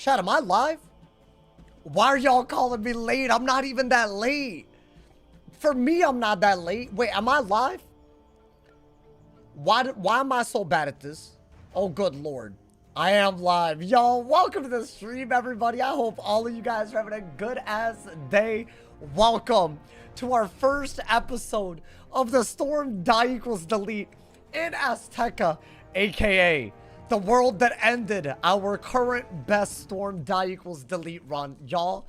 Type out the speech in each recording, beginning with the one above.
Chat, am I live? Why are y'all calling me late? I'm not even that late. For me, I'm not that late. Wait, am I live? Why am I so bad at this? Oh, good lord. I am live. Y'all, welcome to the stream, everybody. I hope all of you guys are having a good-ass day. Welcome to our first episode of the Storm Die Equals Delete in AZTECA, a.k.a. the world that ended our current best Storm Die Equals Delete run. Y'all,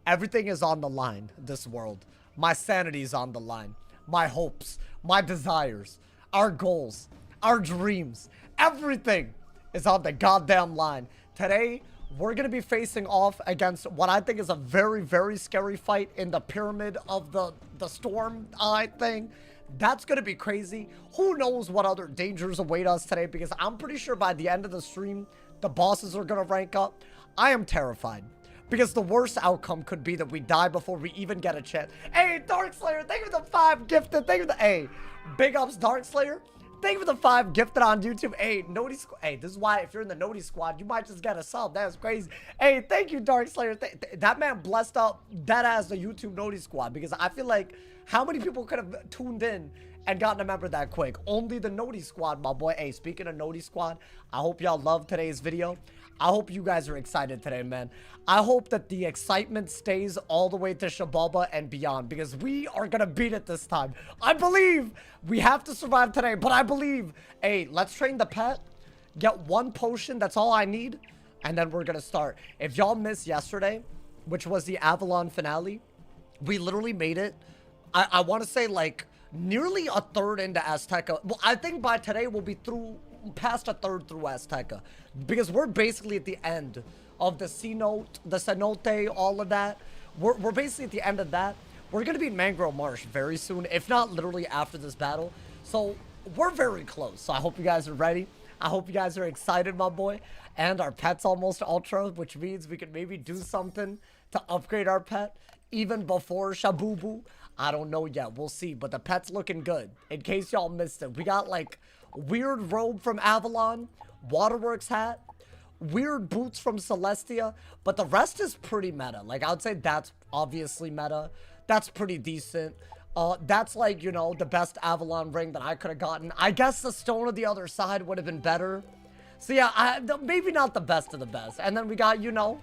everything is on the line, this world. My sanity is on the line. My hopes, my desires, our goals, our dreams, everything is on the goddamn line. Today, we're going to be facing off against what I think is a very, very scary fight in the pyramid of the Storm Eye thing. That's going to be crazy. Who knows what other dangers await us today, because I'm pretty sure by the end of the stream, the bosses are going to rank up. I am terrified, because the worst outcome could be that we die before we even get a chance. Hey, Darkslayer, thank you for the 5 gifted. Thank you for the... Hey, big ups, Darkslayer. Thank you for the 5 gifted on YouTube. Hey, Noti Squad. Hey, this is why if you're in the Noti Squad, you might just get a sub. That's crazy. Hey, thank you, Darkslayer. That man blessed up that as the YouTube Noti Squad, because I feel like how many people could have tuned in and gotten a member that quick? Only the Noti Squad, my boy. Hey, speaking of Noti Squad, I hope y'all love today's video. I hope you guys are excited today, man. I hope that the excitement stays all the way to Shababa and beyond, because we are going to beat it this time. I believe we have to survive today, but I believe. Hey, let's train the pet. Get 1 potion. That's all I need. And then we're going to start. If y'all missed yesterday, which was the Avalon finale, we literally made it. I want to say like nearly a third into AZTECA. Well, I think by today we'll be through past a third through AZTECA, because we're basically at the end of the cenote, the cenote, all of that. We're basically at the end of that. We're gonna be in Mangrove Marsh very soon, if not literally after this battle. So we're very close. So I hope you guys are ready. I hope you guys are excited, my boy. And our pet's almost ultra, which means we could maybe do something to upgrade our pet even before Shabubu. I don't know yet. We'll see. But the pet's looking good. In case y'all missed it, we got like weird robe from Avalon, Waterworks hat, weird boots from Celestia, but the rest is pretty meta. Like, I would say that's obviously meta. That's pretty decent. That's like, you know, the best Avalon ring that I could have gotten. I guess the stone of the other side would have been better. So yeah, maybe not the best of the best. And then we got, you know,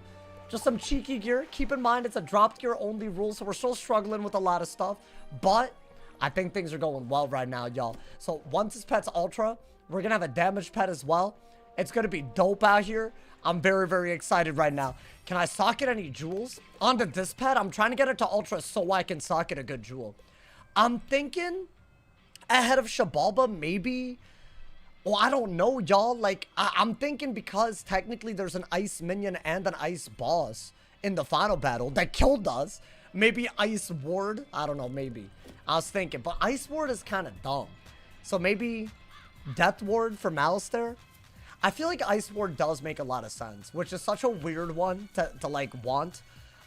just some cheeky gear. Keep in mind, it's a drop gear only rule, so we're still struggling with a lot of stuff. But I think things are going well right now, y'all. So once this pet's ultra, we're going to have a damaged pet as well. It's going to be dope out here. I'm very, very excited right now. Can I socket any jewels onto this pet? I'm trying to get it to ultra so I can socket a good jewel. I'm thinking ahead of Shabalba, maybe. Well, I don't know, y'all. Like, I'm thinking because technically there's an ice minion and an ice boss in the final battle that killed us. Maybe Ice Ward. I don't know, maybe. I was thinking, but Ice Ward is kind of dumb. So maybe Death Ward for Malistaire. I feel like Ice Ward does make a lot of sense, which is such a weird one to like want.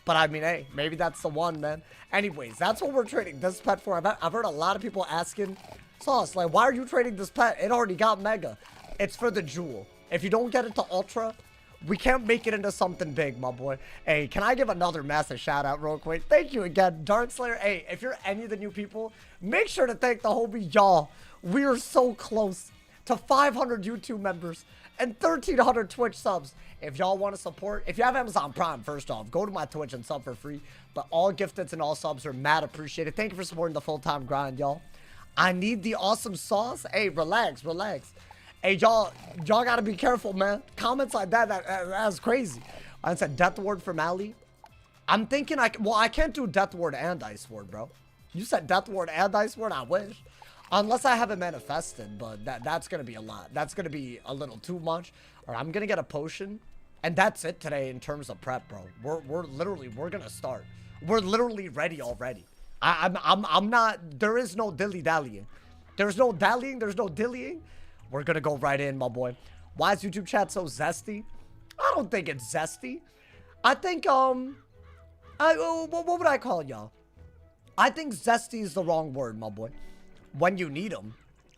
But I mean, hey, maybe that's the one, man. Anyways, that's what we're trading this pet for. I've heard a lot of people asking, Sauce, like, why are you trading this pet? It already got mega. It's for the jewel. If you don't get it to ultra, we can't make it into something big, my boy. Hey, can I give another massive shout out real quick? Thank you again, Darkslayer. Hey, if you're any of the new people, make sure to thank the homie y'all. We are so close to 500 YouTube members and 1,300 Twitch subs. If y'all want to support, if you have Amazon Prime, first off, go to my Twitch and sub for free. But all gifteds and all subs are mad appreciated. Thank you for supporting the full-time grind, y'all. I need the awesome sauce. Hey, relax, relax. Hey, y'all gotta be careful, man. Comments like that's crazy. I said Death Ward for Mali. I'm thinking I can't do Death Ward and Ice Ward, bro. You said Death Ward and Ice Ward? I wish. Unless I have it manifested, but that's gonna be a lot. That's gonna be a little too much. Or I'm gonna get a potion, and that's it today in terms of prep, bro. We're gonna start. We're literally ready already. I'm not, there is no dilly-dallying. There's no dallying, there's no dillying. We're gonna go right in, my boy. Why is YouTube chat so zesty? I don't think it's zesty. I think, what would I call y'all? I think zesty is the wrong word, my boy. When you need them.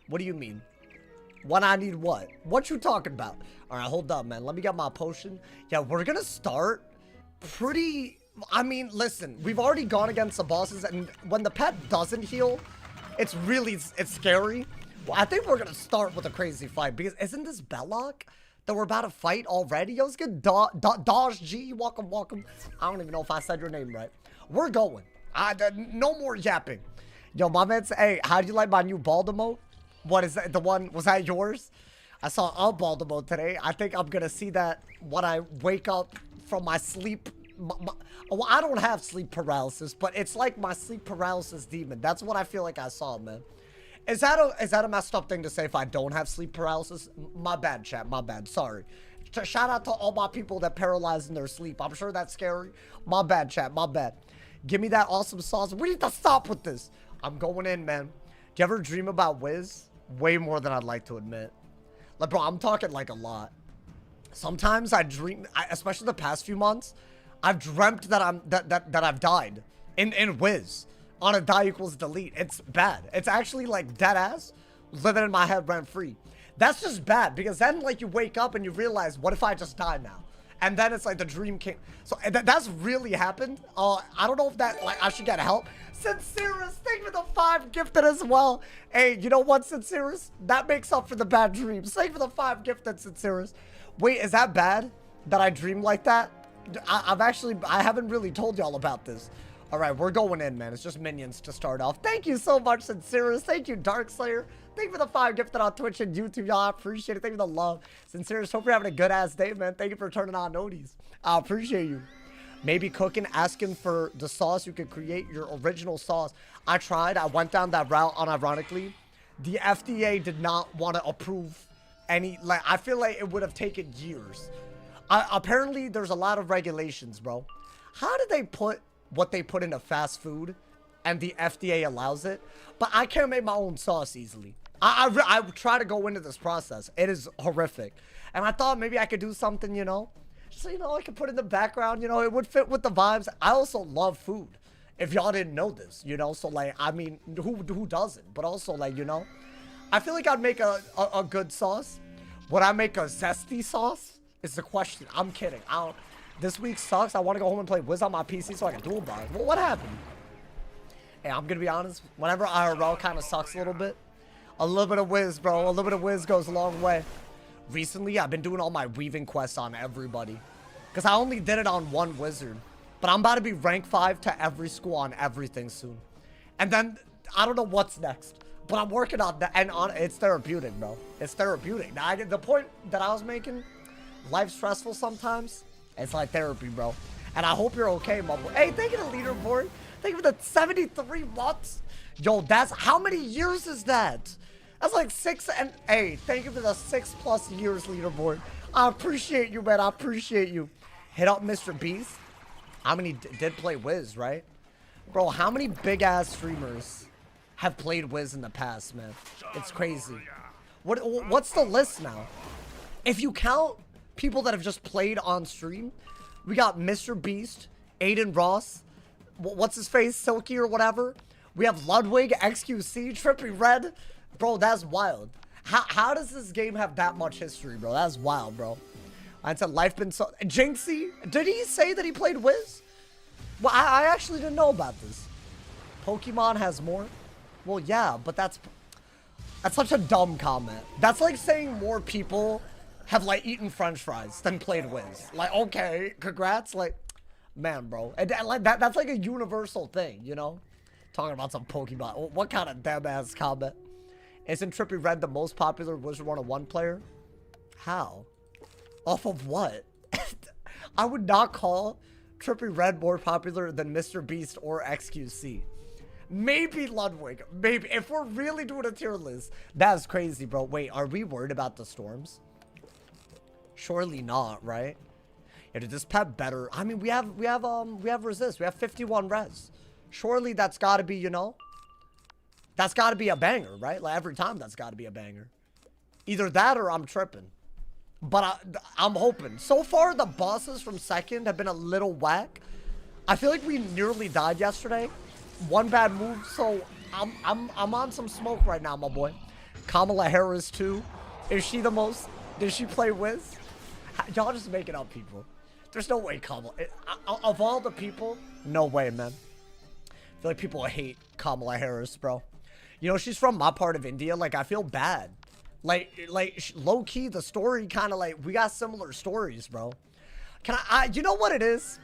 What do you mean? When I need what? What you talking about? All right, hold up, man. Let me get my potion. Yeah, we're gonna start pretty... I mean, listen, we've already gone against the bosses, and when the pet doesn't heal, it's scary. Well, I think we're gonna start with a crazy fight, because isn't this Belloc that we're about to fight already? Yo, it's good. Dodge G, welcome. I don't even know if I said your name right. We're going. No more yapping. Yo, my man said, hey, how do you like my new Baltimore? What is that? The one, was that yours? I saw a Baltimore today. I think I'm gonna see that when I wake up from my sleep. Well, I don't have sleep paralysis, but it's like my sleep paralysis demon. That's what I feel like I saw, man. Is that a messed up thing to say if I don't have sleep paralysis? My bad, chat. My bad. Sorry. Shout out to all my people that paralyze in their sleep. I'm sure that's scary. My bad, chat. My bad. Give me that awesome sauce. We need to stop with this. I'm going in, man. Do you ever dream about Wiz? Way more than I'd like to admit. Like, bro, I'm talking like a lot. Sometimes I dream, especially the past few months, I've dreamt that I've died in Wiz on a die equals delete. It's bad. It's actually like dead ass living in my head rent free. That's just bad, because then like you wake up and you realize, what if I just died now? And then it's like the dream came. So that's really happened. I don't know if that, like, I should get help. Sincerus, thank you for the 5 gifted as well. Hey, you know what, Sincerus? That makes up for the bad dreams. Thank you for the 5 gifted, Sincerus. Wait, is that bad that I dream like that? I haven't really told y'all about this. All right, we're going in, man. It's just minions to start off. Thank you so much, Sincerus. Thank you, Darkslayer. Thank you for the 5 gifted on Twitch and YouTube, y'all. I appreciate it. Thank you for the love. Sincerus, hope you're having a good-ass day, man. Thank you for turning on noties. I appreciate you. Maybe cooking, asking for the sauce. You could create your original sauce. I tried. I went down that route unironically. The FDA did not want to approve any... Like, I feel like it would have taken years. Apparently, there's a lot of regulations, bro. How did they put what they put into fast food and the FDA allows it? But I can't make my own sauce easily. I try to go into this process. It is horrific. And I thought maybe I could do something, you know, just, you know, I could put in the background, you know, it would fit with the vibes. I also love food, if y'all didn't know this, you know, so like, I mean, who doesn't? But also, like, you know, I feel like I'd make a good sauce. Would I make a zesty sauce? Is the question. I'm kidding. This week sucks. I want to go home and play Wiz on my PC so I can dual buy. Well, what happened? Hey, I'm going to be honest. Whenever IRL kind of sucks a little bit of Wiz, bro. A little bit of Wiz goes a long way. Recently, I've been doing all my weaving quests on everybody. Because I only did it on one wizard. But I'm about to be rank 5 to every school on everything soon. And then, I don't know what's next. But I'm working on that. And it's therapeutic, bro. It's therapeutic. Now, the point that I was making, life's stressful sometimes. It's like therapy, bro. And I hope you're okay, my boy. Hey, thank you to leaderboard. Thank you for the 73 months. Yo, that's... How many years is that? That's like 6 and... Hey, thank you for the 6+ years leaderboard. I appreciate you, man. I appreciate you. Hit up Mr. Beast. How many did play Wiz, right? Bro, how many big-ass streamers have played Wiz in the past, man? It's crazy. What's the list now? If you count people that have just played on stream, we got Mr. Beast, Aiden Ross, what's his face, Silky or whatever. We have Ludwig, XQC, Trippy Red. Bro, that's wild. How does this game have that much history, bro? That's wild, bro. I said life been so... Jinxie, did he say that he played Wiz? Well, I actually didn't know about this. Pokemon has more? Well, yeah, but that's such a dumb comment. That's like saying more people have like eaten French fries than played Wiz. Like, okay, congrats. Like, man, bro, and like that's like a universal thing, you know? Talking about some Pokemon. What kind of damn ass comment? Isn't Trippy Red the most popular Wizard101 player? How? Off of what? I would not call Trippy Red more popular than Mr. Beast or XQC. Maybe Ludwig. Maybe. If we're really doing a tier list, that's crazy, bro. Wait, are we worried about the storms? Surely not, right? Yeah, did this pet better? I mean, we have resist. We have 51 res. Surely that's got to be, you know, that's got to be a banger, right? Like every time that's got to be a banger. Either that or I'm tripping. But I'm hoping. So far, the bosses from second have been a little whack. I feel like we nearly died yesterday. One bad move, so I'm on some smoke right now, my boy. Kamala Harris too. Is she the most? Did she play Wiz? Y'all just making up people. There's no way Kamala. Of all the people, no way, man. I feel like people hate Kamala Harris, bro. You know, she's from my part of India. Like, I feel bad. Like low-key, the story kind of like, we got similar stories, bro. You know what it is?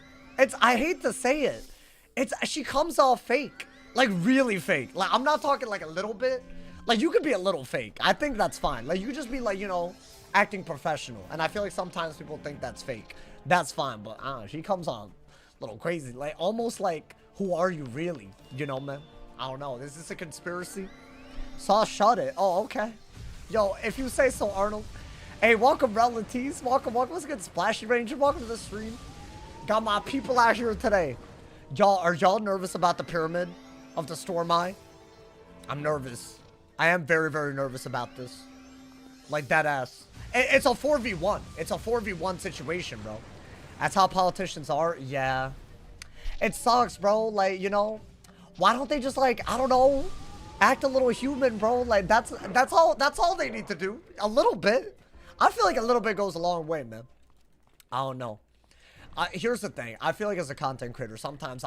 I hate to say it. She comes off fake. Like, really fake. Like, I'm not talking like a little bit. Like, you could be a little fake. I think that's fine. Like, you could just be like, you know, acting professional. And I feel like sometimes people think that's fake. That's fine, but she comes on a little crazy. Like, almost like, who are you really? You know, man? I don't know. Is this a conspiracy? Saw shut it. Oh, okay. Yo, if you say so, Arnold. Hey, welcome, relatives. Welcome. What's good, Splashy Ranger? Welcome to the stream. Got my people out here today. Are y'all nervous about the pyramid of the Storm Eye? I'm nervous. I am very, very nervous about this. Like, that ass. It's a 4v1. It's a 4v1 situation, bro. That's how politicians are. Yeah. It sucks, bro. Like, you know, why don't they just, like, I don't know, act a little human, bro? Like, that's all they need to do. A little bit. I feel like a little bit goes a long way, man. I don't know. Here's the thing. I feel like as a content creator, sometimes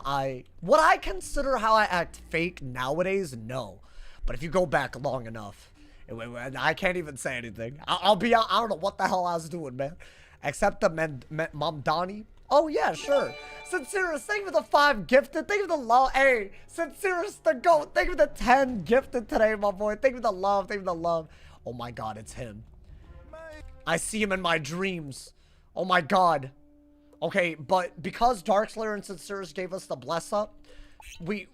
would I consider how I act fake nowadays? No. But if you go back long enough, I can't even say anything. I don't know what the hell I was doing, man. Except the Mamdani. Oh, yeah, sure. Sincerus, thank you for the 5 gifted. Thank you for the love. Hey, Sincerus, the GOAT. Thank you for the 10 gifted today, my boy. Thank you for the love. Thank you for the love. Oh, my God, it's him. I see him in my dreams. Oh, my God. Okay, but because Darkslayer and Sincerus gave us the bless up, I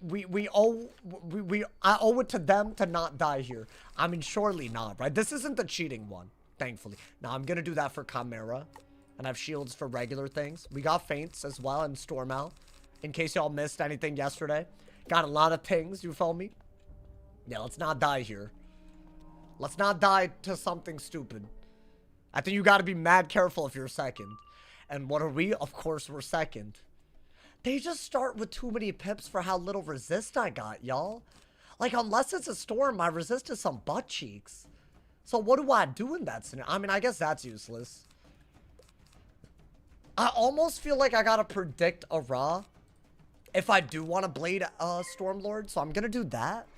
owe it to them to not die here. I mean, surely not, right? This isn't the cheating one, thankfully. Now, I'm gonna do that for Chimera, and I have shields for regular things. We got feints as well and Storm Out, in case y'all missed anything yesterday. Got a lot of things, you feel me? Yeah, let's not die here. Let's not die to something stupid. I think you gotta be mad careful if you're second. And what are we? Of course, we're second. They just start with too many pips for how little resist I got, y'all. Like, unless it's a storm, my resist is some butt cheeks. So what do I do in that scenario? I mean, I guess that's useless. I almost feel like I gotta predict a Ra if I do want to blade Stormlord. So I'm gonna do that.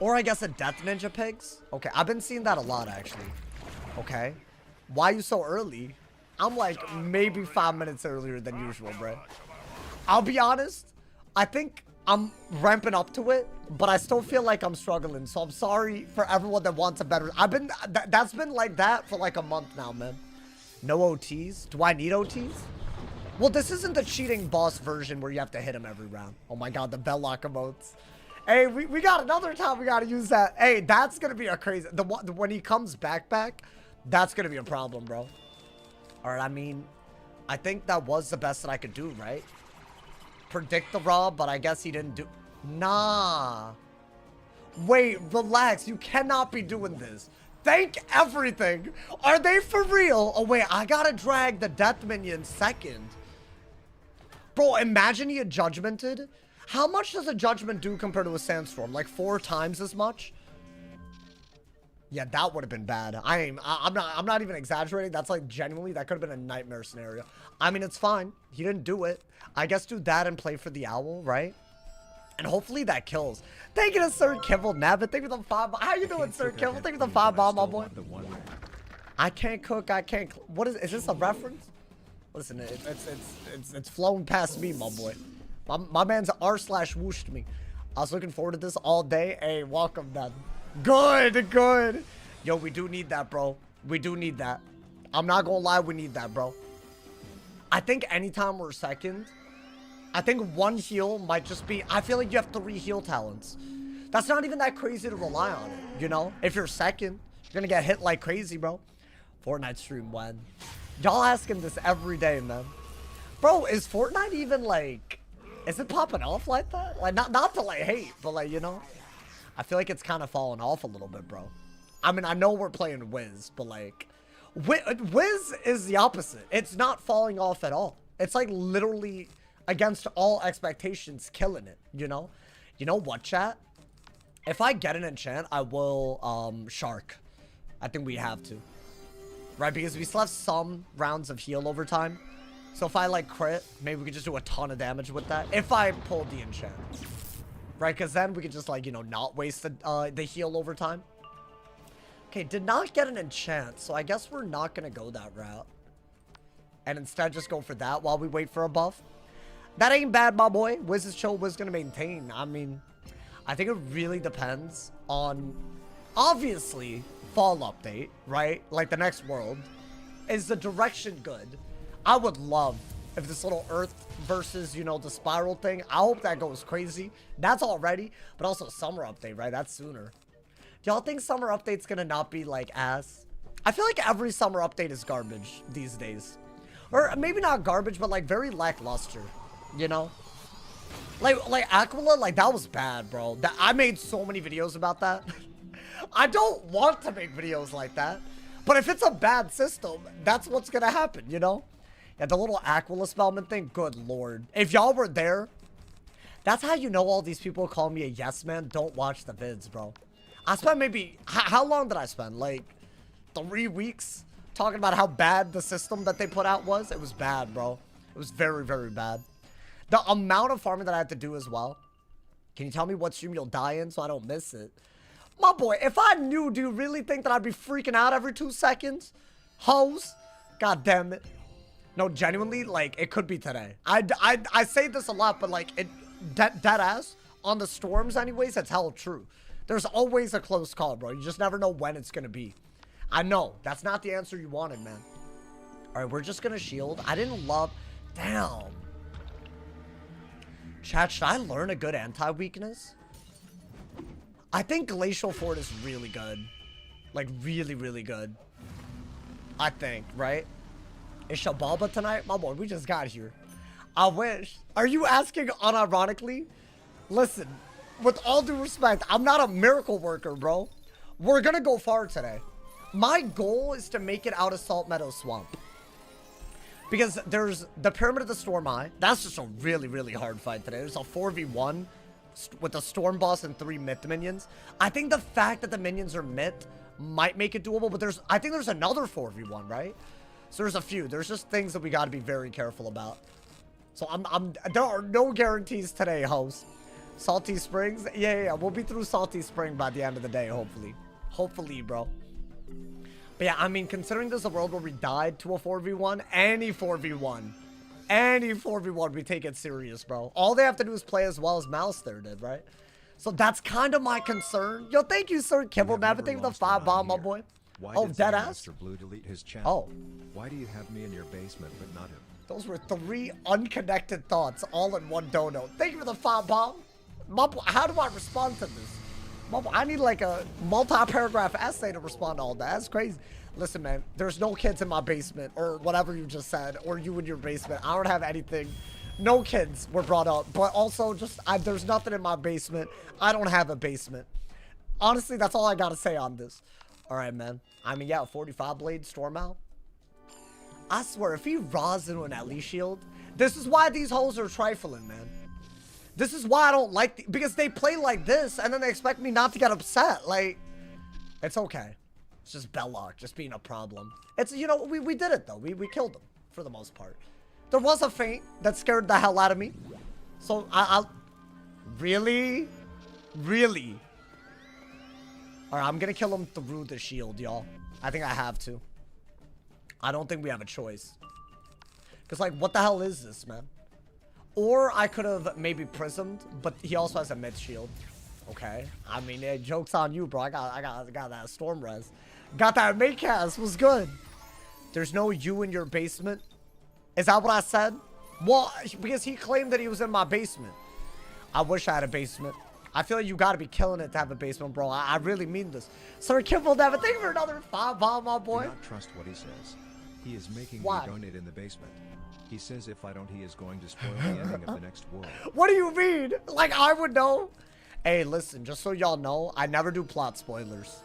Or I guess a Death Ninja Pigs. Okay, I've been seeing that a lot, actually. Okay. Why you so early? I'm like maybe 5 minutes earlier than usual, bro. I'll be honest. I think I'm ramping up to it, but I still feel like I'm struggling. So I'm sorry for everyone that wants a better. That's been like that for like a month now, man. No OTs. Do I need OTs? Well, this isn't the cheating boss version where you have to hit him every round. Oh my God, the Belloc emotes. Hey, we got another time we got to use that. Hey, that's going to be a crazy. When he comes back, that's going to be a problem, bro. All right, I mean, I think that was the best that I could do, right? Predict the Raw, but I guess he didn't do... Nah. Wait, relax. You cannot be doing this. Thank everything. Are they for real? Oh, wait, I gotta drag the Death Minion second. Bro, imagine he had Judgmented. How much does a Judgment do compared to a Sandstorm? Like 4 times as much? Yeah, that would have been bad. I'm not even exaggerating. That's like genuinely, that could have been a nightmare scenario. I mean, it's fine. He didn't do it. I guess do that and play for the owl, right? And hopefully that kills. Thank you to Sir Kibble Nabbit. Thank you for the 5 bomb. How you doing, Sir Kibble? Thank you for the 5 bomb, my boy. I can't cook. I can't. What is this a reference? Listen, it's flown past me, my boy. My man's r/whooshed me. I was looking forward to this all day. Hey, welcome, man. Good, good. Yo, we do need that, bro. We do need that. I'm not gonna lie, we need that, bro. I think anytime we're second, I think 1 heal might just be... I feel like you have 3 heal talents. That's not even that crazy to rely on it, you know? If you're second, you're gonna get hit like crazy, bro. Fortnite stream when? Y'all asking this every day, man. Bro, is Fortnite even like... Is it popping off like that? Like, not to like hate, but like, you know? I feel like it's kind of fallen off a little bit, bro. I mean, I know we're playing Wiz, but like... Wiz is the opposite. It's not falling off at all. It's like literally against all expectations killing it, you know? You know what, chat? If I get an enchant, I will, Shark. I think we have to. Right, because we still have some rounds of heal over time. So if I, like, crit, maybe we could just do a ton of damage with that. If I pull the enchant. Right, because then we could just, like, you know, not waste the heal over time. Okay, did not get an enchant, so I guess we're not going to go that route. And instead just go for that while we wait for a buff. That ain't bad, my boy. Wiz is chill, Wiz gonna maintain. I mean, I think it really depends on, obviously, fall update, right? Like the next world. Is the direction good? I would love if this little Earth versus, you know, the spiral thing. I hope that goes crazy. That's already, but also summer update, right? That's sooner. Do y'all think summer update's gonna not be like ass? I feel like every summer update is garbage these days. Or maybe not garbage, but like very lackluster, you know? Like Aquila, like that was bad, bro. I made so many videos about that. I don't want to make videos like that. But if it's a bad system, that's what's gonna happen, you know? Yeah, the little Aquila spellman thing, good lord. If y'all were there, that's how you know all these people call me a yes man. Don't watch the vids, bro. I spent maybe, how long did I spend? Like 3 weeks? Talking about how bad the system that they put out was. It was bad, bro. It was very, very bad. The amount of farming that I had to do as well. Can you tell me what stream you'll die in so I don't miss it? My boy, if I knew, do you really think that I'd be freaking out every 2 seconds? Hoes? God damn it. No, genuinely, like, it could be today. I say this a lot, but like, dead ass on the storms anyways, that's hell true. There's always a close call, bro. You just never know when it's gonna be. I know. That's not the answer you wanted, man. Alright, we're just gonna shield. I didn't love... Damn. Chat, should I learn a good anti-weakness? I think Glacial Fort is really good. Like, really, really good. I think, right? Is Shabalba tonight? My boy, we just got here. I wish. Are you asking unironically? Listen, with all due respect, I'm not a miracle worker, bro. We're gonna go far today. My goal is to make it out of Salt Meadow Swamp. Because there's the Pyramid of the Storm Eye. That's just a really, really hard fight today. There's a 4v1 with a Storm Boss and 3 myth minions. I think the fact that the minions are myth might make it doable, but I think there's another 4v1, right? So there's a few. There's just things that we got to be very careful about. So there are no guarantees today, host. Salty Springs? Yeah. We'll be through Salty Spring by the end of the day, hopefully. Hopefully, bro. But yeah, I mean, considering there's a world where we died to a 4v1, any 4v1, we take it serious, bro. All they have to do is play as well as Mouse there did, right? So that's kind of my concern. Yo, thank you, Sir Kibble. Never think the 5 bomb, my boy. Why oh, dead ass? Mr. Blue delete his channel? Oh. Why do you have me in your basement but not him? Those were 3 unconnected thoughts all in one dono. Thank you for the 5 bomb. How do I respond to this? I need like a multi-paragraph essay to respond to all that. That's crazy. Listen, man, there's no kids in my basement or whatever you just said, or you in your basement. I don't have anything. No kids were brought up, but also just, there's nothing in my basement. I don't have a basement. Honestly, that's all I got to say on this. All right, man. I mean, yeah, 45 blade storm out. I swear, if he raws into an Ellie shield, this is why these hoes are trifling, man. This is why I don't like, because they play like this, and then they expect me not to get upset. Like, it's okay. It's just Belloc just being a problem. It's, you know, we did it, though. We killed them, for the most part. There was a feint that scared the hell out of me. So, I'll... Really? Really? Alright, I'm gonna kill him through the shield, y'all. I think I have to. I don't think we have a choice. Because, like, what the hell is this, man? Or I could have maybe prismed, but he also has a mid shield. Okay. I mean, joke's on you, bro. I got that storm res. Got that make cast. Was good. There's no you in your basement. Is that what I said? Well, because he claimed that he was in my basement. I wish I had a basement. I feel like you got to be killing it to have a basement, bro. I really mean this. Sir Kimball, Devin, thank you for another 5 bomb, my boy. Do not trust what he says. He is making me donate in the basement. He says if I don't, he is going to spoil the ending of the next world. What do you mean? Like, I would know? Hey, listen, just so y'all know, I never do plot spoilers.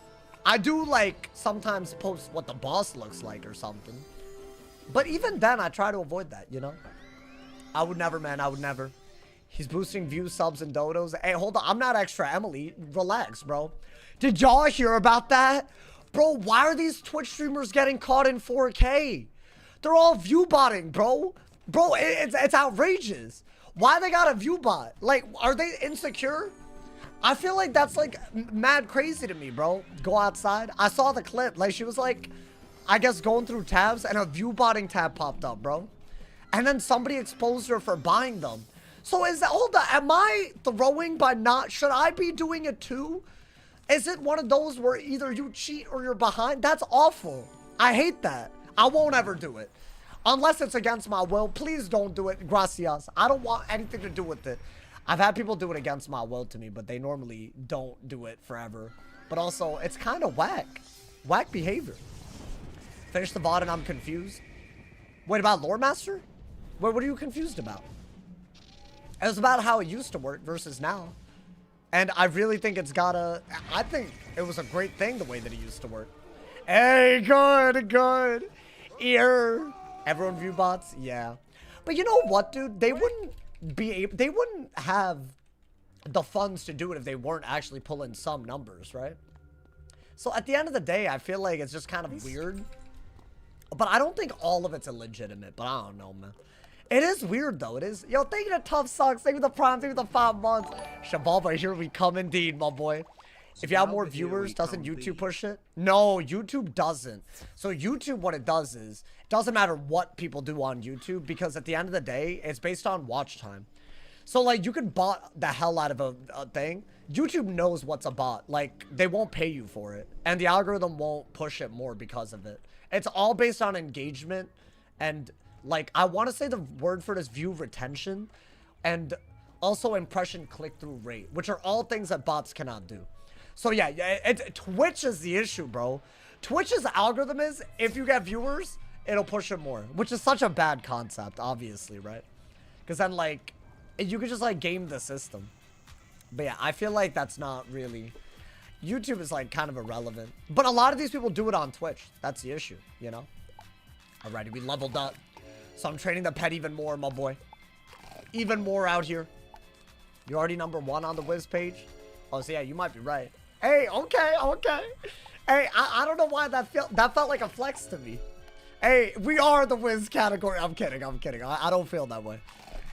I do, like, sometimes post what the boss looks like or something. But even then, I try to avoid that, you know? I would never, man. I would never. He's boosting views, subs, and dodos. Hey, hold on. I'm not extra Emily. Relax, bro. Did y'all hear about that? Bro, why are these Twitch streamers getting caught in 4K? They're all view botting, bro. Bro, it's outrageous. Why they got a view bot? Like, are they insecure? I feel like that's like mad crazy to me, bro. Go outside. I saw the clip. Like, she was like, I guess going through tabs and a view botting tab popped up, bro. And then somebody exposed her for buying them. So is that, hold on, am I throwing by not, should I be doing it too? Is it one of those where either you cheat or you're behind? That's awful. I hate that. I won't ever do it. Unless it's against my will. Please don't do it. Gracias. I don't want anything to do with it. I've had people do it against my will to me, but they normally don't do it forever. But also, it's kind of whack. Whack behavior. Finish the VOD and I'm confused. Wait, about Lore Master? What are you confused about? It was about how it used to work versus now. And I really think it's gotta... I think it was a great thing the way that it used to work. Hey, good. Ear. Everyone view bots? Yeah. But you know what, dude? They wouldn't have the funds to do it if they weren't actually pulling some numbers, right? So at the end of the day, I feel like it's just kind of weird. But I don't think all of it's illegitimate, but I don't know, man. It is weird, though. It is. Yo, thank you to Tough Socks. Thank you to the Prime. Thank you to the 5 months. Shabalba, here we come indeed, my boy. If you have more viewers, doesn't YouTube push it? No, YouTube doesn't. So YouTube, what it does is, it doesn't matter what people do on YouTube, because at the end of the day, it's based on watch time. So, like, you could bot the hell out of a thing. YouTube knows what's a bot. Like, they won't pay you for it. And the algorithm won't push it more because of it. It's all based on engagement. And, like, I want to say the word for it is view retention. And also impression click-through rate. Which are all things that bots cannot do. So, yeah, Twitch is the issue, bro. Twitch's algorithm is, if you get viewers, it'll push it more. Which is such a bad concept, obviously, right? Because then, like... you could just, like, game the system. But, yeah, I feel like that's not really... YouTube is, like, kind of irrelevant. But a lot of these people do it on Twitch. That's the issue, you know? Alrighty, we leveled up. So I'm training the pet even more, my boy. Even more out here. You're already #1 on the Wiz page? Oh, so, yeah, you might be right. Hey, okay. Hey, I don't know why that felt like a flex to me. Hey, we are the Wiz category. I'm kidding. I don't feel that way.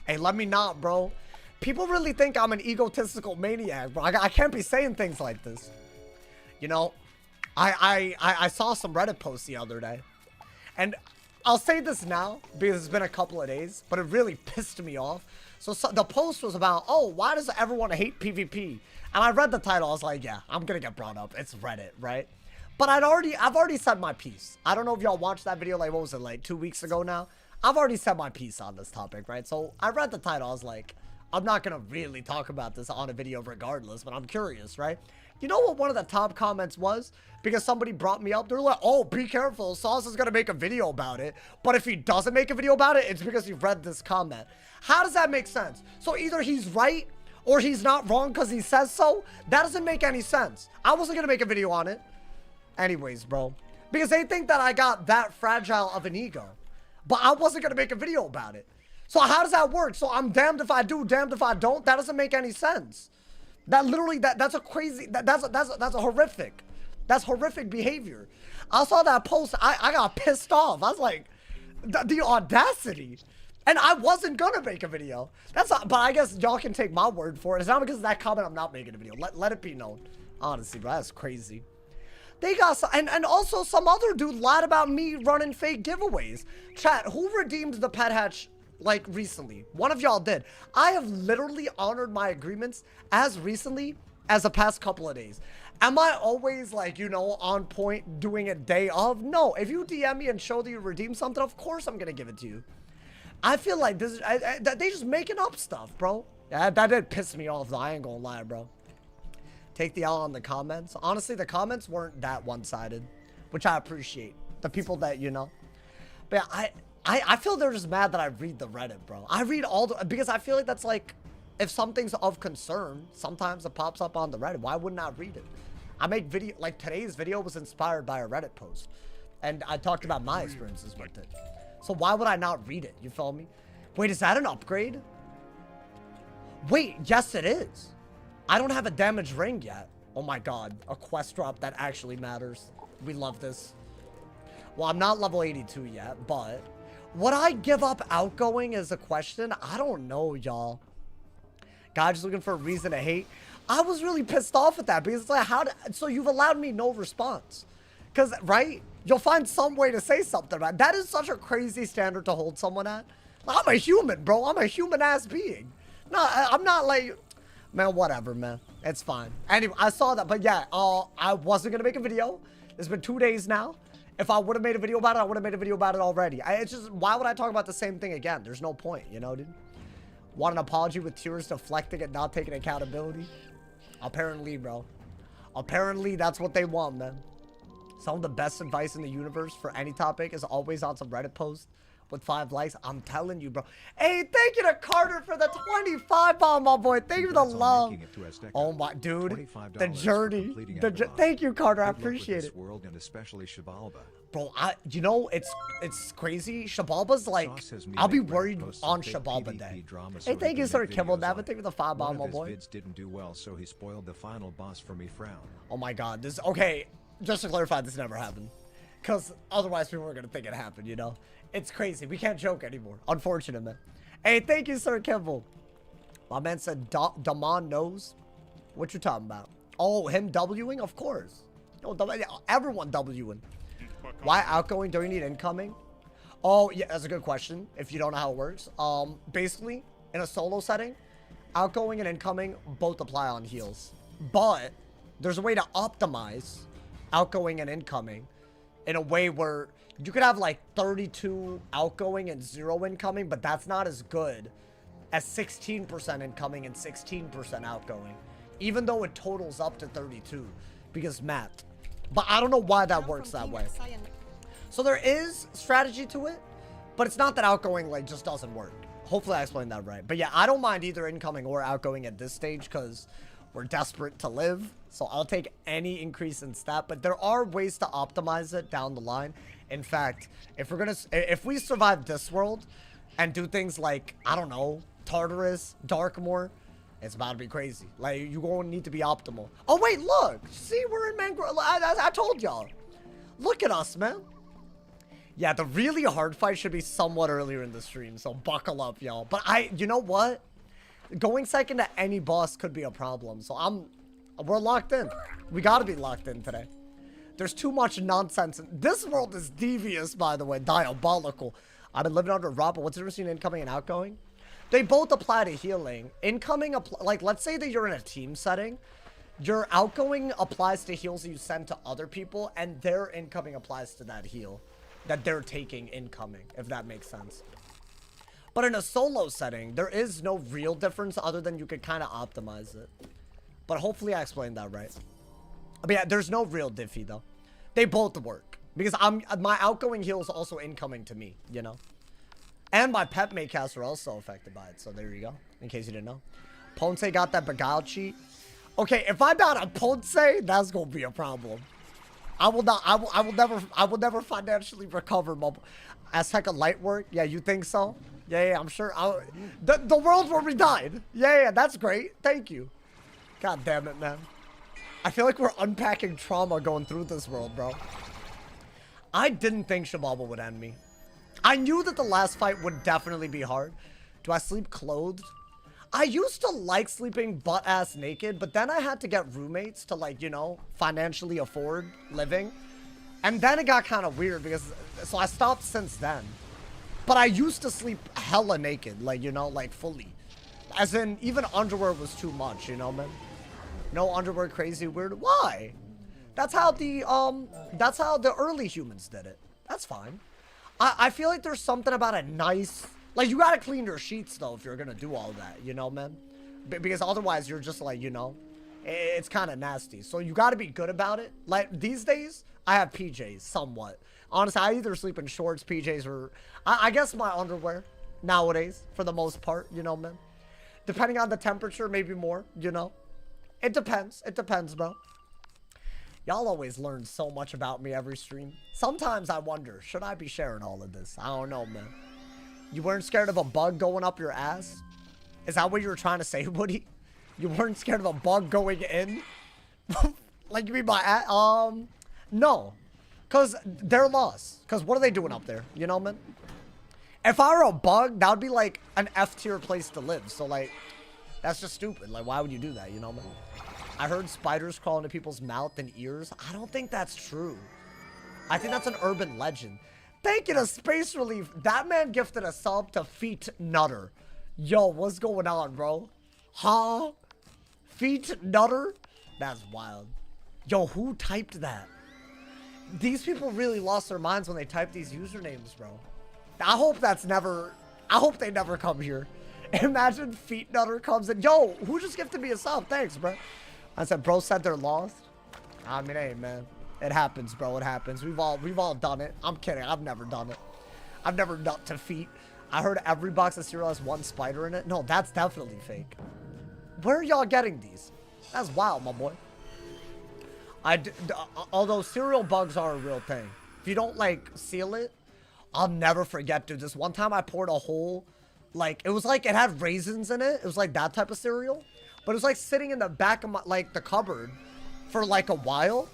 Hey, let me not, bro. People really think I'm an egotistical maniac, bro. I can't be saying things like this. You know, I saw some Reddit posts the other day. And I'll say this now, because it's been a couple of days, but it really pissed me off. So the post was about, oh, why does everyone hate PvP? And I read the title, I was like, yeah, I'm gonna get brought up. It's Reddit, right? But I've already said my piece. I don't know if y'all watched that video, like, what was it, like 2 weeks ago now? I've already said my piece on this topic, right? So I read the title. I was like, I'm not going to really talk about this on a video regardless, but I'm curious, right? You know what one of the top comments was? Because somebody brought me up. They're like, oh, be careful. Sauce is going to make a video about it. But if he doesn't make a video about it, it's because he read this comment. How does that make sense? So either he's right or he's not wrong because he says so. That doesn't make any sense. I wasn't going to make a video on it. Anyways, bro. Because they think that I got that fragile of an ego. But I wasn't going to make a video about it. So how does that work? So I'm damned if I do, damned if I don't. That doesn't make any sense. That literally, that's a crazy, that's a horrific. That's horrific behavior. I saw that post. I got pissed off. I was like, the audacity. And I wasn't going to make a video. That's not, but I guess y'all can take my word for it. It's not because of that comment I'm not making a video. Let it be known. Honestly, bro, that's crazy. They got some, and also some other dude lied about me running fake giveaways. Chat, who redeemed the pet hatch, like, recently? One of y'all did. I have literally honored my agreements as recently as the past couple of days. Am I always, like, you know, on point doing it day of? No. If you DM me and show that you redeemed something, of course I'm gonna give it to you. I feel like this, they just making up stuff, bro. Yeah, that did piss me off, though. I ain't gonna lie, bro. Take the L on the comments. Honestly, the comments weren't that one-sided, which I appreciate. The people that, you know. But yeah, I feel they're just mad that I read the Reddit, bro. I read all the, because I feel like that's like, if something's of concern, sometimes it pops up on the Reddit. Why wouldn't I read it? I make video, like today's video was inspired by a Reddit post. And I talked about my experiences with it. So why would I not read it? You feel me? Wait, is that an upgrade? Wait, yes it is. I don't have a damaged ring yet. Oh my god, a quest drop that actually matters. We love this. Well, I'm not level 82 yet, but would I give up outgoing is a question? I don't know, y'all. God, just looking for a reason to hate. I was really pissed off at that because it's like, so you've allowed me no response. Because, right? You'll find some way to say something, right? That is such a crazy standard to hold someone at. I'm a human, bro. I'm a human-ass being. No, I'm not like... Man, whatever, man. It's fine. Anyway, I saw that. But yeah, I wasn't going to make a video. It's been 2 days now. If I would have made a video about it, I would have made a video about it already. It's just, why would I talk about the same thing again? There's no point, you know, dude? Want an apology with tears deflecting and not taking accountability? Apparently, bro. Apparently, that's what they want, man. Some of the best advice in the universe for any topic is always on some Reddit post with 5 likes. I'm telling you, bro. Hey, thank you to Carter for the 25 bomb, my boy. Thank you for the love. Oh my, dude. The journey. Thank you, Carter. I appreciate it. World and especially Shabalba. Bro, you know, it's crazy. Shabalba's like, I'll be worried on Shabalba day. Hey, thank you, Sir Kimball. Never think of the 5 bomb, my boy. Vids didn't do well, so he spoiled the final boss for me. Frown. Oh my God, this okay. Just to clarify, this never happened, because otherwise people are gonna think it happened. You know, it's crazy. We can't joke anymore. Unfortunate, man. Hey, thank you, Sir Kimball. My man said Damon knows. What you talking about? Oh, him Wing? Of course. No, everyone Wing. Why outgoing? Don't you need incoming? Oh, yeah, that's a good question. If you don't know how it works. Basically, in a solo setting, outgoing and incoming both apply on heals. But there's a way to optimize outgoing and incoming in a way where you could have like 32 outgoing and 0 incoming, but that's not as good as 16% incoming and 16% outgoing, even though it totals up to 32 because math. But I don't know why that works that way. So there is strategy to it, but it's not that outgoing like just doesn't work. Hopefully I explained that right. But yeah, I don't mind either incoming or outgoing at this stage because we're desperate to live. So I'll take any increase in stat, but there are ways to optimize it down the line. In fact, if we survive this world and do things like, I don't know, Tartarus, Darkmoor, it's about to be crazy. Like, you're going to need to be optimal. Oh, wait, look. See, we're in Mangrove. I told y'all. Look at us, man. Yeah, the really hard fight should be somewhat earlier in the stream, so buckle up, y'all. But you know what? Going second to any boss could be a problem, so we're locked in. We got to be locked in today. There's too much nonsense. This world is devious, by the way. Diabolical. I've been living under a rock, but what's the difference between incoming and outgoing? They both apply to healing. Incoming, like, let's say that you're in a team setting. Your outgoing applies to heals you send to other people, and their incoming applies to that heal that they're taking incoming, if that makes sense. But in a solo setting, there is no real difference other than you could kind of optimize it. But hopefully I explained that right. But yeah, there's no real diffy, though. They both work. Because my outgoing heal is also incoming to me, you know? And my pet makecasts are also affected by it. So there you go. In case you didn't know. Ponce got that Beguile cheat. Okay, if I'm not a Ponce, that's gonna be a problem. I will never financially recover. AZTECA light work? Yeah, you think so? Yeah, I'm sure. The world where we died. Yeah, that's great. Thank you. God damn it, man. I feel like we're unpacking trauma going through this world, bro. I didn't think Shababa would end me. I knew that the last fight would definitely be hard. Do I sleep clothed? I used to like sleeping butt-ass naked, but then I had to get roommates to, like, you know, financially afford living. And then it got kind of weird because, so I stopped since then. But I used to sleep hella naked, like, you know, like fully. As in, even underwear was too much, you know, man? No underwear, crazy, weird. Why? That's how the early humans did it. That's fine. I feel like there's something about a nice, like, you gotta clean your sheets though if you're gonna do all that, you know, man? Because otherwise you're just like, you know, it's kind of nasty. So you gotta be good about it. Like, these days, I have PJs, somewhat. Honestly, I either sleep in shorts, PJs, or I guess my underwear nowadays, for the most part, you know, man? Depending on the temperature, maybe more, you know? It depends. It depends, bro. Y'all always learn so much about me every stream. Sometimes I wonder, should I be sharing all of this? I don't know, man. You weren't scared of a bug going up your ass? Is that what you were trying to say, Woody? You weren't scared of a bug going in? Like, you mean by ass? No. Because they're lost. Because what are they doing up there? You know, man? If I were a bug, that would be like an F tier place to live. So like, that's just stupid. Like, why would you do that? You know, man? I heard spiders crawl into people's mouth and ears. I don't think that's true. I think that's an urban legend. Thank you to Space Relief. That man gifted a sub to Feet Nutter. Yo, what's going on, bro? Huh? Feet Nutter? That's wild. Yo, who typed that? These people really lost their minds when they typed these usernames, bro. I hope that's never... I hope they never come here. Imagine Feet Nutter comes in. Yo, who just gifted me a sub? Thanks, bro. I said, bro said they're lost. I mean, hey, man. It happens, bro. It happens. We've all done it. I'm kidding. I've never done it. I've never nut to feet. I heard every box of cereal has one spider in it. No, that's definitely fake. Where are y'all getting these? That's wild, my boy. Although cereal bugs are a real thing. If you don't, like, seal it, I'll never forget, dude. This one time I poured a whole, like, it was like it had raisins in it. It was like that type of cereal. But it was like sitting in the back of my, like, the cupboard for like a while.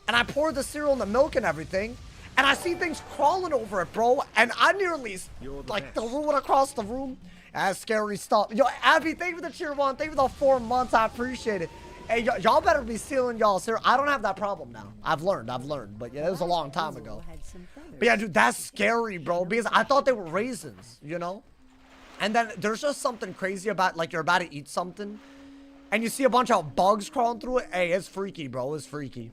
And I poured the cereal in the milk and everything. And I see things crawling over it, bro. And I nearly, like, threw it across the room. That's scary stuff. Yo, Abby, thank you for the cheer one. Thank you for the 4 months. I appreciate it. Hey, y'all better be sealing y'all cereal. I don't have that problem now. I've learned. But yeah, it was a long time ago. But yeah, dude, that's scary, bro. Because I thought they were raisins, you know? And then there's just something crazy about, like, you're about to eat something. And you see a bunch of bugs crawling through it. Hey, it's freaky, bro. It's freaky.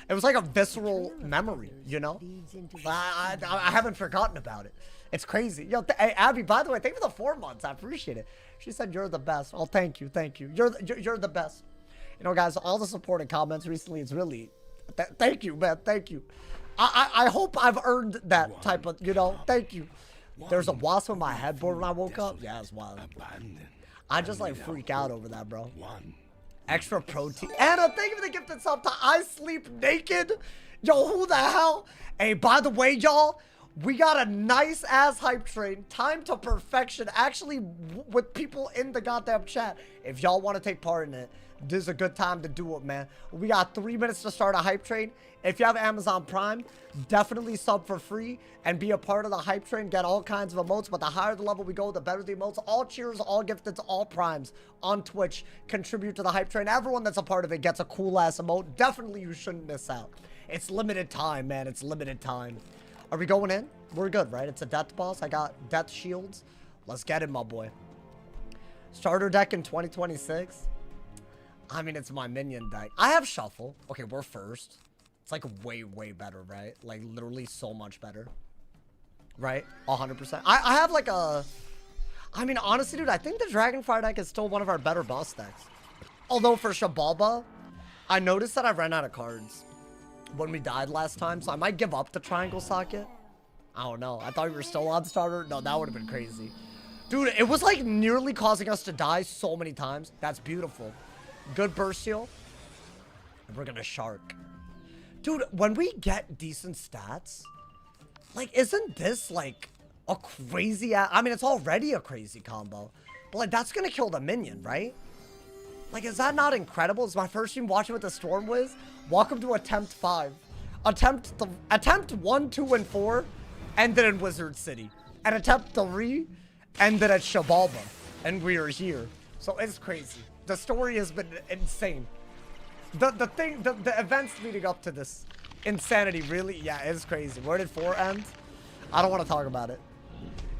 It was like a visceral memory, you know? I haven't forgotten about it. It's crazy. Yo, hey, Abby, by the way, thank you for the 4 months. I appreciate it. She said you're the best. Oh, thank you. Thank you. You're the best. You know, guys, all the support and comments recently, it's really... thank you, man. Thank you. I hope I've earned that type of, you know, thank you. There's a wasp on my headboard when I woke up. Yeah, it's wild. I just, like, freak out over that, bro. Extra protein. Anna, thank you for the gifted sub to I Sleep Naked. Yo, who the hell? Hey, by the way, y'all, we got a nice ass hype train. Time to perfection. Actually, with people in the goddamn chat. If y'all want to take part in it, this is a good time to do it, man. We got 3 minutes to start a hype train. If you have Amazon Prime, definitely sub for free and be a part of the hype train. Get all kinds of emotes, but the higher the level we go, the better the emotes. All cheers, all gifted, all primes on Twitch contribute to the hype train. Everyone that's a part of it gets a cool ass emote. Definitely you shouldn't miss out. It's limited time, man. It's limited time. Are we going in? We're good, right? It's a death boss. I got death shields. Let's get it, my boy. Starter deck in 2026. I mean, it's my minion deck. I have shuffle. Okay, we're first. It's like way, way better, right? Like literally so much better. Right? 100%. I have like a... I mean, honestly, dude, I think the Dragonfire deck is still one of our better boss decks. Although for Shabalba, I noticed that I ran out of cards when we died last time. So I might give up the Triangle Socket. I don't know. I thought we were still on starter. No, that would have been crazy. Dude, it was like nearly causing us to die so many times. That's beautiful. Good burst seal. And we're gonna shark. Dude, when we get decent stats, like, isn't this like a crazy... I mean, it's already a crazy combo. But like, that's gonna kill the minion, right? Like, is that not incredible? It's my first stream watching with the Storm Wiz. Welcome to attempt 5. Attempt 1, 2, and 4 ended in Wizard City. And attempt 3 ended at Shabalba. And we are here. So it's crazy. The story has been insane. The events leading up to this insanity really, yeah, it's crazy. Where did 4 end? I don't want to talk about it.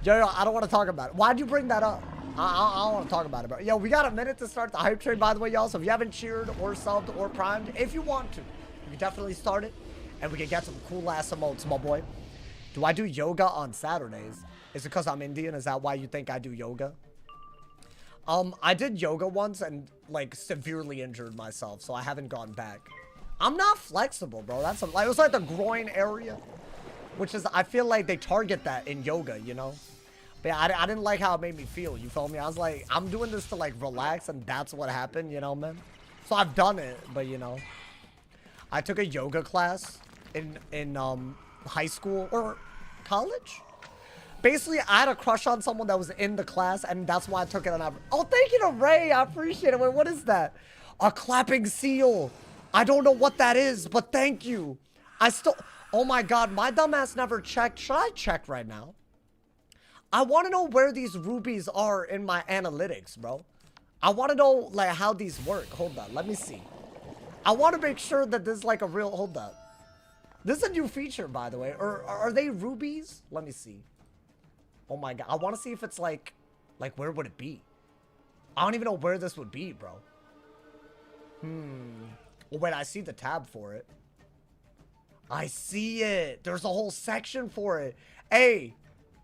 Yo, I don't want to talk about it. Why'd you bring that up? I don't want to talk about it, bro. Yo, we got a minute to start the hype train, by the way, y'all. So if you haven't cheered or subbed or primed, if you want to, you can definitely start it. And we can get some cool ass emotes, my boy. Do I do yoga on Saturdays? Is it because I'm Indian? Is that why you think I do yoga? I did yoga once and, like, severely injured myself, so I haven't gone back. I'm not flexible, bro. That's like, it was like the groin area, which is, I feel like they target that in yoga, you know? But yeah, I didn't like how it made me feel, you feel me? I was like, I'm doing this to, like, relax, and that's what happened, you know, man? So I've done it, but, you know. I took a yoga class in high school or college. Basically, I had a crush on someone that was in the class, and that's why I took it on. Oh, thank you to Ray. I appreciate it. Wait, what is that? A clapping seal. I don't know what that is, but thank you. Oh my god, my dumbass never checked. Should I check right now? I want to know where these rubies are in my analytics, bro. I want to know, like, how these work. Hold on, let me see. I want to make sure that this is, like, a real... Hold up. This is a new feature, by the way. Or are they rubies? Let me see. Oh my god, I want to see if it's, like, where would it be? I don't even know where this would be, bro. Oh, wait, I see the tab for it. I see it. There's a whole section for it. Hey,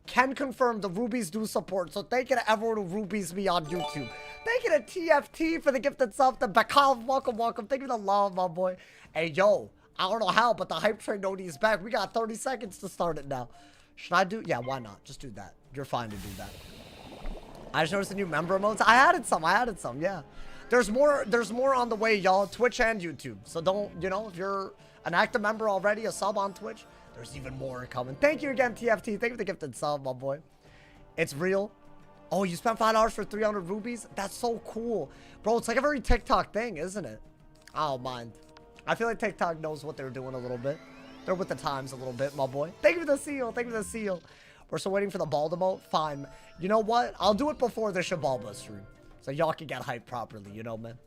can confirm the rubies do support. So thank you to everyone who rubies me on YouTube. Thank you to TFT for the gifted sub. The Bakal, welcome, welcome. Thank you to love, my boy. Hey, yo, I don't know how, but the hype train notice back. We got 30 seconds to start it now. Should I do? Yeah, why not? Just do that. You're fine to do that. I just noticed the new member modes. I added some, yeah. There's more on the way, y'all. Twitch and YouTube. So don't, you know, if you're an active member already, a sub on Twitch, there's even more coming. Thank you again, TFT. Thank you for the gifted sub, my boy. It's real. Oh, you spent $5 for 300 rubies? That's so cool. Bro, it's like a very TikTok thing, isn't it? I don't mind. I feel like TikTok knows what they're doing a little bit. They're with the times a little bit, my boy. Thank you for the seal. Thank you for the seal. We're still waiting for the ball emote. Fine. You know what? I'll do it before the Shabalba stream. So y'all can get hyped properly, you know, man.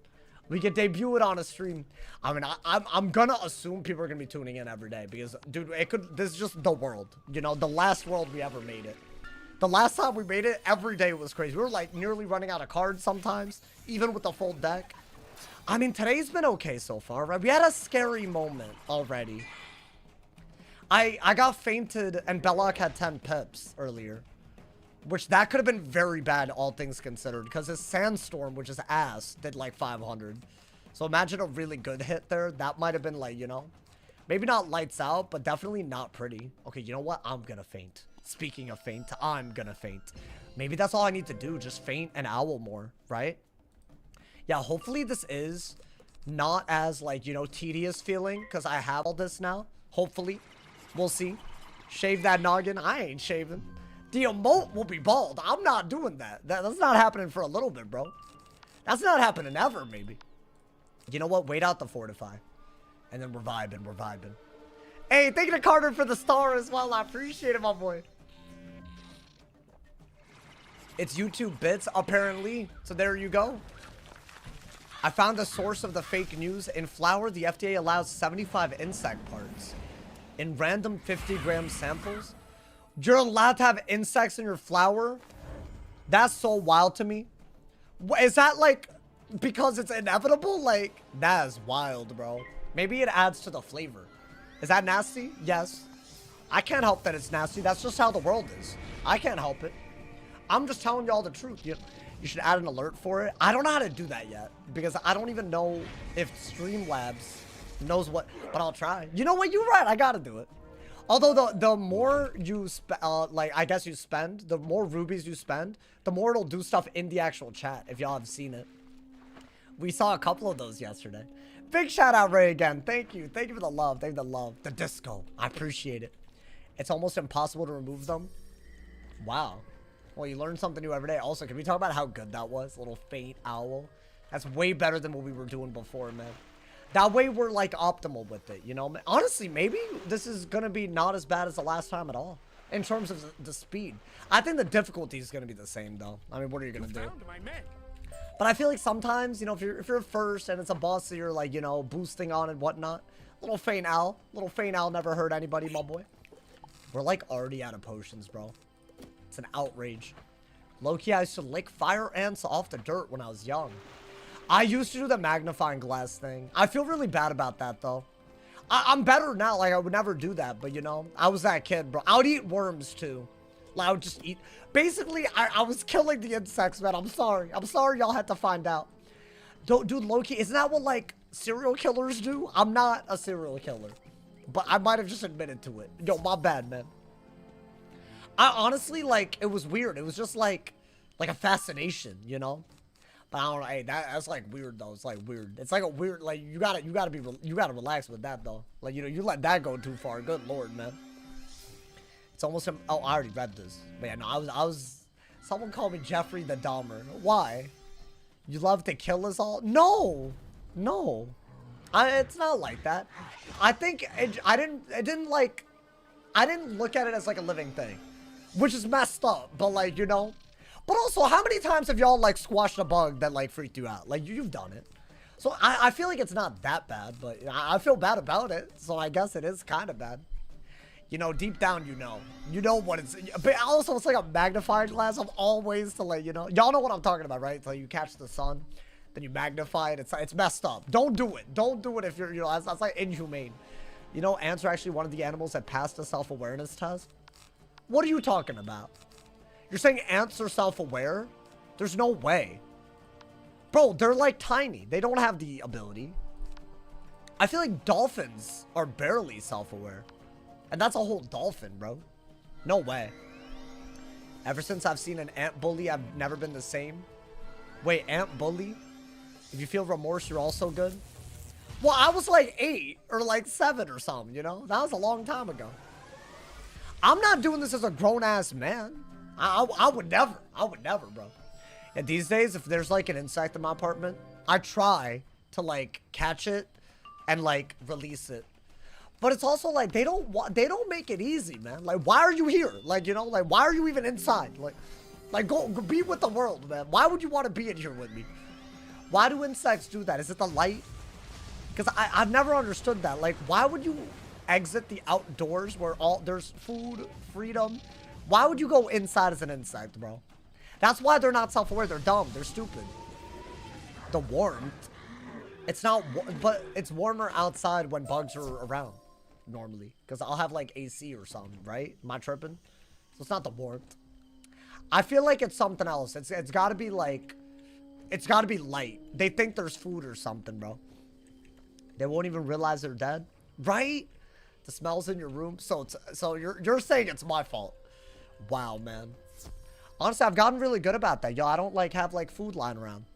We can debut it on a stream. I mean, I'm gonna assume people are gonna be tuning in every day because, dude, this is just the world. You know, the last world we ever made it. The last time we made it, every day was crazy. We were, like, nearly running out of cards sometimes, even with the full deck. I mean, today's been okay so far, right? We had a scary moment already. I got fainted and Belloc had 10 pips earlier. Which, that could have been very bad, all things considered. Because his Sandstorm, which is ass, did like 500. So imagine a really good hit there. That might have been like, you know. Maybe not lights out, but definitely not pretty. Okay, you know what? I'm gonna faint. Speaking of faint, I'm gonna faint. Maybe that's all I need to do. Just faint and owl more, right? Yeah, hopefully this is not as, like, you know, tedious feeling. Because I have all this now. Hopefully. We'll see. Shave that noggin. I ain't shaving. The emote will be bald. I'm not doing that. That's not happening for a little bit, bro. That's not happening ever, maybe. You know what? Wait out the fortify. And then we're vibing. We're vibing. Hey, thank you to Carter for the star as well. I appreciate it, my boy. It's YouTube bits, apparently. So there you go. I found the source of the fake news. In flour, the FDA allows 75 insect parts. In random 50-gram samples. You're allowed to have insects in your flour? That's so wild to me. Is that, like, because it's inevitable? Like, that is wild, bro. Maybe it adds to the flavor. Is that nasty? Yes. I can't help that it's nasty. That's just how the world is. I can't help it. I'm just telling y'all the truth. You should add an alert for it. I don't know how to do that yet. Because I don't even know if Streamlabs knows what. But I'll try. You know what? You're right. I gotta do it. Although the more you like, I guess you spend, the more rubies you spend, the more it'll do stuff in the actual chat, if y'all have seen it. We saw a couple of those yesterday. Big shout out, Ray, again. Thank you. Thank you for the love. Thank you for the love. The disco. I appreciate it. It's almost impossible to remove them. Wow. Well, you learn something new every day. Also, can we talk about how good that was? A little faint owl. That's way better than what we were doing before, man. That way we're, like, optimal with it, you know? Honestly, maybe this is going to be not as bad as the last time at all. In terms of the speed. I think the difficulty is going to be the same, though. I mean, what are you going to do? But I feel like sometimes, you know, if you're first and it's a boss that you're, like, you know, boosting on and whatnot. Little faint owl. Little faint owl never hurt anybody, my boy. We're, like, already out of potions, bro. It's an outrage. Low-key, I used to lick fire ants off the dirt when I was young. I used to do the magnifying glass thing. I feel really bad about that, though. I'm better now. Like, I would never do that. But, you know, I was that kid, bro. I would eat worms, too. Like, I would just eat. Basically, I was killing the insects, man. I'm sorry. I'm sorry y'all had to find out. Dude, low-key, isn't that what, like, serial killers do? I'm not a serial killer. But I might have just admitted to it. Yo, my bad, man. I honestly, like, it was weird. It was just, like a fascination, you know? But I don't know. Hey, that's like weird though. It's like weird. It's like a weird. Like you gotta relax with that though. Like, you know, you let that go too far. Good lord, man. It's almost. Oh, I already read this. But yeah, no, I was. Someone called me Jeffrey the Dahmer. Why? You love to kill us all? No, no. It's not like that. I think I didn't look at it as like a living thing, which is messed up. But like, you know, but also, how many times have y'all like squashed a bug that like freaked you out? Like you've done it. So I feel like it's not that bad, but I feel bad about it. So I guess it is kind of bad. You know, deep down, you know what it's, but also it's like a magnifying glass of all ways to let you know. Y'all know what I'm talking about, right? So you catch the sun, then you magnify it. It's messed up. Don't do it. Don't do it if you're, you know, that's like inhumane. You know, ants are actually one of the animals that passed the self-awareness test. What are you talking about? You're saying ants are self-aware? There's no way. Bro, they're like tiny. They don't have the ability. I feel like dolphins are barely self-aware. And that's a whole dolphin, bro. No way. Ever since I've seen an ant bully, I've never been the same. Wait, ant bully? If you feel remorse, you're also good? Well, I was like 8 or like 7 or something, you know? That was a long time ago. I'm not doing this as a grown-ass man. I would never. I would never, bro. And these days, if there's like an insect in my apartment, I try to like catch it and like release it. But it's also like they don't make it easy, man. Like, why are you here? Like, you know, like why are you even inside? Like go be with the world, man. Why would you want to be in here with me? Why do insects do that? Is it the light? Because I've never understood that. Like, why would you exit the outdoors where there's food, freedom? Why would you go inside as an insect, bro? That's why they're not self-aware. They're dumb. They're stupid. The warmth. It's not, but it's warmer outside when bugs are around, normally. Because I'll have, like, AC or something, right? Am I tripping? So it's not the warmth. I feel like it's something else. It's got to be, like, it's got to be light. They think there's food or something, bro. They won't even realize they're dead. Right? The smell's in your room. So you're saying it's my fault. Wow, man. Honestly, I've gotten really good about that. Yo, I don't, like, have, like, food lying around.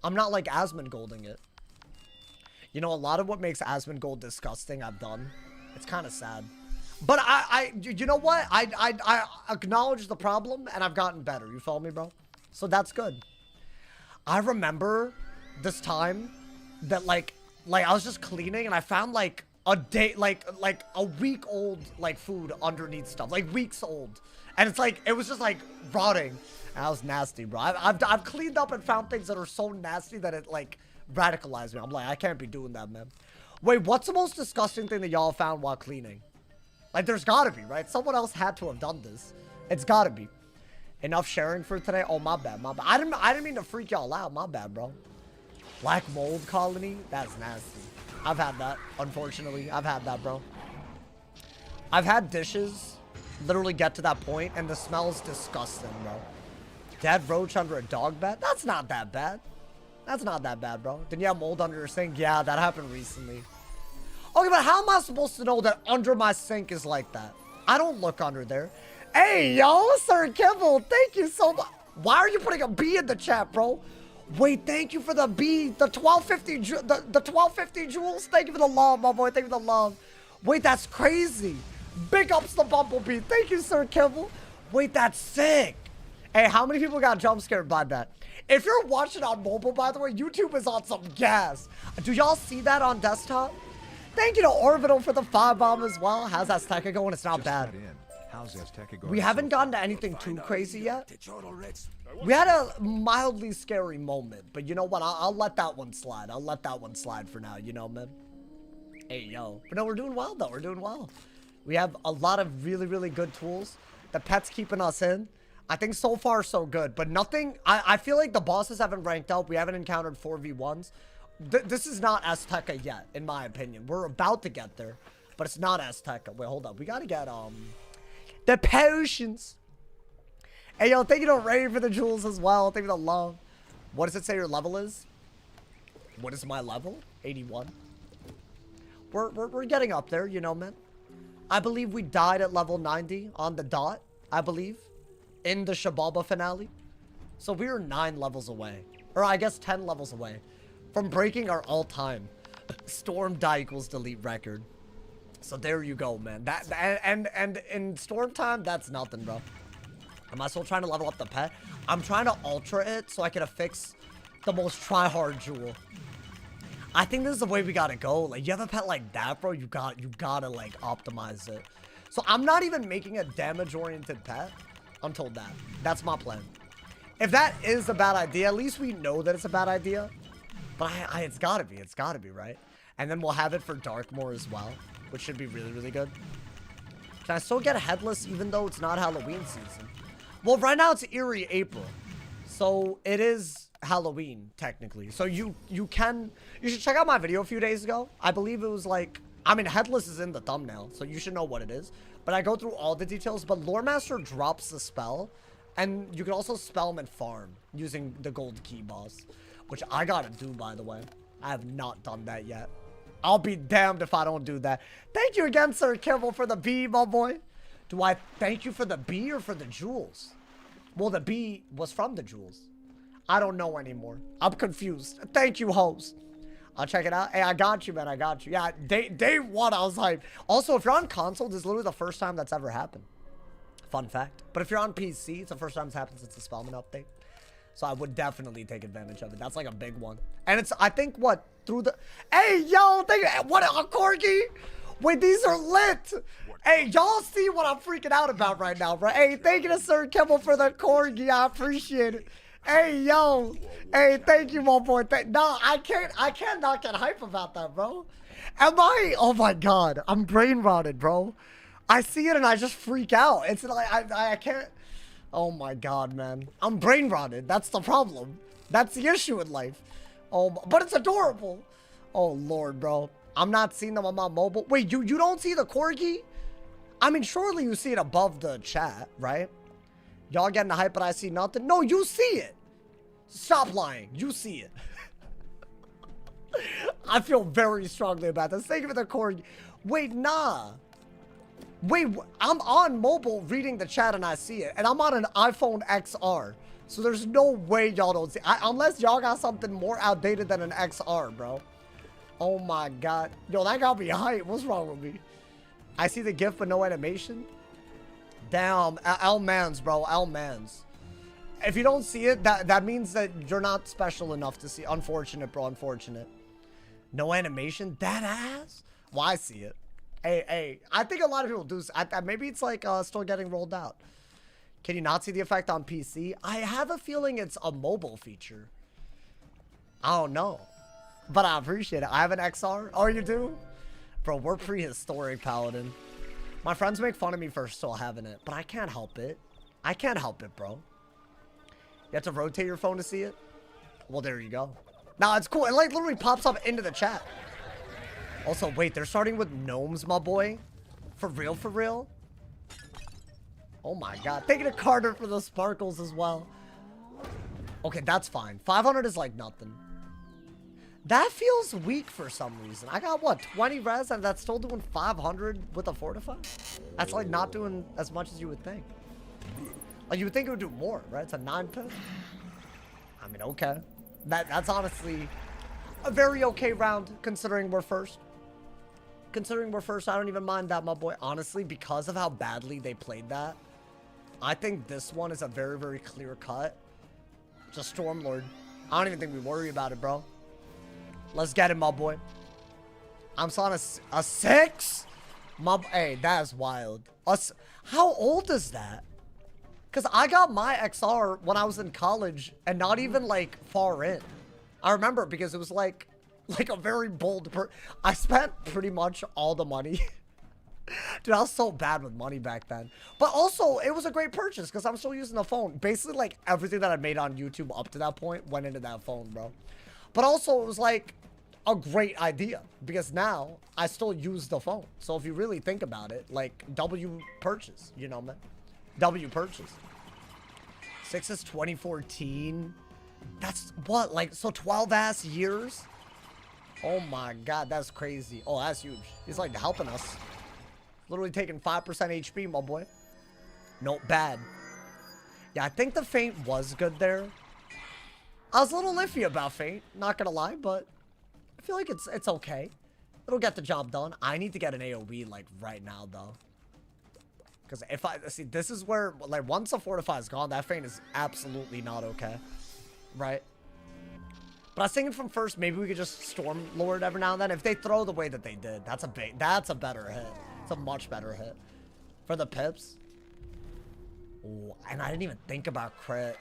I'm not, like, Asmongolding it. You know, a lot of what makes Asmongold disgusting, I've done. It's kind of sad. But you know what? I acknowledge the problem, and I've gotten better. You follow me, bro? So that's good. I remember this time that, like, I was just cleaning, and I found, like, a day, like a week old, like, food underneath stuff. Like, weeks old. And it's like, it was just like rotting. That was nasty, bro. I've cleaned up and found things that are so nasty that it like radicalized me. I'm like, I can't be doing that, man. Wait, what's the most disgusting thing that y'all found while cleaning? Like, there's gotta be, right? Someone else had to have done this. It's gotta be. Enough sharing for today? Oh, my bad, my bad. I didn't mean to freak y'all out. My bad, bro. Black mold colony? That's nasty. I've had that, unfortunately. I've had that, bro. I've had dishes literally get to that point, and the smell's disgusting, bro. Dead roach under a dog bed? That's not that bad. That's not that bad, bro. Then you have mold under your sink? Yeah, that happened recently. Okay, but how am I supposed to know that under my sink is like that? I don't look under there. Hey, yo, Sir Kibble, thank you so much. Why are you putting a B in the chat, bro? Wait, thank you for the B, the 1250, the 1250 jewels. Thank you for the love, my boy. Thank you for the love. Wait, that's crazy. Big ups to Bumblebee. Thank you, Sir Kibble. Wait, that's sick. Hey, how many people got jump scared by that? If you're watching on mobile, by the way, YouTube is on some gas. Do y'all see that on desktop? Thank you to Orbital for the 5 bomb as well. How's AZTECA going? It's not bad. How's AZTECA going? We haven't gotten to anything too crazy yet. We had a mildly scary moment, but you know what? I'll let that one slide. I'll let that one slide for now, you know, man. Hey, yo. But no, we're doing well, though. We're doing well. We have a lot of really, really good tools. The pet's keeping us in. I think so far, so good. But nothing... I feel like the bosses haven't ranked up. We haven't encountered 4v1s. This is not AZTECA yet, in my opinion. We're about to get there, but it's not AZTECA. Wait, hold up. We gotta get, the potions. Hey, yo, thank you to Ray for the jewels as well. Thank you to love. What does it say your level is? What is my level? 81. We're getting up there, you know, man. I believe we died at level 90 on the dot, I believe, in the Shababa finale. So we were 9 levels away, or I guess 10 levels away from breaking our all-time Storm die equals delete record. So there you go, man. And in Storm time, that's nothing, bro. Am I still trying to level up the pet? I'm trying to ultra it so I can affix the most try-hard jewel. I think this is the way we gotta go. Like, you have a pet like that, bro, you gotta like optimize it. So I'm not even making a damage-oriented pet until that. That's my plan. If that is a bad idea, at least we know that it's a bad idea. But it's gotta be, right? And then we'll have it for Darkmoor as well, which should be really, really good. Can I still get a headless even though it's not Halloween season? Well, right now it's Eerie April. So it is Halloween, technically. So you should check out my video a few days ago. I believe it was like, I mean, headless is in the thumbnail, so you should know what it is. But I go through all the details. But Loremaster drops the spell, and you can also spellment farm using the gold key boss, which I gotta do, by the way. I have not done that yet. I'll be damned if I don't do that. Thank you again, Sir Kibble, for the B, my boy. Do I thank you for the B or for the jewels? Well, the B was from the jewels. I don't know anymore. I'm confused. Thank you, host. I'll check it out. Hey, I got you, man. I got you. Yeah, day one, I was hyped. Also, if you're on console, this is literally the first time that's ever happened. Fun fact. But if you're on PC, it's the first time it's happened since the Spellman update. So I would definitely take advantage of it. That's like a big one. And it's, I think, what, through the... Hey, yo, what, a corgi? Wait, these are lit. Hey, y'all see what I'm freaking out about right now, bro? Hey, thank you to Sir Kimball for the corgi. I appreciate it. Hey, yo. Hey, thank you, my boy. No, I can't not get hype about that, bro. Am I? Oh, my God. I'm brain rotted, bro. I see it and I just freak out. It's like, I can't... Oh, my God, man. I'm brain rotted. That's the problem. That's the issue in life. Oh, but it's adorable. Oh, Lord, bro. I'm not seeing them on my mobile. Wait, you don't see the corgi? I mean, surely you see it above the chat, right? Y'all getting the hype, but I see nothing. No, you see it. Stop lying. You see it. I feel very strongly about this. Thank you for the corgi. Wait, nah. Wait, I'm on mobile reading the chat and I see it. And I'm on an iPhone XR. So there's no way y'all don't see it. Unless y'all got something more outdated than an XR, bro. Oh my God. Yo, that got me hype. What's wrong with me? I see the GIF but no animation. Damn, L-Mans, bro, L-Mans. If you don't see it, that means that you're not special enough to see. Unfortunate, bro, unfortunate. No animation? That ass? Well, I see it. Hey, I think a lot of people do. Maybe it's like still getting rolled out. Can you not see the effect on PC? I have a feeling it's a mobile feature. I don't know. But I appreciate it. I have an XR. Oh, you do? Bro, we're prehistoric, Paladin. My friends make fun of me for still having it, but I can't help it. I can't help it, bro. You have to rotate your phone to see it? Well, there you go. Now, it's cool. It, like, literally pops up into the chat. Also, wait, they're starting with gnomes, my boy? For real, for real? Oh, my God. Thank you to Carter for the sparkles as well. Okay, that's fine. 500 is, like, nothing. That feels weak for some reason. I got, what, 20 res, and that's still doing 500 with a Fortify? That's, like, not doing as much as you would think. Like, you would think it would do more, right? It's a 9-pin. I mean, okay. That's honestly a very okay round, considering we're first. Considering we're first, I don't even mind that, my boy. Honestly, because of how badly they played that, I think this one is a very, very clear cut. Just Stormlord. I don't even think we worry about it, bro. Let's get it, my boy. I'm still on a 6? Hey, that is wild. How old is that? Because I got my XR when I was in college and not even, like, far in. I remember because it was, like a very bold... I spent pretty much all the money. Dude, I was so bad with money back then. But also, it was a great purchase because I'm still using the phone. Basically, like, everything that I made on YouTube up to that point went into that phone, bro. But also, it was, like, a great idea because now I still use the phone. So if you really think about it, like, W purchase, you know, man. W purchase. 6 is 2014. That's what, like, so 12 ass years? Oh my God, that's crazy. Oh, that's huge. He's like helping us. Literally taking 5% HP, my boy. Nope, bad. Yeah, I think the feint was good there. I was a little iffy about feint, not gonna lie, but I feel like it's okay. It'll get the job done. I need to get an AoE like right now though. Because if I see, this is where, like, once the Fortify is gone, that feint is absolutely not okay. Right? But I was thinking from first, maybe we could just Storm Lord every now and then. If they throw the way that they did, that's a better hit. It's a much better hit. For the pips. Ooh, and I didn't even think about crit.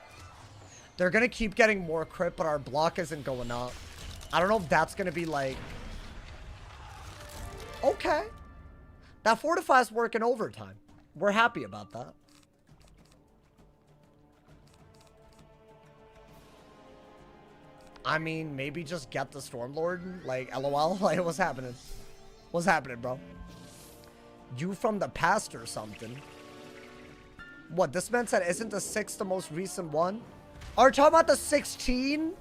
They're going to keep getting more crit, but our block isn't going up. I don't know if that's going to be like... Okay. That Fortify's working overtime. We're happy about that. I mean, maybe just get the Stormlord. Like, LOL. Like, what's happening? What's happening, bro? You from the past or something? What, this man said, isn't the 6 the most recent one? Are you talking about the 16?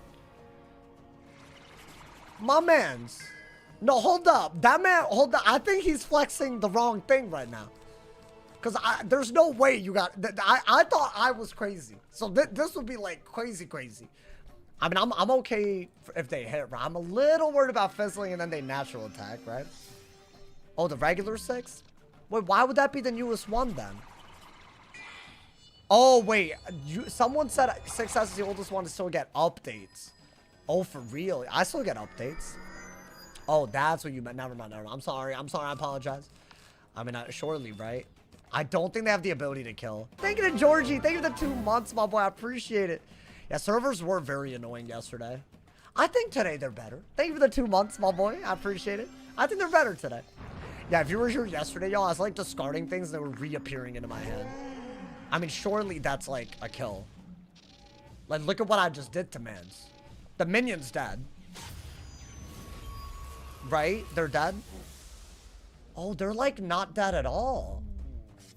My man's. No, hold up. That man, hold up. I think he's flexing the wrong thing right now. Because there's no way you got... I thought I was crazy. So this would be like crazy. I mean, I'm okay if they hit, right? I'm a little worried about fizzling and then they natural attack, right? Oh, the regular 6? Wait, why would that be the newest one then? Oh, wait. Someone said 6S is the oldest one to still get updates. Oh, for real? I still get updates. Oh, that's what you meant. Never mind. I'm sorry. I apologize. I mean, surely, right? I don't think they have the ability to kill. Thank you to Georgie. Thank you for the 2 months, my boy. I appreciate it. Yeah, servers were very annoying yesterday. I think today they're better. Thank you for the 2 months, my boy. I appreciate it. I think they're better today. Yeah, if you were here yesterday, y'all, I was like discarding things that were reappearing into my hand. I mean, surely that's like a kill. Like, look at what I just did to mans. The minion's dead. Right? They're dead? Oh, they're like not dead at all.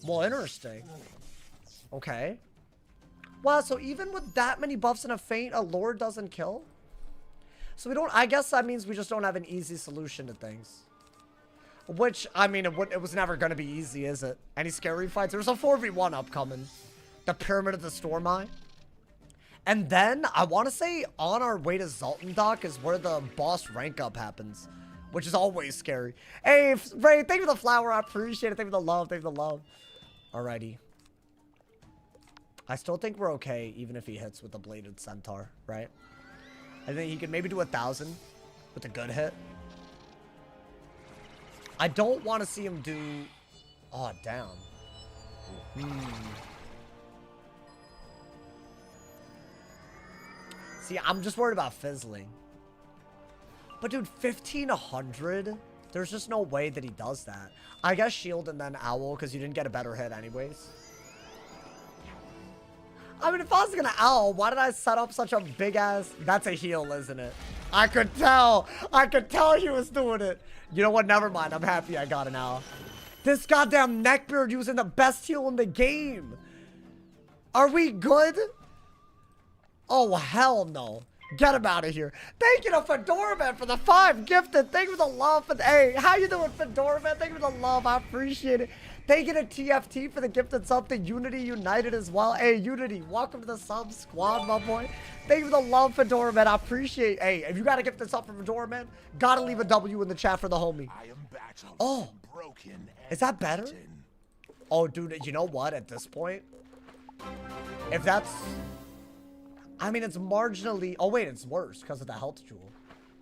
Well, interesting. Okay. Wow, so even with that many buffs and a feint, a lord doesn't kill? So we don't... I guess that means we just don't have an easy solution to things. Which, I mean, it was never going to be easy, is it? Any scary fights? There's a 4v1 upcoming. The Pyramid of the Storm Eye. And then, I want to say, on our way to Zoltendok is where the boss rank up happens. Which is always scary. Hey, Ray, thank you for the flower. I appreciate it. Thank you for the love. Thank you for the love. Alrighty. I still think we're okay, even if he hits with the Bladed Centaur, right? I think he could maybe do 1,000 with a good hit. I don't want to see him do... Oh, down. See, I'm just worried about fizzling. But dude, 1,500? There's just no way that he does that. I guess shield and then owl, because you didn't get a better hit anyways. I mean, if I was gonna owl, why did I set up such a big ass... That's a heal, isn't it? I could tell. I could tell he was doing it. You know what? Never mind. I'm happy I got an owl. This goddamn neckbeard using the best heal in the game. Are we good? Oh, hell no. Get him out of here. Thank you to Fedora Man for the 5 gifted. Thank you for the love. Hey, how you doing, Fedora Man? Thank you for the love. I appreciate it. Thank you to TFT for the gifted sub to Unity United as well. Hey, Unity, welcome to the sub squad, my boy. Thank you for the love, Fedora Man. I appreciate it. Hey, if you got to gift this up for Fedora Man, gotta leave a W in the chat for the homie. Oh, is that better? Oh, dude, you know what? At this point, if that's... I mean, it's marginally... Oh, wait, it's worse because of the health jewel.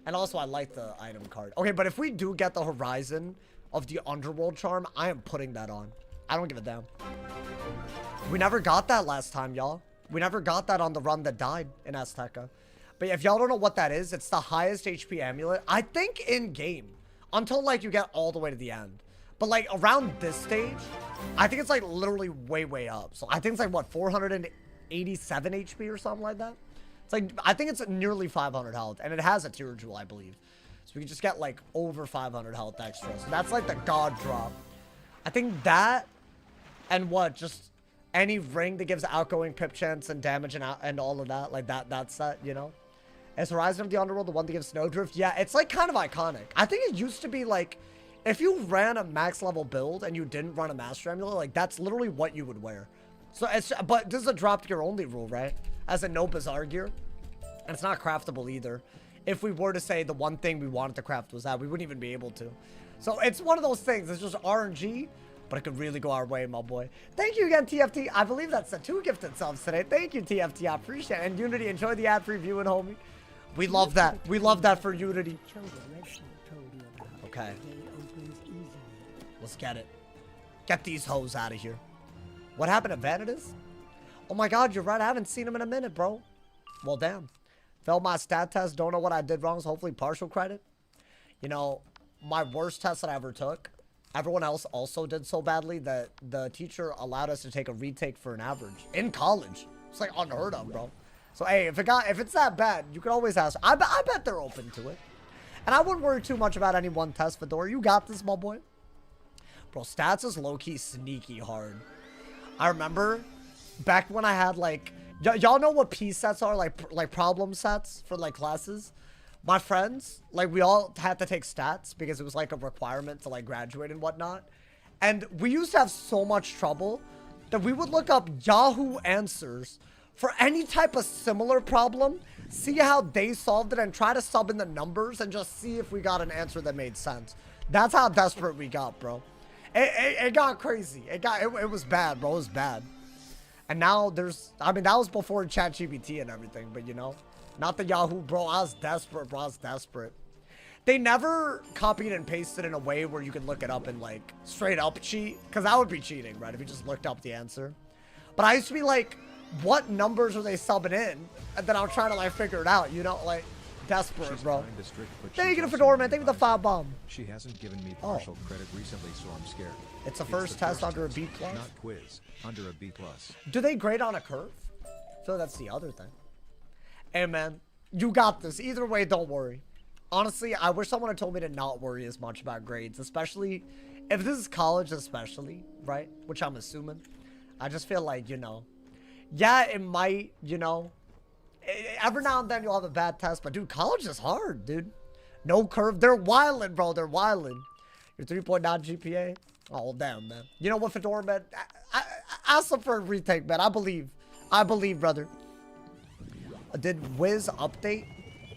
And also, I like the item card. Okay, but if we do get the Horizon of the Underworld Charm, I am putting that on. I don't give a damn. We never got that last time, y'all. We never got that on the run that died in AZTECA. But if y'all don't know what that is, it's the highest HP amulet, I think, in-game. Until, like, you get all the way to the end. But, like, around this stage, I think it's, like, literally way, way up. So I think it's, like, what, 487 HP or something like that? It's, like, I think it's nearly 500 health. And it has a tier jewel, I believe. So we can just get, like, over 500 health extra. So that's, like, the god drop. I think that and what? Just any ring that gives outgoing pip chance and damage and all of that. Like, that's that, you know? Is Horizon of the Underworld the one that gives Snowdrift? Yeah, it's, like, kind of iconic. I think it used to be, like, if you ran a max level build and you didn't run a Master Amulet, like, that's literally what you would wear. So, it's, but this is a drop gear only rule, right? As in no Bazaar gear. And it's not craftable either. If we were to say the one thing we wanted to craft was that, we wouldn't even be able to. So it's one of those things. It's just RNG, but it could really go our way, my boy. Thank you again, TFT. I believe that's the 2 gifted subs today. Thank you, TFT. I appreciate it. And Unity, enjoy the ad-free viewing, homie. We love that. We love that for Unity. Okay. Let's get it. Get these hoes out of here. What happened to Vanitas? Oh my god, you're right. I haven't seen him in a minute, bro. Well, damn. Failed my stat test. Don't know what I did wrong. So hopefully partial credit. You know, my worst test that I ever took, everyone else also did so badly that the teacher allowed us to take a retake for an average. In college. It's like unheard of, bro. So, hey, if it's that bad, you can always ask. I bet they're open to it. And I wouldn't worry too much about any one test, Fedora. You got this, my boy. Bro, stats is low-key sneaky hard. I remember back when I had, like... Y'all know what P sets are? Like problem sets for, like, classes? My friends, like, we all had to take stats because it was, like, a requirement to, like, graduate and whatnot. And we used to have so much trouble that we would look up Yahoo Answers for any type of similar problem, see how they solved it, and try to sub in the numbers and just see if we got an answer that made sense. That's how desperate we got, bro. It got crazy. It was bad, bro. It was bad. And now there's, I mean, that was before ChatGPT and everything, but you know, not the Yahoo, bro. I was desperate, bro. I was desperate. They never copied and pasted in a way where you could look it up and like straight up cheat, because that would be cheating, right? If you just looked up the answer. But I used to be like, what numbers are they subbing in? And then I'll try to like figure it out, you know, like desperate, She's bro. Strict, Thank you to Fedora, man. Thank you for the 5 bomb. She hasn't given me partial credit recently, so I'm scared. It's the first test under a B+. Not quiz, under a B+. Do they grade on a curve? I feel that's the other thing. Hey, man, you got this. Either way, don't worry. Honestly, I wish someone had told me to not worry as much about grades, especially if this is college, especially, right? Which I'm assuming. I just feel like, you know, yeah, it might, you know, every now and then you'll have a bad test, but dude, college is hard, dude. No curve. They're wildin', bro. They're wildin'. Your 3.9 GPA. Oh, damn, man. You know what, Fedora, man? I ask them for a retake, man. I believe. I believe, brother. Did Wiz update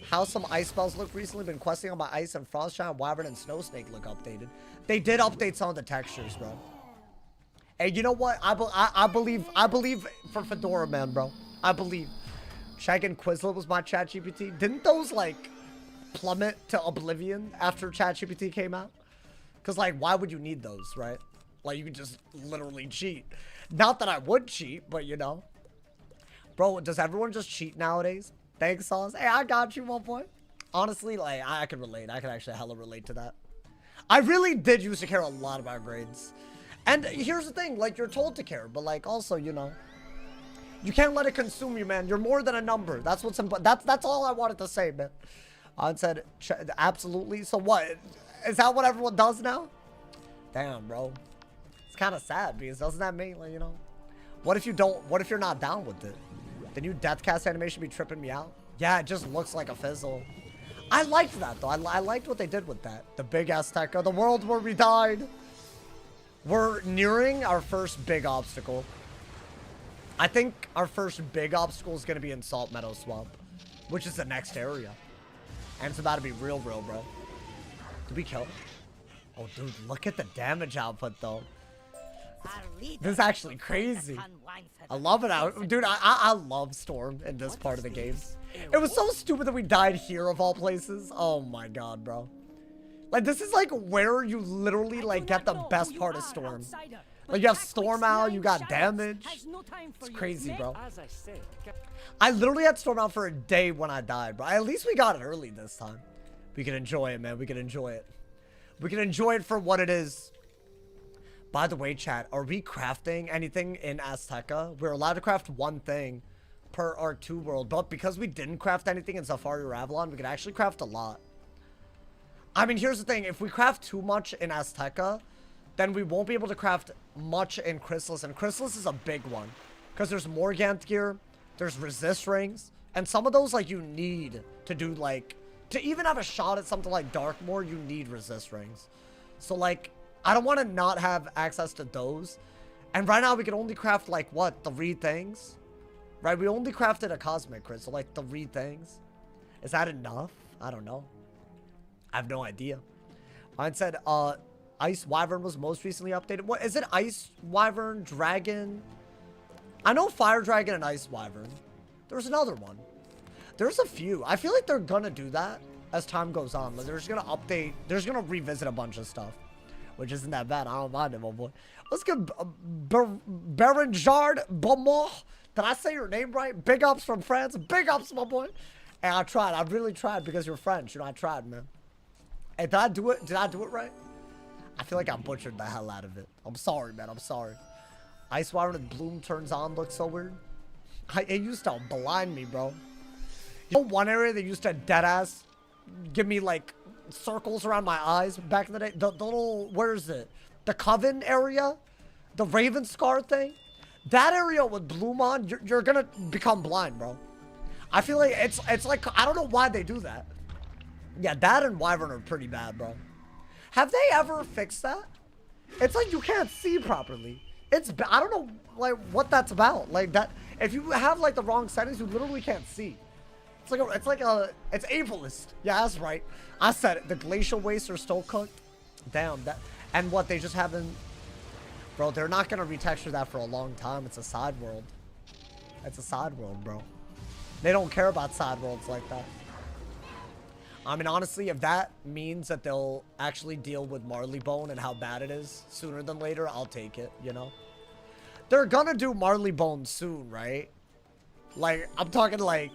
how some ice spells look recently? Been questing on my ice and frostshine, wyvern, and snow snake look updated. They did update some of the textures, bro. Hey, you know what? I believe for Fedora, man, bro. I believe. Shag and Quizlet was my ChatGPT. Didn't those, like, plummet to oblivion after ChatGPT came out? Because, like, why would you need those, right? Like, you could just literally cheat. Not that I would cheat, but, you know. Bro, does everyone just cheat nowadays? Thanks, Sauce. Hey, I got you, my boy. Honestly, like, I can relate. I can actually hella relate to that. I really did used to care a lot about grades. And here's the thing. Like, you're told to care, but, like, also, you know. You can't let it consume you, man. You're more than a number. That's what's important. That's all I wanted to say, man. I said, absolutely. So what? Is that what everyone does now? Damn, bro. It's kind of sad because doesn't that mean, like, you know? What if you don't? What if you're not down with it? The new Deathcast animation be tripping me out. Yeah, it just looks like a fizzle. I liked that, though. I liked what they did with that. The big AZTECA, the world where we died. We're nearing our first big obstacle. I think our first big obstacle is going to be in Salt Meadow Swamp, which is the next area. And it's about to be real, bro. Did we kill? Oh, dude, look at the damage output, though. This is actually crazy. I love it. Dude, I love Storm in this part of the game. It was so stupid that we died here, of all places. Oh, my God, bro. Like, this is, like, where you literally, like, get the best part of Storm. Like, you have Storm out, you got damage. It's crazy, bro. I literally had Storm out for a day when I died, bro. At least we got it early this time. We can enjoy it, man. We can enjoy it. We can enjoy it for what it is. By the way, chat, are we crafting anything in AZTECA? We're allowed to craft one thing per our 2 world, but because we didn't craft anything in Safari or Avalon, we can actually craft a lot. I mean, here's the thing. If we craft too much in AZTECA, then we won't be able to craft much in Chrysalis. And Chrysalis is a big one. Because there's Morgant gear, there's resist rings, and some of those, like, you need to do, like, to even have a shot at something like Darkmoor, you need resist rings. So, like, I don't want to not have access to those. And right now, we can only craft, like, what, 3 things? Right? We only crafted a Cosmic Crit, so, like, 3 things. Is that enough? I don't know. I have no idea. Mine said, Ice Wyvern was most recently updated. What is it? Ice Wyvern, Dragon? I know Fire Dragon and Ice Wyvern. There's another one. There's a few. I feel like they're gonna do that as time goes on. Like, they're just gonna update. They're just gonna revisit a bunch of stuff, which isn't that bad. I don't mind it, my boy. Let's get Berenjard Beaumont. Did I say your name right? Big ups from France. Big ups, my boy. And I tried. I really tried because you're French. You know, I tried, man. Hey, did I do it? Did I do it right? I feel like I butchered the hell out of it. I'm sorry, man. I'm sorry. Ice water with bloom turns on looks so weird. It used to blind me, bro. You know one area that used to deadass give me like circles around my eyes back in the day? The little, where is it? The Coven area? The Raven Scar thing? That area with bloom on, you're gonna become blind, bro. I feel like it's like, I don't know why they do that. Yeah, that and Wyvern are pretty bad, bro. Have they ever fixed that? It's like you can't see properly. I don't know like what that's about. Like that, if you have like the wrong settings, you literally can't see. It's ableist. Yeah, that's right. I said it. The glacial wastes are still cooked. Damn that. And what, they just haven't, bro, they're not gonna retexture that for a long time. It's a side world. It's a side world, bro. They don't care about side worlds like that. I mean, honestly, if that means that they'll actually deal with Marleybone and how bad it is sooner than later, I'll take it, you know? They're gonna do Marleybone soon, right? Like, I'm talking like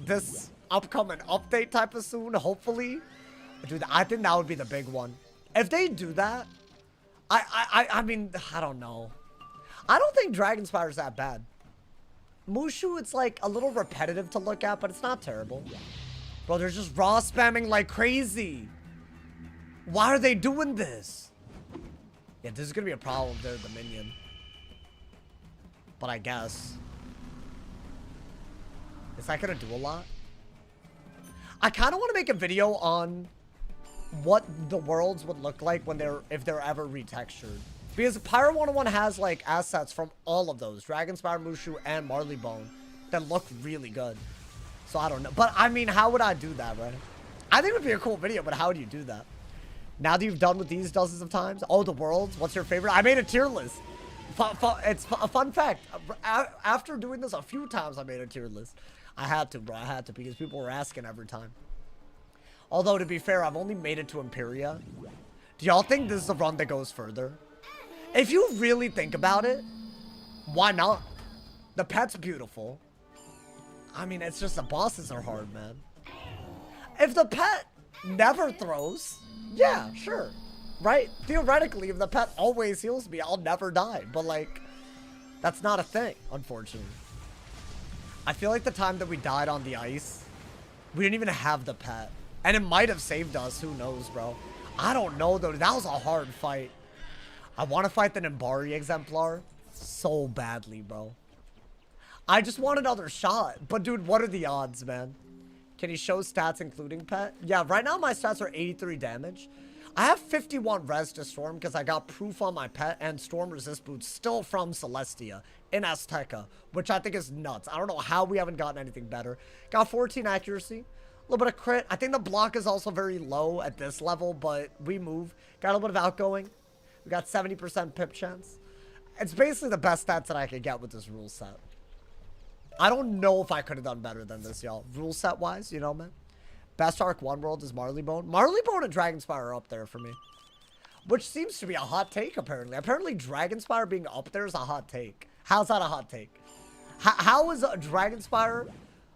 this upcoming update type of soon, hopefully. Dude, I think that would be the big one. If they do that, I mean, I don't know. I don't think Dragonspire's that bad. Mushu, it's like a little repetitive to look at, but it's not terrible. Bro, they're just raw spamming like crazy. Why are they doing this? Yeah, this is gonna be a problem if they're the minion. But I guess. Is that gonna do a lot? I kind of want to make a video on what the worlds would look like when if they're ever retextured. Because Pyro101 has like assets from all of those. Dragonspire, Mushu, and Marleybone that look really good. So I don't know. But I mean, how would I do that, right? I think it would be a cool video, but how would you do that? Now that you've done with these dozens of times, oh, the worlds, what's your favorite? I made a tier list. It's a fun fact. After doing this a few times, I made a tier list. I had to, bro. I had to because people were asking every time. Although, to be fair, I've only made it to Imperia. Do y'all think this is a run that goes further? If you really think about it, why not? The pet's beautiful. I mean, it's just the bosses are hard, man. If the pet never throws, yeah, sure. Right? Theoretically, if the pet always heals me, I'll never die. But, like, that's not a thing, unfortunately. I feel like the time that we died on the ice, we didn't even have the pet. And it might have saved us. Who knows, bro? I don't know, though. That was a hard fight. I want to fight the Nimbari Exemplar so badly, bro. I just want another shot. But, dude, what are the odds, man? Can you show stats including pet? Yeah, right now my stats are 83 damage. I have 51 res to Storm because I got proof on my pet and Storm resist boots still from Celestia in AZTECA, which I think is nuts. I don't know how we haven't gotten anything better. Got 14 accuracy, a little bit of crit. I think the block is also very low at this level, but we move. Got a little bit of outgoing. We got 70% pip chance. It's basically the best stats that I could get with this rule set. I don't know if I could have done better than this, y'all. Rule set wise, you know, man. Best Arc 1 world is Marleybone. Marleybone and Dragonspire are up there for me. Which seems to be a hot take, apparently. Apparently, Dragonspire being up there is a hot take. How's that a hot take? How is Dragonspire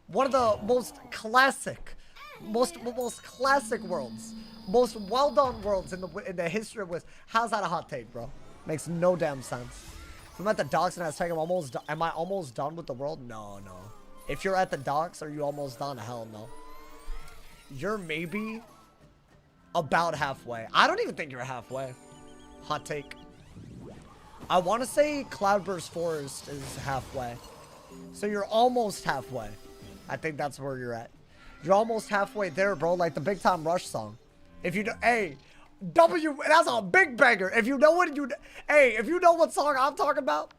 one of the most classic, most classic worlds, most well-done worlds in the history of Wizard? How's that a hot take, bro? Makes no damn sense. If I'm at the docks and AZTECA, am I almost done with the world? No, no. If you're at the docks, are you almost done? Hell no. You're maybe about halfway. I don't even think you're halfway. Hot take. I want to say Cloudburst Forest is halfway. So you're almost halfway. I think that's where you're at. You're almost halfway there, bro. Like the Big Time Rush song. If you do, hey, that's a big banger. If you know what if you know what song I'm talking about,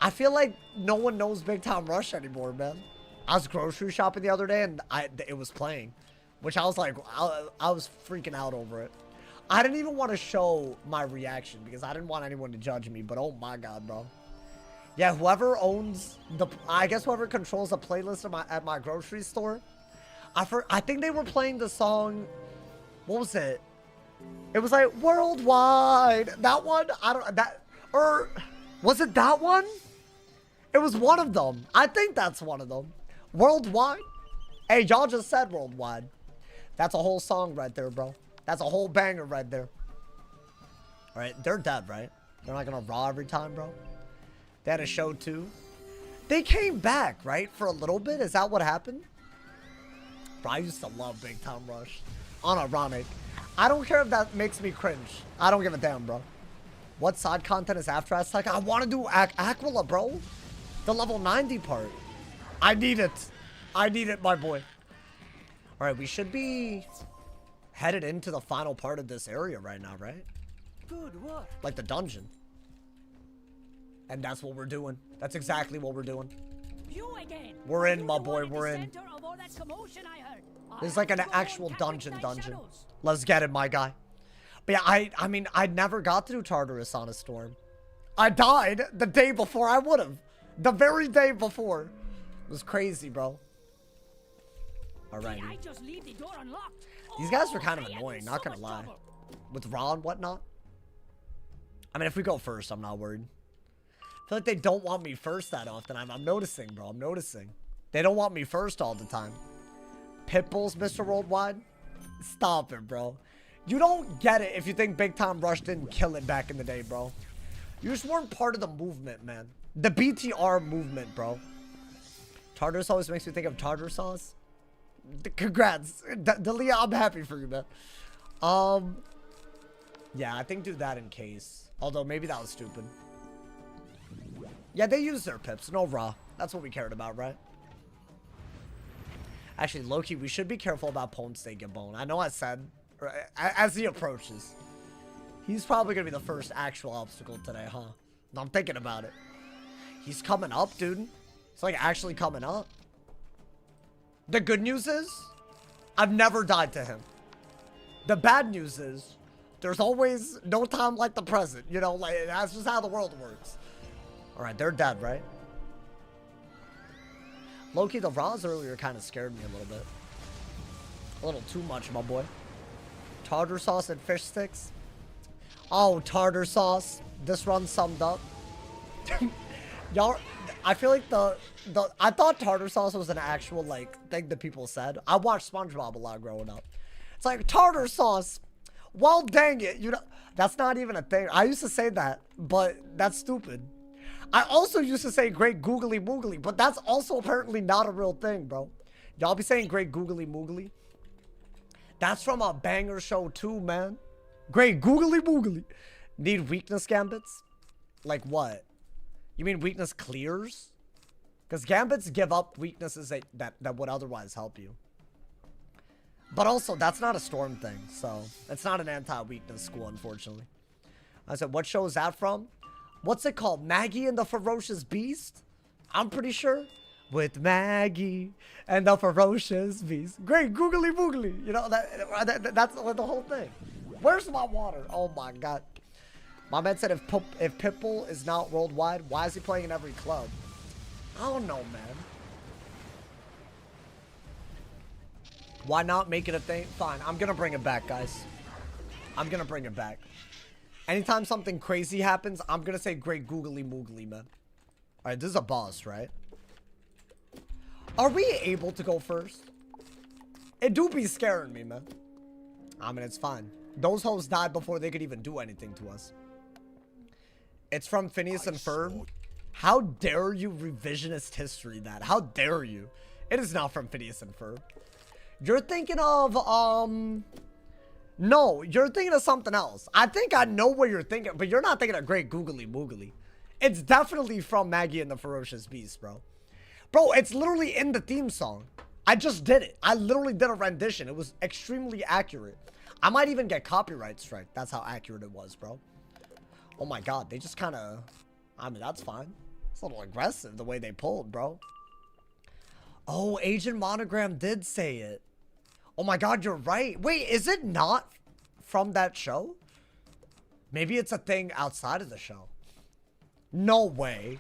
I feel like no one knows Big Time Rush anymore, man. I was grocery shopping the other day and it was playing. Which I was like, I was freaking out over it. I didn't even want to show my reaction because I didn't want anyone to judge me. But oh my god, bro. Yeah, whoever owns the, I guess whoever controls the playlist at my grocery store. I think they were playing the song, what was it? It was like Worldwide. That one? I don't, that, or was it that one? It was one of them. I think that's one of them. Worldwide? Hey, y'all just said Worldwide. That's a whole song right there, bro. That's a whole banger right there. All right, they're dead, right? They're not gonna raw every time, bro. They had a show too. They came back, right? For a little bit. Is that what happened? Bro, I used to love Big Time Rush. Unironic. I don't care if that makes me cringe. I don't give a damn, bro. What side content is after AZTECA? I want to do Aquila, bro. The level 90 part. I need it. I need it, my boy. All right, we should be headed into the final part of this area right now, right? Good work. Like the dungeon. And that's what we're doing. That's exactly what we're doing. You again. We're in, my boy. We're in. This is like an actual dungeon. Let's get it, my guy. But yeah, I mean, I never got through Tartarus on a storm. I died the day before I would have. The very day before. It was crazy, bro. Alright. These guys are kind of annoying, not gonna lie. With Ra and whatnot. I mean, if we go first, I'm not worried. I feel like they don't want me first that often. I'm noticing, bro. I'm noticing. They don't want me first all the time. Pitbulls, Mr. Worldwide? Stop it, bro. You don't get it if you think Big Time Rush didn't kill it back in the day, bro. You just weren't part of the movement, man. The BTR movement, bro. Tartar sauce makes me think of tartar sauce. Congrats. Dalia, I'm happy for you, man. Yeah, I think do that in case. Although, maybe that was stupid. Yeah, they use their pips. No raw. That's what we cared about, right? Actually, Loki, we should be careful about Ponce Gabon. I know I said, as he approaches. He's probably going to be the first actual obstacle today, huh? I'm thinking about it. He's coming up, dude. It's like actually coming up. The good news is, I've never died to him. The bad news is, there's always no time like the present. You know, like, that's just how the world works. Alright, they're dead, right? Loki, the Raws earlier kind of scared me a little bit. A little too much, my boy. Tartar sauce and fish sticks. Oh, tartar sauce. This run summed up. Y'all, I feel like I thought tartar sauce was an actual, like, thing that people said. I watched SpongeBob a lot growing up. It's like, tartar sauce. Well, dang it. You know, that's not even a thing. I used to say that, but that's stupid. I also used to say great googly moogly, but that's also apparently not a real thing, bro. Y'all be saying great googly moogly? That's from a banger show too, man. Great googly moogly. Need weakness gambits? Like what? You mean weakness clears? Because gambits give up weaknesses that would otherwise help you. But also, that's not a storm thing, so it's not an anti-weakness school, unfortunately. I said, what show is that from? What's it called? Maggie and the Ferocious Beast? I'm pretty sure. With Maggie and the Ferocious Beast. Great googly moogly. You know, that's the whole thing. Where's my water? Oh my god. My man said if Pitbull is not worldwide, why is he playing in every club? I don't know, man. Why not make it a thing? Fine, I'm gonna bring it back, guys. I'm gonna bring it back. Anytime something crazy happens, I'm gonna say great googly moogly, man. Alright, this is a boss, right? Are we able to go first? It do be scaring me, man. I mean, it's fine. Those hoes died before they could even do anything to us. It's from Phineas and Ferb. How dare you revisionist history that? How dare you? It is not from Phineas and Ferb. You're thinking of, no, you're thinking of something else. I think I know what you're thinking, but you're not thinking of Great Googly Moogly. It's definitely from Maggie and the Ferocious Beast, bro. Bro, it's literally in the theme song. I just did it. I literally did a rendition. It was extremely accurate. I might even get copyright strike. That's how accurate it was, bro. Oh my god, they just kind of... I mean, that's fine. It's a little aggressive the way they pulled, bro. Oh, Agent Monogram did say it. Oh my god, you're right. Wait, is it not from that show? Maybe it's a thing outside of the show. No way.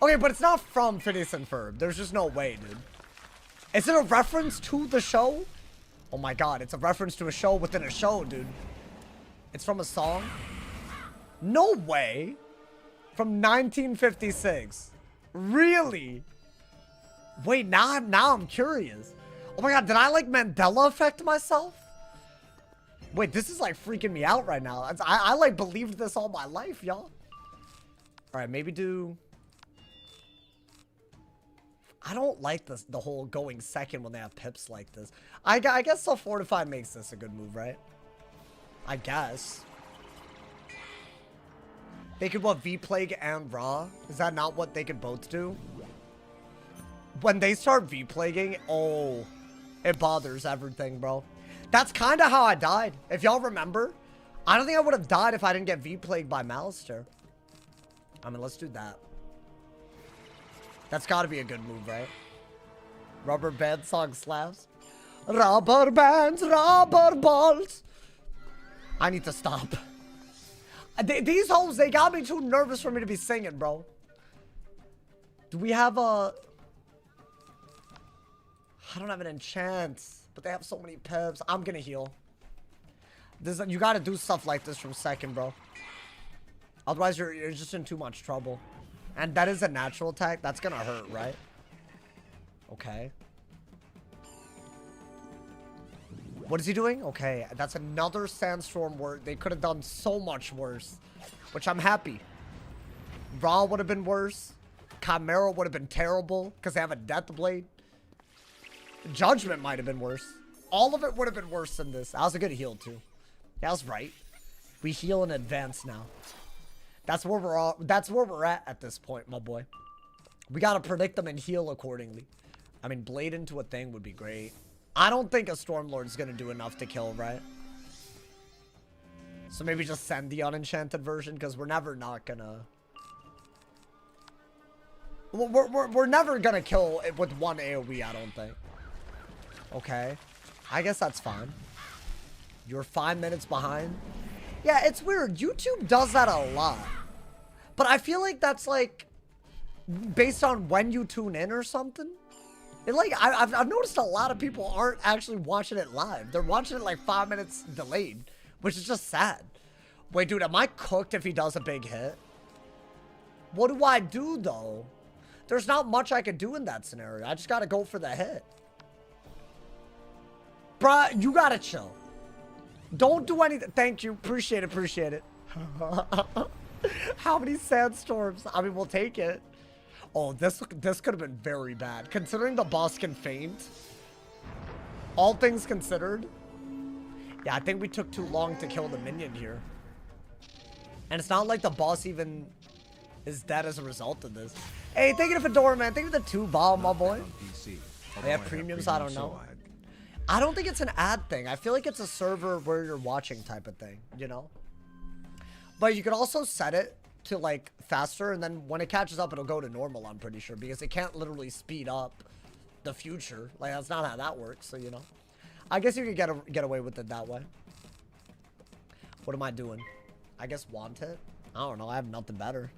Okay, but it's not from Phineas and Ferb. There's just no way, dude. Is it a reference to the show? Oh my god, it's a reference to a show within a show, dude. It's from a song? No way. From 1956. Really? Wait, now I'm curious. Oh my god, did I like Mandela effect myself? Wait, this is like freaking me out right now. I like believed this all my life, y'all. Alright, maybe do... I don't like this, the whole going second when they have pips like this. I guess self-fortified makes this a good move, right? I guess. They could what, V-Plague and Raw? Is that not what they could both do? When they start V-Plaguing, oh, it bothers everything, bro. That's kind of how I died. If y'all remember, I don't think I would have died if I didn't get V-Plagued by Malister. I mean, let's do that. That's got to be a good move, right? Rubber band song slaps. Rubber bands, rubber balls. I need to stop. These hoes, they got me too nervous for me to be singing, bro. Do we have a... I don't have an enchants, but they have so many pips. I'm gonna heal. You gotta do stuff like this from second, bro. Otherwise, you're just in too much trouble. And that is a natural attack. That's gonna hurt, right? Okay. What is he doing? Okay, that's another sandstorm where they could have done so much worse. Which I'm happy. Raw would have been worse. Chimera would have been terrible because they have a death blade. Judgment might have been worse. All of it would have been worse than this. That was a good heal too. That was right. We heal in advance now. That's where we're at this point, my boy. We gotta predict them and heal accordingly. I mean, blade into a thing would be great. I don't think a Stormlord is gonna do enough to kill, right? So maybe just send the unenchanted version, because we're never not gonna... We're never gonna kill it with one AoE, I don't think. Okay. I guess that's fine. You're 5 minutes behind. Yeah, it's weird. YouTube does that a lot. But I feel like that's like based on when you tune in or something. It like I've noticed a lot of people aren't actually watching it live. They're watching it like 5 minutes delayed, which is just sad. Wait, dude, am I cooked if he does a big hit? What do I do though? There's not much I can do in that scenario. I just gotta go for the hit. Bruh, you gotta chill. Don't do anything. Thank you. Appreciate it. Appreciate it. How many sandstorms? I mean, we'll take it. Oh, this could have been very bad. Considering the boss can feint. All things considered. Yeah, I think we took too long to kill the minion here. And it's not like the boss even is dead as a result of this. Hey, thank you to Fedora, man. Thank you to the 2 ball, my boy. They have premiums, I don't know. I don't think it's an ad thing. I feel like it's a server where you're watching type of thing, you know? But you could also set it to like faster, and then when it catches up, it'll go to normal, I'm pretty sure, because it can't literally speed up the future. Like, that's not how that works, so, you know? I guess you could get away with it that way. What am I doing? I guess want it? I don't know. I have nothing better.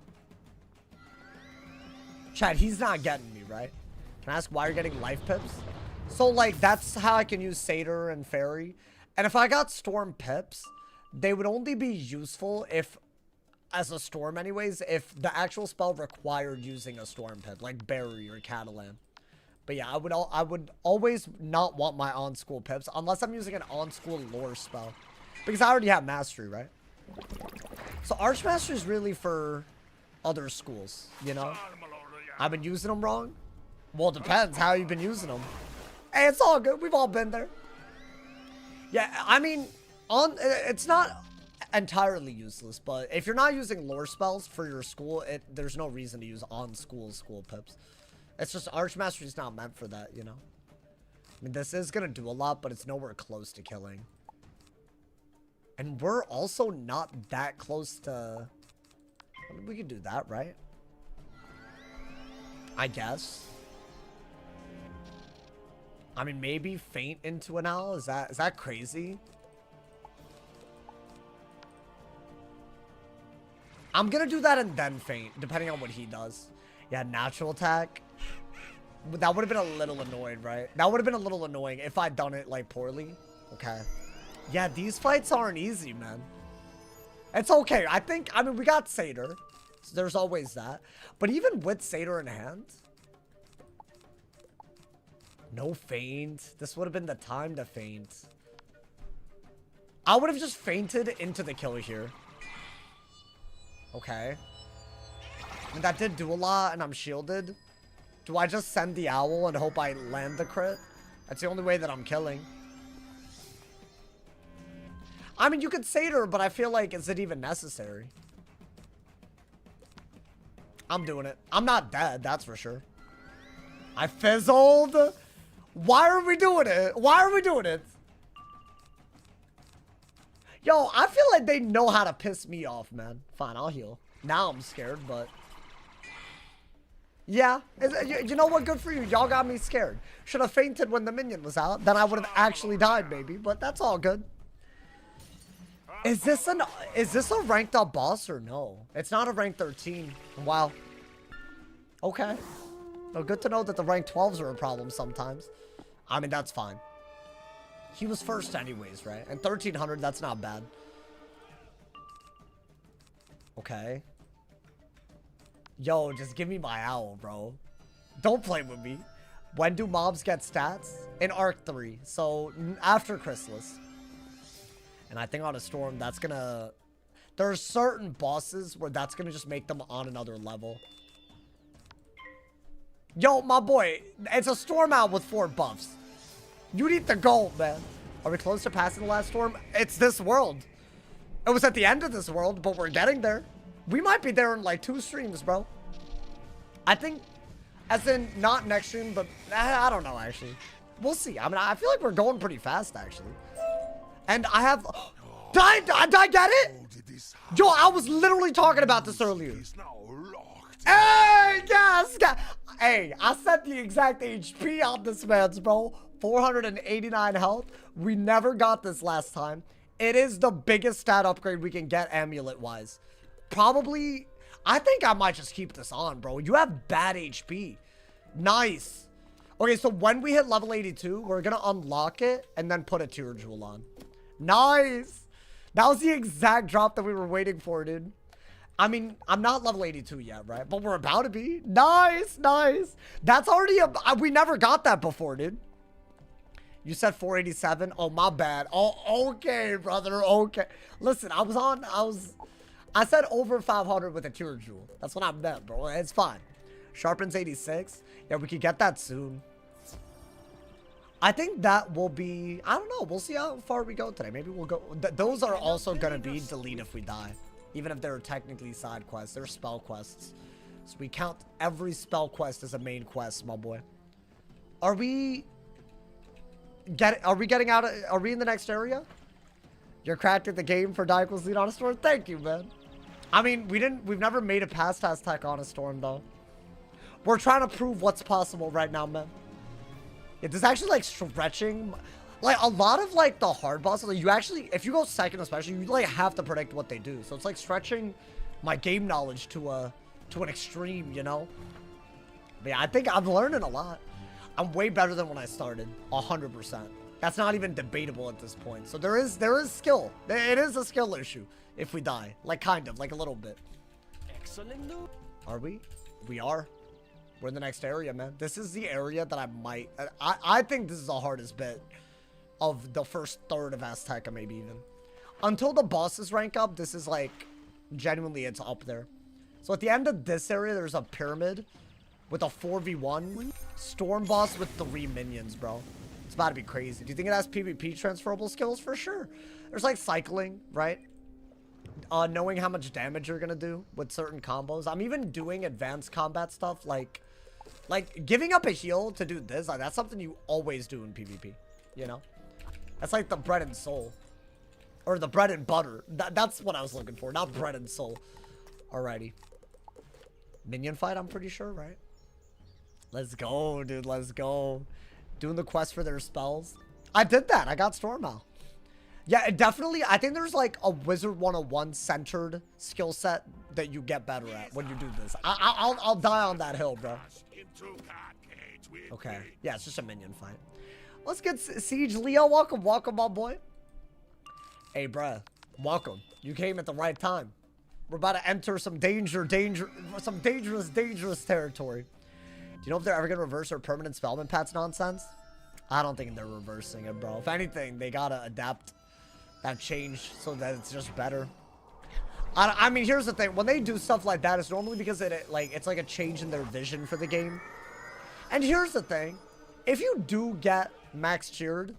Chad, he's not getting me, right? Can I ask why you're getting life pips? So, like, that's how I can use Satyr and Fairy. And if I got Storm pips, they would only be useful if, as a Storm anyways, if the actual spell required using a Storm pip, like Bury or Catalan. But yeah, I would always not want my on-school pips, unless I'm using an on-school lore spell. Because I already have Mastery, right? So Archmastery is really for other schools, you know? I've been using them wrong? Well, it depends how you've been using them. Hey, it's all good. We've all been there. Yeah, I mean, it's not entirely useless, but if you're not using lore spells for your school, there's no reason to use school pips. It's just Archmastery is not meant for that, you know? I mean, this is going to do a lot, but it's nowhere close to killing. And we're also not that close to... We could do that, right? I guess. I mean, maybe feint into an owl. Is that crazy? I'm gonna do that and then feint, depending on what he does. Yeah, natural attack. That would have been a little annoying, right? That would have been a little annoying if I'd done it, like, poorly. Okay. Yeah, these fights aren't easy, man. It's okay. I mean, we got Satyr. So there's always that. But even with Satyr in hand... No feint. This would have been the time to feint. I would have just feinted into the kill here. Okay. And that did do a lot, and I'm shielded. Do I just send the owl and hope I land the crit? That's the only way that I'm killing. I mean, you could Satyr, but I feel like, is it even necessary? I'm doing it. I'm not dead, that's for sure. I fizzled. Why are we doing it? Why are we doing it? Yo, I feel like they know how to piss me off, man. Fine, I'll heal. Now I'm scared, but... Yeah, you know what? Good for you. Y'all got me scared. Should have fainted when the minion was out. Then I would have actually died, maybe. But that's all good. Is this a ranked up boss or no? It's not a rank 13. Wow. Okay. Well, good to know that the rank 12s are a problem sometimes. I mean, that's fine. He was first anyways, right? And 1300, that's not bad. Okay. Yo, just give me my owl, bro. Don't play with me. When do mobs get stats? In Arc 3. So, after Chrysalis. And I think on a Storm, that's gonna... There are certain bosses where that's gonna just make them on another level. Yo, my boy. It's a Storm Owl with 4 buffs. You need the gold, man. Are we close to passing the last Storm? It's this world. It was at the end of this world, but we're getting there. We might be there in like 2 streams, bro. I think, as in, not next stream, but I don't know, actually. We'll see. I mean, I feel like we're going pretty fast, actually. And I have... Did I get it? Yo, I was literally talking about this earlier. Hey, yes. Hey, I set the exact HP on this man's, bro. 489 health. We never got this last time. It is the biggest stat upgrade we can get amulet-wise. Probably, I think I might just keep this on, bro. You have bad HP. Nice. Okay, so when we hit level 82, we're going to unlock it and then put a tier jewel on. Nice. That was the exact drop that we were waiting for, dude. I mean, I'm not level 82 yet, right? But we're about to be. Nice, nice. That's already we never got that before, dude. You said 487? Oh, my bad. Oh, okay, brother. Okay. Listen, I said over 500 with a tier jewel. That's what I meant, bro. It's fine. Sharpens 86. Yeah, we could get that soon. I think that will be... I don't know. We'll see how far we go today. Maybe we'll go... those are also going to be delete if we die. Even if they're technically side quests. They're spell quests. So we count every spell quest as a main quest, my boy. Are we getting out of... Are we in the next area? You're cracked at the game for die equals lead on a storm? Thank you, man. I mean, we've never made it past Azteca on a storm, though. We're trying to prove what's possible right now, man. Yeah, this is actually, like, stretching. Like, a lot of, like, the hard bosses, like, you actually, if you go second especially, you, like, have to predict what they do. So it's, like, stretching my game knowledge to an extreme, you know? But yeah, I think I'm learning a lot. I'm way better than when I started. 100%. That's not even debatable at this point. So there is skill. It is a skill issue if we die. Like, kind of. Like, a little bit. Excellent. Are we? We are. We're in the next area, man. This is the area that I might... I think this is the hardest bit of the first third of Azteca, maybe even. Until the bosses rank up, this is, like... Genuinely, it's up there. So at the end of this area, there's a pyramid with a 4v1 storm boss with 3 minions, bro. It's about to be crazy. Do you think it has PvP transferable skills? For sure. There's, like, cycling, right? Knowing how much damage you're gonna do with certain combos. I'm even doing advanced combat stuff, like giving up a heal to do this. Like, that's something you always do in PvP, you know? That's like the bread and soul. Or the bread and butter. That's what I was looking for, not bread and soul. Alrighty. Minion fight, I'm pretty sure, right? Let's go, dude. Let's go. Doing the quest for their spells. I did that. I got Storm Owl. Yeah, it definitely, I think there's like a Wizard101 centered skill set that you get better at when you do this. I'll die on that hill, bro. Okay. Yeah, it's just a minion fight. Let's get Siege Leo. Welcome, welcome, my boy. Hey, bruh. Welcome. You came at the right time. We're about to enter some some dangerous territory. Do you know if they're ever going to reverse their permanent spellman paths nonsense? I don't think they're reversing it, bro. If anything, they got to adapt that change so that it's just better. I mean, here's the thing. When they do stuff like that, it's normally because it's like a change in their vision for the game. And here's the thing. If you do get max cheered,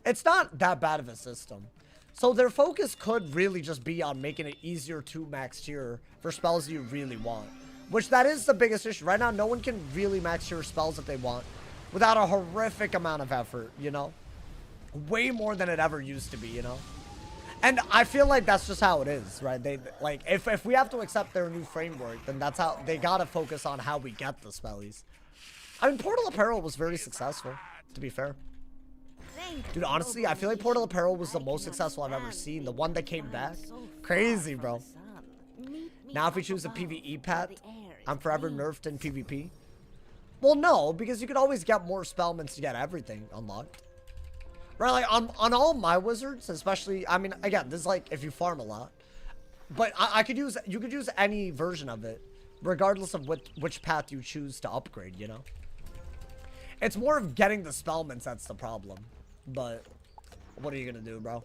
it's not that bad of a system. So their focus could really just be on making it easier to max tier for spells you really want. Which that is the biggest issue. Right now, no one can really max tier spells that they want without a horrific amount of effort, you know? Way more than it ever used to be, you know? And I feel like that's just how it is, right? They like if we have to accept their new framework, then that's how they gotta focus on how we get the spellies. I mean, Portal Apparel was very successful, to be fair. Dude, honestly, I feel like Portal Apparel was the most successful I've ever seen. The one that came back. Crazy, bro. Now if we choose a PvE path, I'm forever nerfed in PvP. Well, no, because you could always get more spellments to get everything unlocked. Right, like on all my wizards, especially, I mean, again, this is like if you farm a lot. But you could use any version of it, regardless of which path you choose to upgrade, you know? It's more of getting the spellments that's the problem. But what are you gonna do, bro?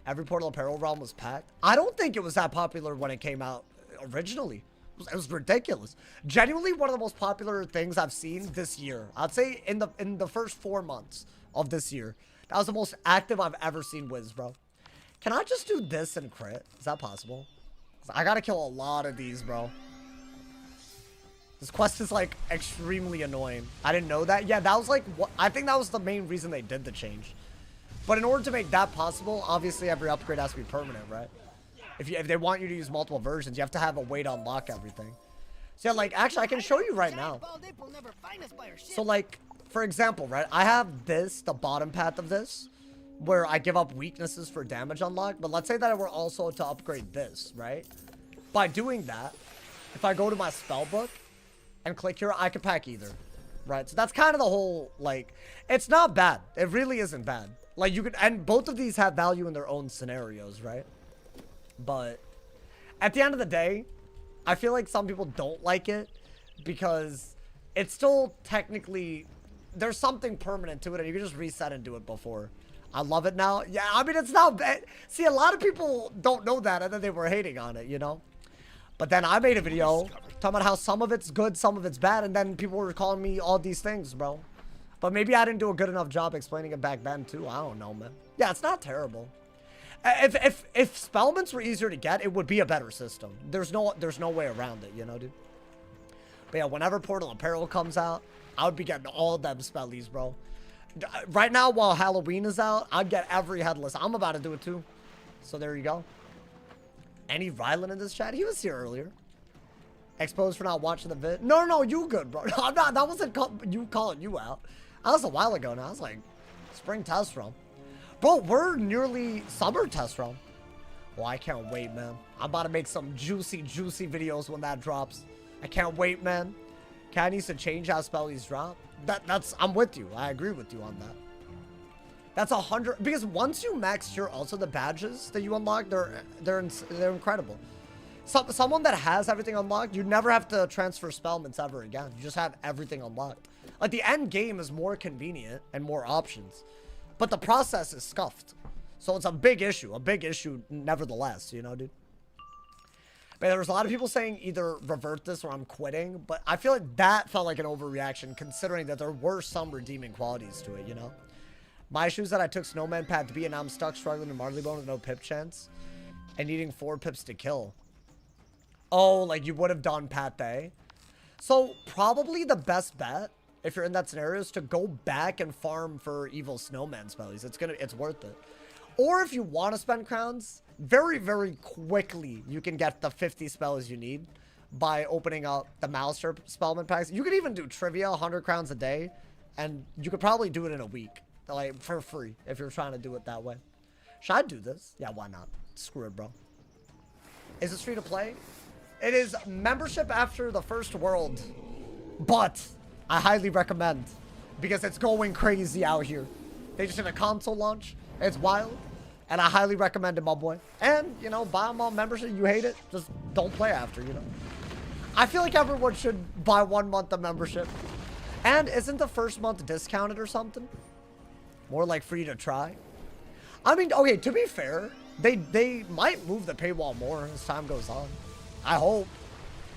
Every Portal Apparel realm was packed. I don't think it was that popular when it came out originally. It was ridiculous. Genuinely one of the most popular things I've seen this year. I'd say in the first 4 months of this year. That was the most active I've ever seen Wiz, bro. Can I just do this and crit? Is that possible? I gotta kill a lot of these, bro. This quest is like extremely annoying. I didn't know that. Yeah, that was like what I think that was the main reason they did the change. But in order to make that possible, obviously every upgrade has to be permanent, right? If they want you to use multiple versions, you have to have a way to unlock everything. So yeah, like actually I can show you right now. So like, for example, right? I have this, the bottom path of this, where I give up weaknesses for damage unlock. But let's say that I were also to upgrade this, right? By doing that, if I go to my spell book and click here, I can pack either, right? So that's kind of the whole, like, it's not bad. It really isn't bad. Like, you could, and both of these have value in their own scenarios, right? But at the end of the day, I feel like some people don't like it because it's still technically, there's something permanent to it and you can just reset and do it before. I love it now. Yeah, I mean, it's not bad. See, a lot of people don't know that and then they were hating on it, you know? But then I made a video talking about how some of it's good, some of it's bad, and then people were calling me all these things, bro. But maybe I didn't do a good enough job explaining it back then, too. I don't know, man. Yeah, it's not terrible. If spellments were easier to get, it would be a better system. There's no way around it, you know, dude. But yeah, whenever Portal Apparel comes out, I would be getting all them spellies, bro. Right now, while Halloween is out, I'd get every headless. I'm about to do it, too. So there you go. Any Rylan in this chat? He was here earlier. Exposed for not watching the vid. No, you good, bro. No, I'm not. That wasn't you calling you out. That was a while ago now. I was like, spring test run. Bro, we're nearly summer test run. Well, I can't wait, man. I'm about to make some juicy videos when that drops. I can't wait, man. Cat needs to change how spellies drop. I'm with you. I agree with you on that. That's 100, because once you max tier also the badges that you unlock, they're incredible. Someone that has everything unlocked, you never have to transfer spellments ever again. You just have everything unlocked. Like the end game is more convenient and more options, but the process is scuffed. So it's a big issue nevertheless, you know, dude. But there's a lot of people saying either revert this or I'm quitting, but I feel like that felt like an overreaction considering that there were some redeeming qualities to it, you know. My issue is that I took Snowman Pad to be and now I'm stuck struggling in Marleybone with no pip chance and needing 4 pips to kill. Oh, like you would have done Pate. So probably the best bet if you're in that scenario is to go back and farm for evil snowman spells. It's worth it. Or if you want to spend crowns, very quickly you can get the 50 spells you need by opening up the Malister Spellman packs. You could even do trivia 100 crowns a day and you could probably do it in a week. Like for free if you're trying to do it that way. Should I do this? Yeah, why not? Screw it, bro. Is it free to play? It is membership after the first world. But I highly recommend because it's going crazy out here. They just did a console launch. It's wild. And I highly recommend it, my boy. And, you know, buy them on membership. You hate it, just don't play after, you know. I feel like everyone should buy 1 month of membership. And isn't the first month discounted or something? More like free to try. I mean, okay, to be fair, they might move the paywall more as time goes on. I hope.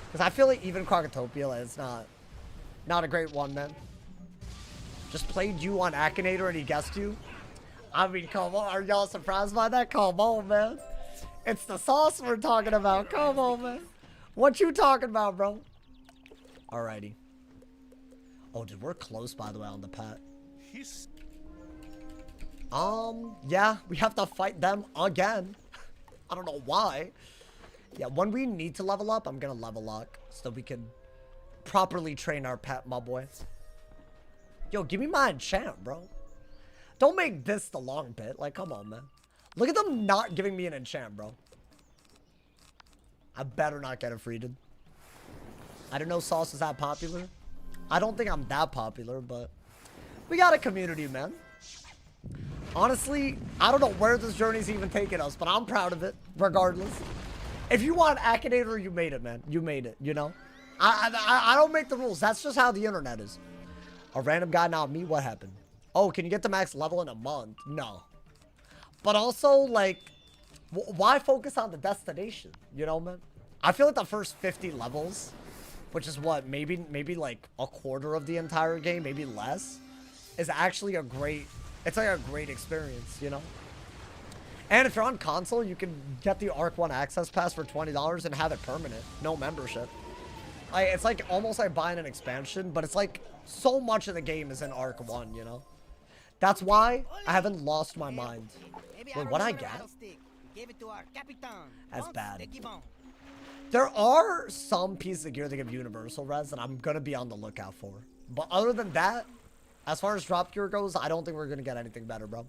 Because I feel like even Crocotopia is not a great one, man. Just played you on Akinator and he guessed you. I mean, come on. Are y'all surprised by that? Come on, man. It's the sauce we're talking about. Come on, man. What you talking about, bro? Alrighty. Oh, dude, we're close, by the way, on the pet. Yeah, we have to fight them again. I don't know why. Yeah, when we need to level up, I'm gonna level up so we can properly train our pet, my boy. Yo, give me my enchant, bro. Don't make this the long bit. Like, come on, man. Look at them not giving me an enchant, bro. I better not get it freed. I didn't know Sauce was that popular. I don't think I'm that popular, but we got a community, man. Honestly, I don't know where this journey's even taking us, but I'm proud of it, regardless. If you want Akinator, you made it, man. You made it, you know? I don't make the rules. That's just how the internet is. A random guy, not me. What happened? Oh, can you get the max level in a month? No. But also, like, why focus on the destination? You know, man? I feel like the first 50 levels, which is what, maybe like a quarter of the entire game, maybe less, is actually a great, it's like a great experience, you know? And if you're on console, you can get the Arc 1 Access Pass for $20 and have it permanent. No membership. It's like almost like buying an expansion, but it's like so much of the game is in Arc 1, you know? That's why I haven't lost my mind. Wait, what'd I get? That's bad. There are some pieces of gear that give universal res that I'm gonna be on the lookout for. But other than that, as far as drop gear goes, I don't think we're gonna get anything better, bro.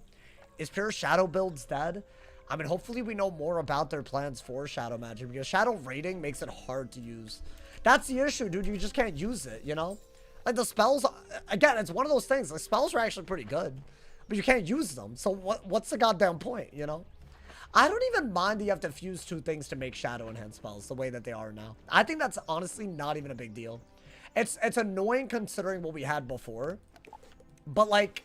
Is pure shadow builds dead? I mean, hopefully we know more about their plans for shadow magic, because shadow rating makes it hard to use. That's the issue, dude. You just can't use it, you know? Like the spells, again, it's one of those things. The spells are actually pretty good, but you can't use them. So what's the goddamn point, you know? I don't even mind that you have to fuse two things to make shadow enhanced spells the way that they are now. I think that's honestly not even a big deal. It's annoying considering what we had before, but like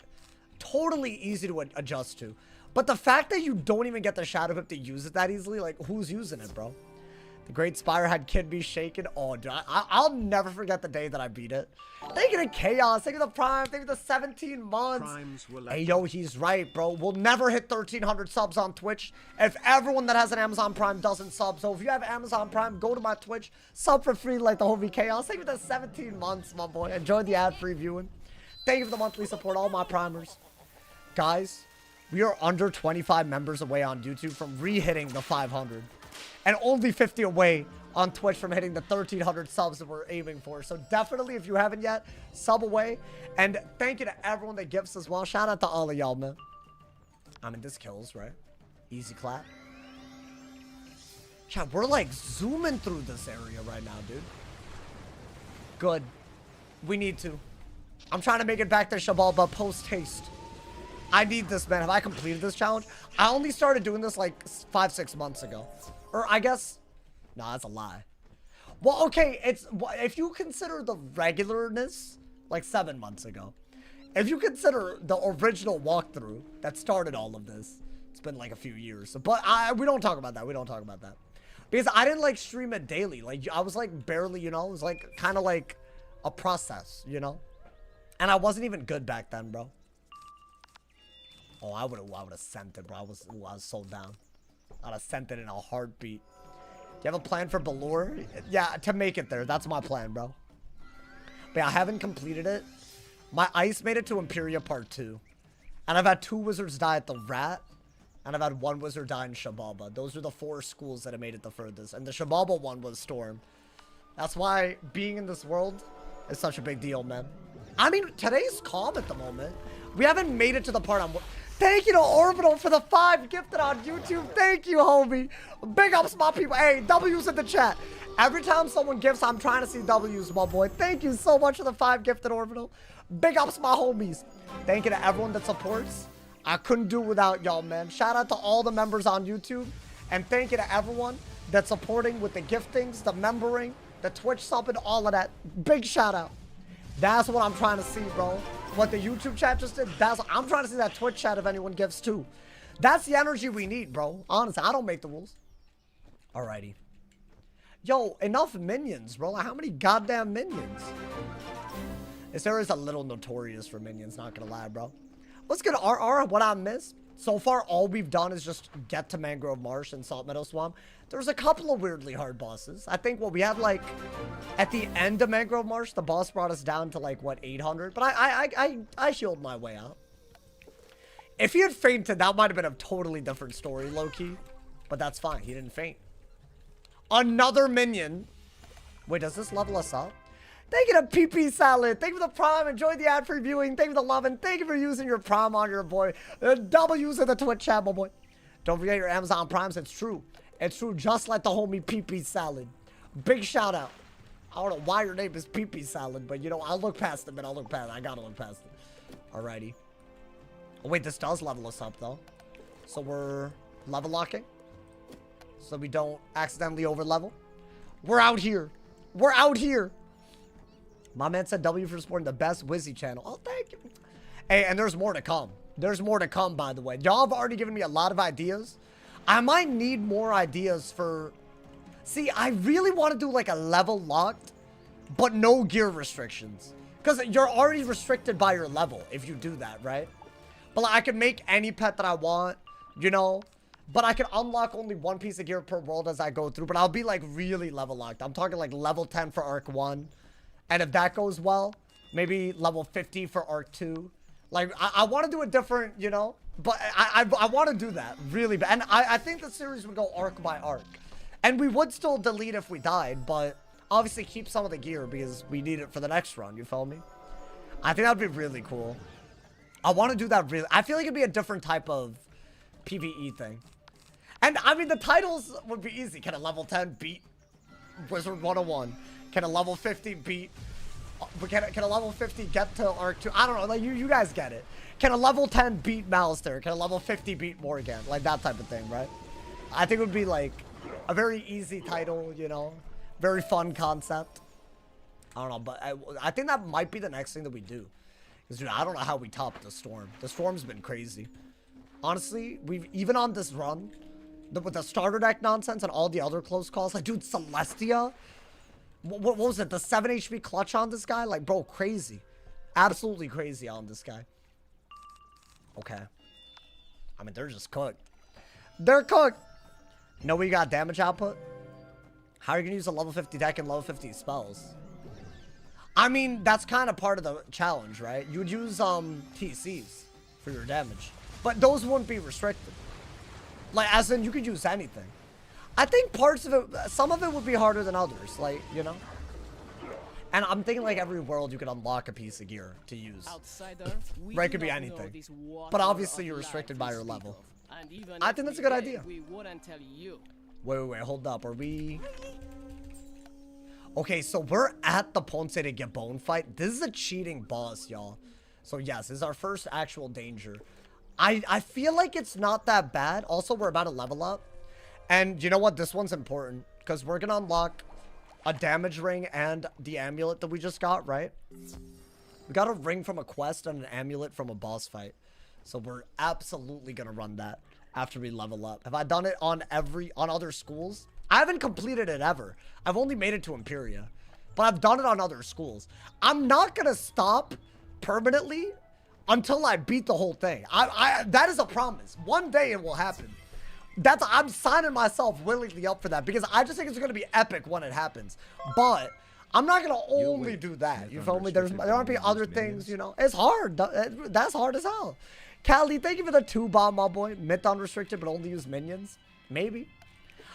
totally easy to adjust to. But the fact that you don't even get the shadow whip to use it that easily, like who's using it, bro? The Great Spire had Kid be shaken. Oh, dude, I'll never forget the day that I beat it. Thank you to Chaos. Thank you to Prime. Thank you to 17 months. Hey, yo, he's right, bro. We'll never hit 1,300 subs on Twitch if everyone that has an Amazon Prime doesn't sub. So if you have Amazon Prime, go to my Twitch. Sub for free like the homie Chaos. Thank you to 17 months, my boy. Enjoy the ad-free viewing. Thank you for the monthly support, all my primers. Guys, we are under 25 members away on YouTube from re-hitting the 500. And only 50 away on Twitch from hitting the 1,300 subs that we're aiming for. So definitely, if you haven't yet, sub away. And thank you to everyone that gifts as well. Shout out to all of y'all, man. I mean, this kills, right? Easy clap. Yeah, we're like zooming through this area right now, dude. Good. We need to. I'm trying to make it back to Shabalba post-haste. I need this, man. Have I completed this challenge? I only started doing this like 5-6 months ago. Or I guess, no, that's a lie. Well, okay, it's, if you consider the regularness, like 7 months ago. If you consider the original walkthrough that started all of this, it's been like a few years. But we don't talk about that. We don't talk about that. Because I didn't like stream it daily. Like I was like barely, you know, it was like kind of like a process, you know? And I wasn't even good back then, bro. Oh, I would have sent it, bro. I was so down. I'd have sent it in a heartbeat. Do you have a plan for Balor? Yeah, to make it there. That's my plan, bro. But yeah, I haven't completed it. My ice made it to Imperia Part 2. And I've had 2 wizards die at the Rat. And I've had 1 wizard die in Shabalba. Those are the 4 schools that have made it the furthest. And the Shabalba one was Storm. That's why being in this world is such a big deal, man. I mean, today's calm at the moment. We haven't made it to the part I'm... Thank you to Orbital for the 5 gifted on YouTube. Thank you, homie. Big ups, my people. Hey, W's in the chat. Every time someone gifts, I'm trying to see W's, my boy. Thank you so much for the 5 gifted, Orbital. Big ups, my homies. Thank you to everyone that supports. I couldn't do it without y'all, man. Shout out to all the members on YouTube. And thank you to everyone that's supporting with the giftings, the membering, the Twitch subbing, all of that. Big shout out. That's what I'm trying to see, bro. What the YouTube chat just did, I'm trying to see that Twitch chat if anyone gives too. That's the energy we need, bro. Honestly, I don't make the rules. Alrighty. Yo, enough minions, bro. Like, how many goddamn minions? This area is a little notorious for minions, not gonna lie, bro. Let's get RR, what I missed. So far, all we've done is just get to Mangrove Marsh and Salt Meadow Swamp. There's a couple of weirdly hard bosses. I think what we had, like, at the end of Mangrove Marsh, the boss brought us down to, like, what, 800? But I healed my way out. If he had fainted, that might have been a totally different story, low-key. But that's fine. He didn't faint. Another minion. Wait, does this level us up? Thank you to PP Salad. Thank you for the Prime. Enjoy the ad-free viewing. Thank you for the love. And thank you for using your Prime on your boy. The W's in the Twitch chat, my boy. Don't forget your Amazon Primes. It's true. It's true. Just like the homie PP Salad. Big shout out. I don't know why your name is PP Salad, but you know, I'll look past it, man. I'll look past it. I gotta look past it. Alrighty. Oh, wait, this does level us up, though. So we're level locking. So we don't accidentally over level. We're out here. We're out here. My man said W for supporting the best Wizzy channel. Oh, thank you. Hey, and there's more to come. There's more to come, by the way. Y'all have already given me a lot of ideas. I might need more ideas for... See, I really want to do like a level locked, but no gear restrictions. Because you're already restricted by your level if you do that, right? But like, I can make any pet that I want, you know? But I can unlock only one piece of gear per world as I go through. But I'll be like really level locked. I'm talking like level 10 for Arc 1. And if that goes well, maybe level 50 for Arc 2. Like, I want to do a different, you know? But I want to do that really bad. And I think the series would go arc by arc. And we would still delete if we died, but obviously keep some of the gear because we need it for the next run, you feel me? I think that'd be really cool. I want to do that really. I feel like it'd be a different type of PvE thing. And I mean, the titles would be easy. Can a level 10 beat Wizard101? Can a level 50 beat... Can a level 50 get to Arc 2? I don't know. Like, you guys get it. Can a level 10 beat Malister? Can a level 50 beat Morgan? Like, that type of thing, right? I think it would be, like, a very easy title, you know? Very fun concept. I don't know, but I think that might be the next thing that we do. Because, dude, I don't know how we top the Storm. The Storm's been crazy. Honestly, we've... Even on this run, with the starter deck nonsense and all the other close calls, like, dude, Celestia... What was it? The 7 HP clutch on this guy? Like, bro, crazy. Absolutely crazy on this guy. Okay. I mean, they're just cooked. They're cooked. You know where you got damage output? How are you going to use a level 50 deck and level 50 spells? I mean, that's kind of part of the challenge, right? You would use TCs for your damage. But those wouldn't be restricted. Like, as in, you could use anything. I think parts of it, some of it would be harder than others, like, you know? And I'm thinking like every world you could unlock a piece of gear to use. Right, it could be anything. But obviously you're restricted by your level. I think that's a good idea. Wait, hold up. Are we... Okay, so we're at the Ponce de Gabon fight. This is a cheating boss, y'all. So yes, this is our first actual danger. I feel like it's not that bad. Also, we're about to level up. And you know what? This one's important because we're going to unlock a damage ring and the amulet that we just got, right? We got a ring from a quest and an amulet from a boss fight. So we're absolutely going to run that after we level up. Have I done it on other schools? I haven't completed it ever. I've only made it to Imperia, but I've done it on other schools. I'm not going to stop permanently until I beat the whole thing. That is a promise. One day it will happen. I'm signing myself willingly up for that because I just think it's going to be epic when it happens. But I'm not going to only do that. You feel me? There aren't be other things, you know. It's hard. That's hard as hell. Callie, thank you for the 2-bomb, my boy. Myth unrestricted, but only use minions. Maybe.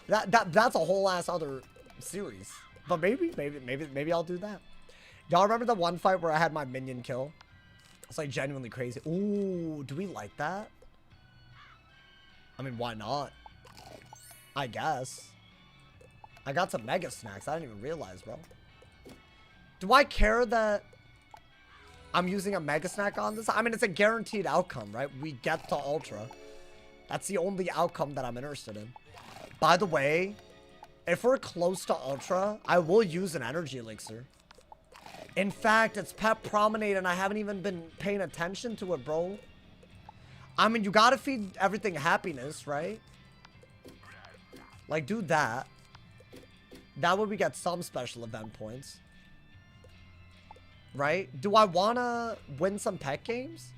That's a whole ass other series. But maybe I'll do that. Y'all remember the one fight where I had my minion kill? It's like genuinely crazy. Ooh, do we like that? I mean, why not? I guess. I got some mega snacks. I didn't even realize, bro. Do I care that I'm using a mega snack on this? I mean, it's a guaranteed outcome, right? We get to ultra. That's the only outcome that I'm interested in. By the way, if we're close to ultra, I will use an energy elixir. In fact, it's Pet Promenade and I haven't even been paying attention to it, bro. I mean, you gotta feed everything happiness, right? Like, do that. That way we get some special event points. Right? Do I wanna win some pet games?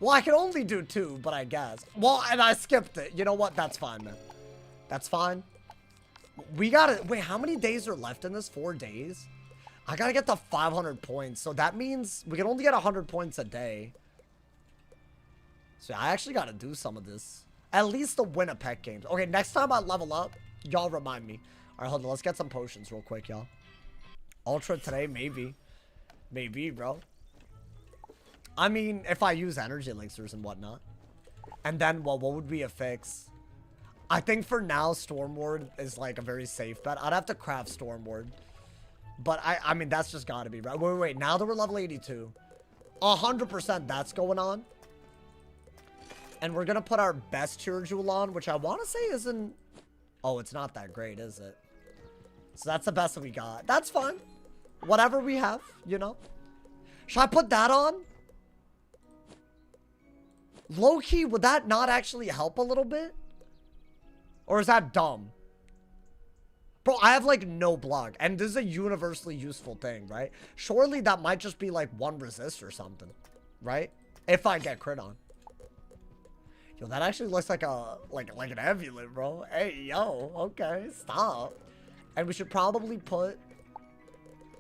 Well, I can only do 2, but I guess. Well, and I skipped it. You know what? That's fine, man. That's fine. We gotta... Wait, how many days are left in this? 4 days? I gotta get to 500 points. So that means we can only get 100 points a day. So I actually gotta do some of this. At least to win a pet games. Okay, next time I level up, y'all remind me. Alright, hold on. Let's get some potions real quick, y'all. Ultra today? Maybe. Maybe, bro. I mean, if I use energy elixirs and whatnot. And then, well, what would be a fix? I think for now, Storm Ward is like a very safe bet. I'd have to craft Storm Ward. But I mean, that's just gotta be, right? Wait. Now that we're level 82. 100% that's going on. And we're gonna put our best tier jewel on, which I want to say isn't... Oh, it's not that great, is it? So that's the best that we got. That's fine. Whatever we have, you know. Should I put that on? Low-key, would that not actually help a little bit? Or is that dumb? Bro, I have like no block. And this is a universally useful thing, right? Surely that might just be like 1 resist or something. Right? If I get crit on. Yo, that actually looks like a like an amulet, bro. Hey, yo, okay, stop. And we should probably put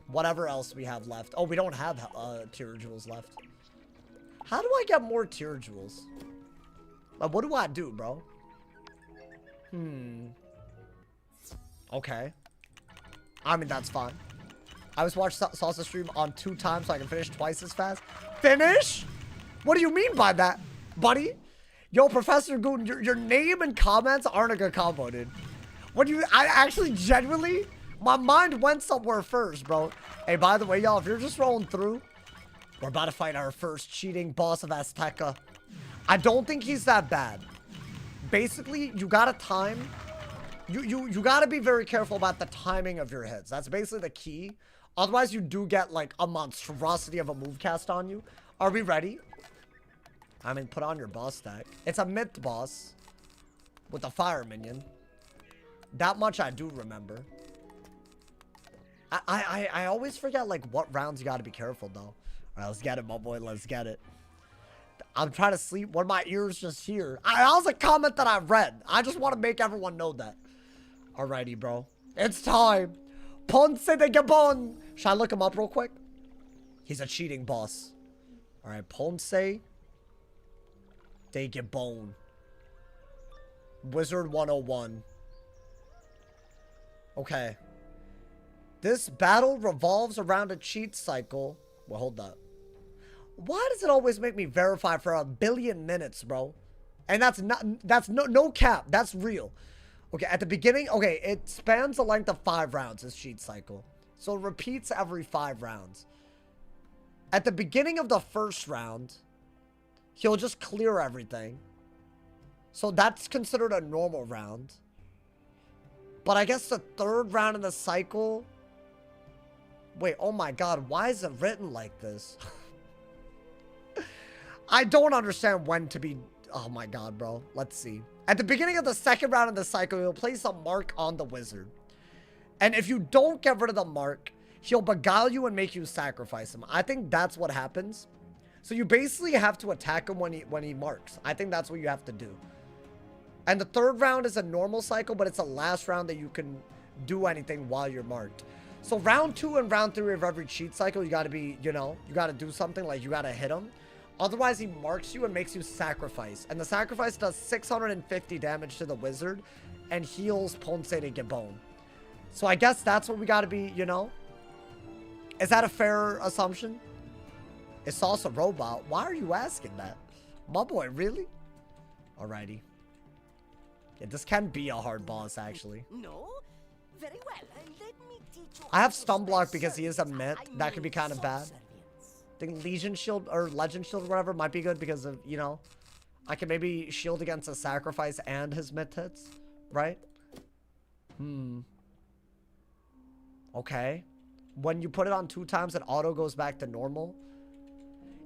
whatever else we have left. Oh, we don't have tier jewels left. How do I get more tier jewels? Like, what do I do, bro? Okay. I mean, that's fine. I was watching Salsa stream on 2 times so I can finish twice as fast. Finish? What do you mean by that, buddy? Yo, Professor Goon, your name and comments aren't a good combo, dude. I actually genuinely, my mind went somewhere first, bro. Hey, by the way, y'all, if you're just rolling through, we're about to fight our first cheating boss of AZTECA. I don't think he's that bad. Basically, you gotta time. You gotta be very careful about the timing of your hits. That's basically the key. Otherwise, you do get like a monstrosity of a move cast on you. Are we ready? I mean, put on your boss stack. It's a myth boss with a fire minion. That much I do remember. I always forget like what rounds you gotta be careful though. All right, let's get it, my boy. Let's get it. I'm trying to sleep when my ears just hear. That was a comment that I read. I just want to make everyone know that. Alrighty, bro. It's time. Ponce de Gabon. Should I look him up real quick? He's a cheating boss. Alright, Ponce de Gabon. Wizard101. Okay. This battle revolves around a cheat cycle. Well, hold up. Why does it always make me verify for 1 billion minutes, bro? And that's no cap. That's real. Okay, at the beginning, okay, it spans the length of 5 rounds, this cheat cycle. So it repeats every 5 rounds. At the beginning of the first round, he'll just clear everything. So that's considered a normal round. But I guess the 3rd round in the cycle... Wait, oh my god, why is it written like this? I don't understand when to be... Oh my god, bro. Let's see. At the beginning of the 2nd round of the cycle, he'll place a mark on the wizard. And if you don't get rid of the mark, he'll beguile you and make you sacrifice him. I think that's what happens. So you basically have to attack him when he marks. I think that's what you have to do. And the 3rd round is a normal cycle, but it's the last round that you can do anything while you're marked. So round 2 and round 3 of every cheat cycle, you gotta be, you know, you gotta do something like you gotta hit him. Otherwise, he marks you and makes you sacrifice. And the sacrifice does 650 damage to the wizard and heals Ponce de Gabon. So I guess that's what we gotta be, you know? Is that a fair assumption? Is Sauce a robot? Why are you asking that? My boy, really? Alrighty. Yeah, this can be a hard boss, actually. No? Very well. Let me teach you. I have how to stun block spell because he is a servants. myth. That could be kind of bad. Subservience. I think Legion Shield or Legend Shield or whatever might be good because of, you know, I can maybe shield against a sacrifice and his myth hits, right? Okay. When you put it on 2 times, it auto goes back to normal.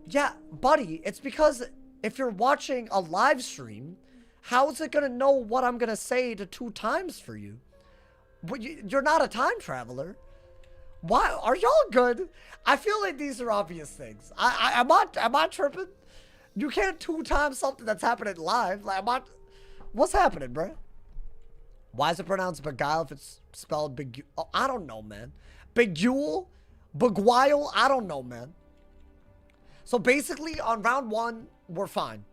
Yeah, buddy, it's because if you're watching a live stream, how is it going to know what I'm going to say to 2 times for you? You're not a time traveler. Why? Are y'all good? I feel like these are obvious things. Am I tripping? You can't 2 times something that's happening live. Like, what's happening, bro? Why is it pronounced beguile if it's spelled beguile? Oh, I don't know, man. Beguile? Beguile? I don't know, man. So basically, on round 1, we're fine.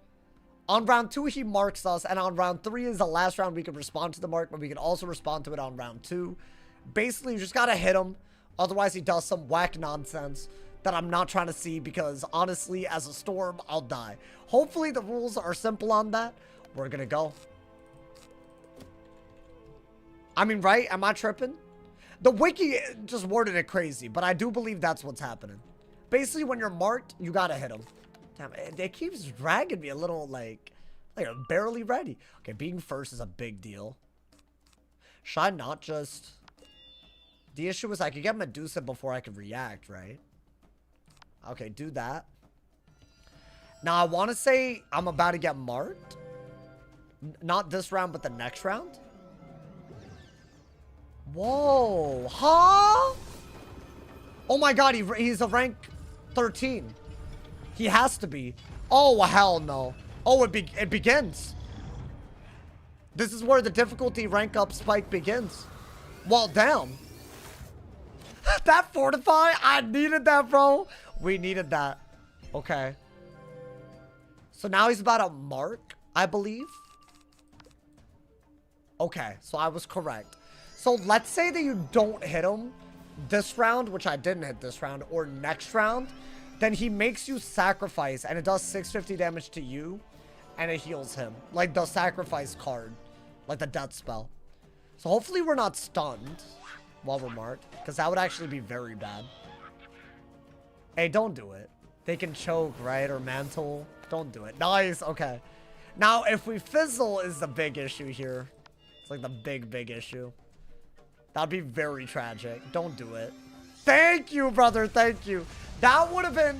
On round 2, he marks us, and on round 3 is the last round we can respond to the mark, but we can also respond to it on round 2. Basically, you just gotta hit him. Otherwise, he does some whack nonsense that I'm not trying to see because, honestly, as a storm, I'll die. Hopefully, the rules are simple on that. We're gonna go. I mean, right? Am I tripping? The wiki just worded it crazy, but I do believe that's what's happening. Basically, when you're marked, you gotta hit him. Damn, it keeps dragging me a little, like I'm barely ready. Okay, being first is a big deal. Should I not just... The issue is I could get Medusa before I could react, right? Okay, do that. Now, I want to say I'm about to get marked. Not this round, but the next round. Whoa. Huh? Oh my god, he's a rank 13. He has to be. Oh, hell no. Oh, it begins. This is where the difficulty rank up spike begins. Well, damn. That fortify, I needed that, bro. We needed that. Okay. So now he's about to mark, I believe. Okay, so I was correct. So let's say that you don't hit him this round, which I didn't hit this round, or next round. Then he makes you sacrifice, and it does 650 damage to you, and it heals him. Like the sacrifice card. Like the death spell. So hopefully we're not stunned while we're marked, because that would actually be very bad. Hey, don't do it. They can choke, right? Or mantle. Don't do it. Nice. Okay. Now, if we fizzle is the big issue here. It's like the big issue. That'd be very tragic. Don't do it. Thank you, brother. Thank you. That would have been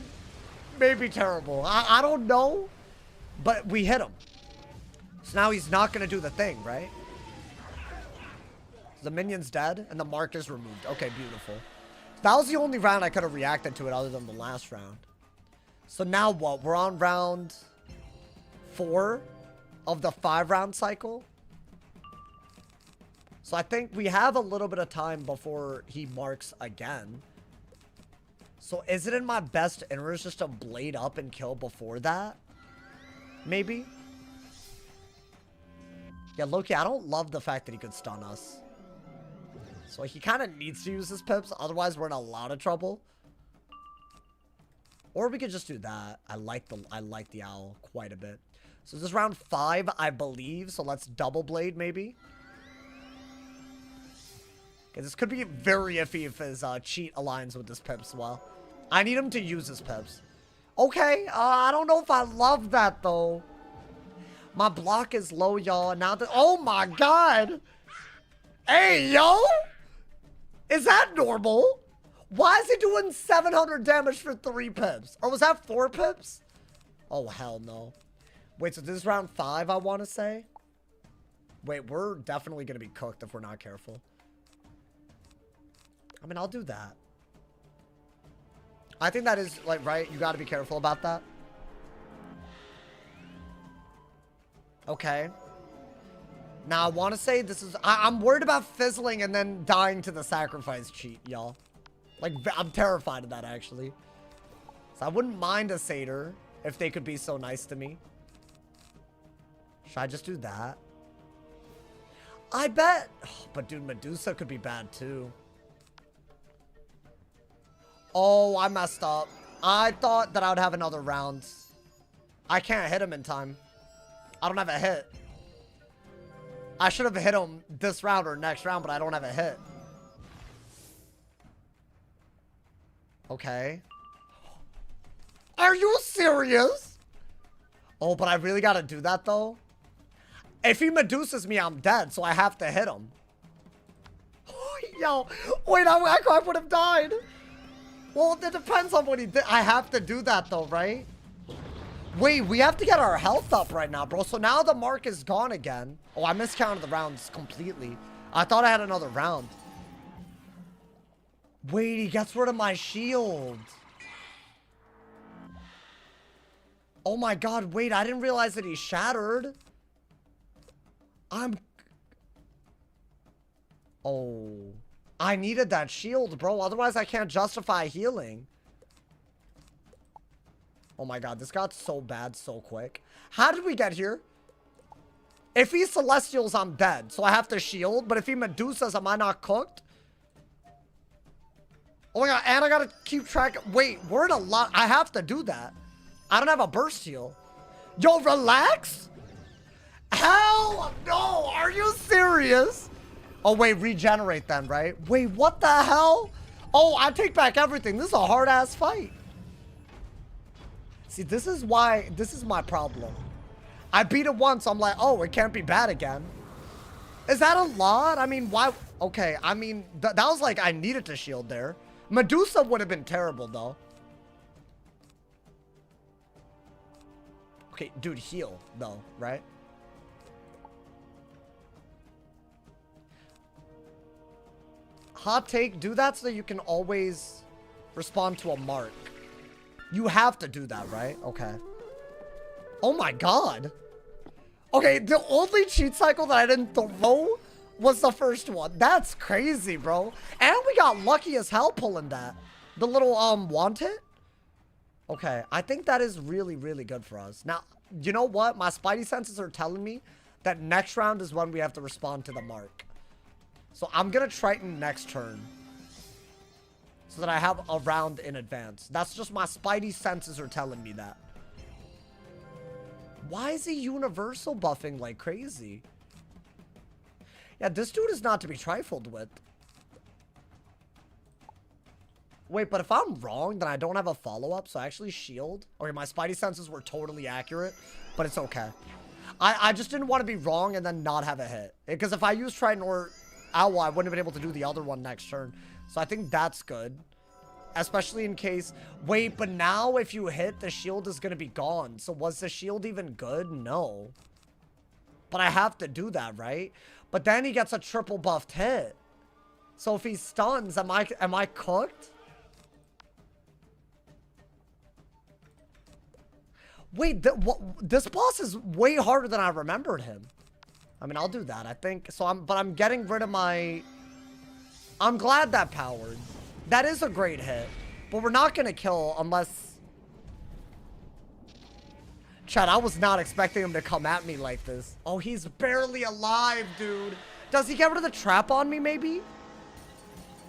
maybe terrible. I don't know. But we hit him. So now he's not going to do the thing, right? The minion's dead and the mark is removed. Okay, beautiful. That was the only round I could have reacted to it other than the last round. So now what? We're on round 4 of the 5-round cycle. So I think we have a little bit of time before he marks again. So is it in my best interest just to blade up and kill before that? Maybe? Yeah, Loki, I don't love the fact that he could stun us. So he kind of needs to use his pips, otherwise we're in a lot of trouble. Or we could just do that. I like the owl quite a bit. So this is round 5, I believe. So let's double blade maybe. Okay, this could be very iffy if his cheat aligns with his pips well. I need him to use his pips. Okay, I don't know if I love that though. My block is low, y'all. Now that, oh my god. Hey, yo. Is that normal? Why is he doing 700 damage for 3 pips? Or was that 4 pips? Oh, hell no. Wait, so this is round 5, I want to say? Wait, we're definitely going to be cooked if we're not careful. I mean, I'll do that. I think that is, like, right? You got to be careful about that. Okay. Now, I want to say this is... I'm worried about fizzling and then dying to the sacrifice cheat, y'all. Like, I'm terrified of that, actually. So I wouldn't mind a satyr if they could be so nice to me. Should I just do that? I bet... Oh, but, dude, Medusa could be bad, too. Oh, I messed up. I thought that I would have another round. I can't hit him in time. I don't have a hit. I should have hit him this round or next round, but I don't have a hit. Okay. Are you serious? Oh, but I really gotta do that, though. If he Medusas me, I'm dead, so I have to hit him. Yo, wait, I would have died. Well, it depends on what he did. I have to do that, though, right? Wait, we have to get our health up right now, bro. So now the mark is gone again. Oh, I miscounted the rounds completely. I thought I had another round. Wait, he gets rid of my shield. Oh my god, wait, I didn't realize that he shattered. Oh. I needed that shield, bro. Otherwise, I can't justify healing. Oh my god, this got so bad so quick. How did we get here? If he Celestials, I'm dead. So I have to shield. But if he Medusas, am I not cooked? Oh my god, and I gotta keep track. Wait, we're in a lot. I have to do that. I don't have a burst heal. Yo, relax? Hell no, are you serious? Oh wait, regenerate then, right? Wait, what the hell? Oh, I take back everything. This is a hard-ass fight. See, this is my problem. I beat it once, I'm like, oh, it can't be bad again. Is that a lot? I mean, why? Okay, I mean, that was like, I needed to shield there. Medusa would have been terrible, though. Okay, dude, heal, though, right? Hot take, do that so that you can always respond to a mark. You have to do that, right? Okay. Oh my god. Okay, the only cheat cycle that I didn't throw was the first one. That's crazy, bro. And we got lucky as hell pulling that. The little, want it? Okay, I think that is really, really good for us. Now, you know what? My spidey senses are telling me that next round is when we have to respond to the mark. So I'm gonna Triton next turn. So that I have a round in advance. That's just my spidey senses are telling me that. Why is he universal buffing like crazy? Yeah, this dude is not to be trifled with. Wait, but if I'm wrong, then I don't have a follow-up, so I actually shield. Okay, my spidey senses were totally accurate, but it's okay. I just didn't want to be wrong and then not have a hit. Because if I use Triton or Owl, I wouldn't have been able to do the other one next turn. So I think that's good. Especially in case... Wait, but now if you hit, the shield is going to be gone. So was the shield even good? No. But I have to do that, right? But then he gets a triple buffed hit. So if he stuns, am I cooked? Wait, this boss is way harder than I remembered him. I mean, I'll do that, I think. So I'm getting rid of my... I'm glad that powered. That is a great hit. But we're not going to kill unless... Chad, I was not expecting him to come at me like this. Oh, he's barely alive, dude. Does he get rid of the trap on me, maybe?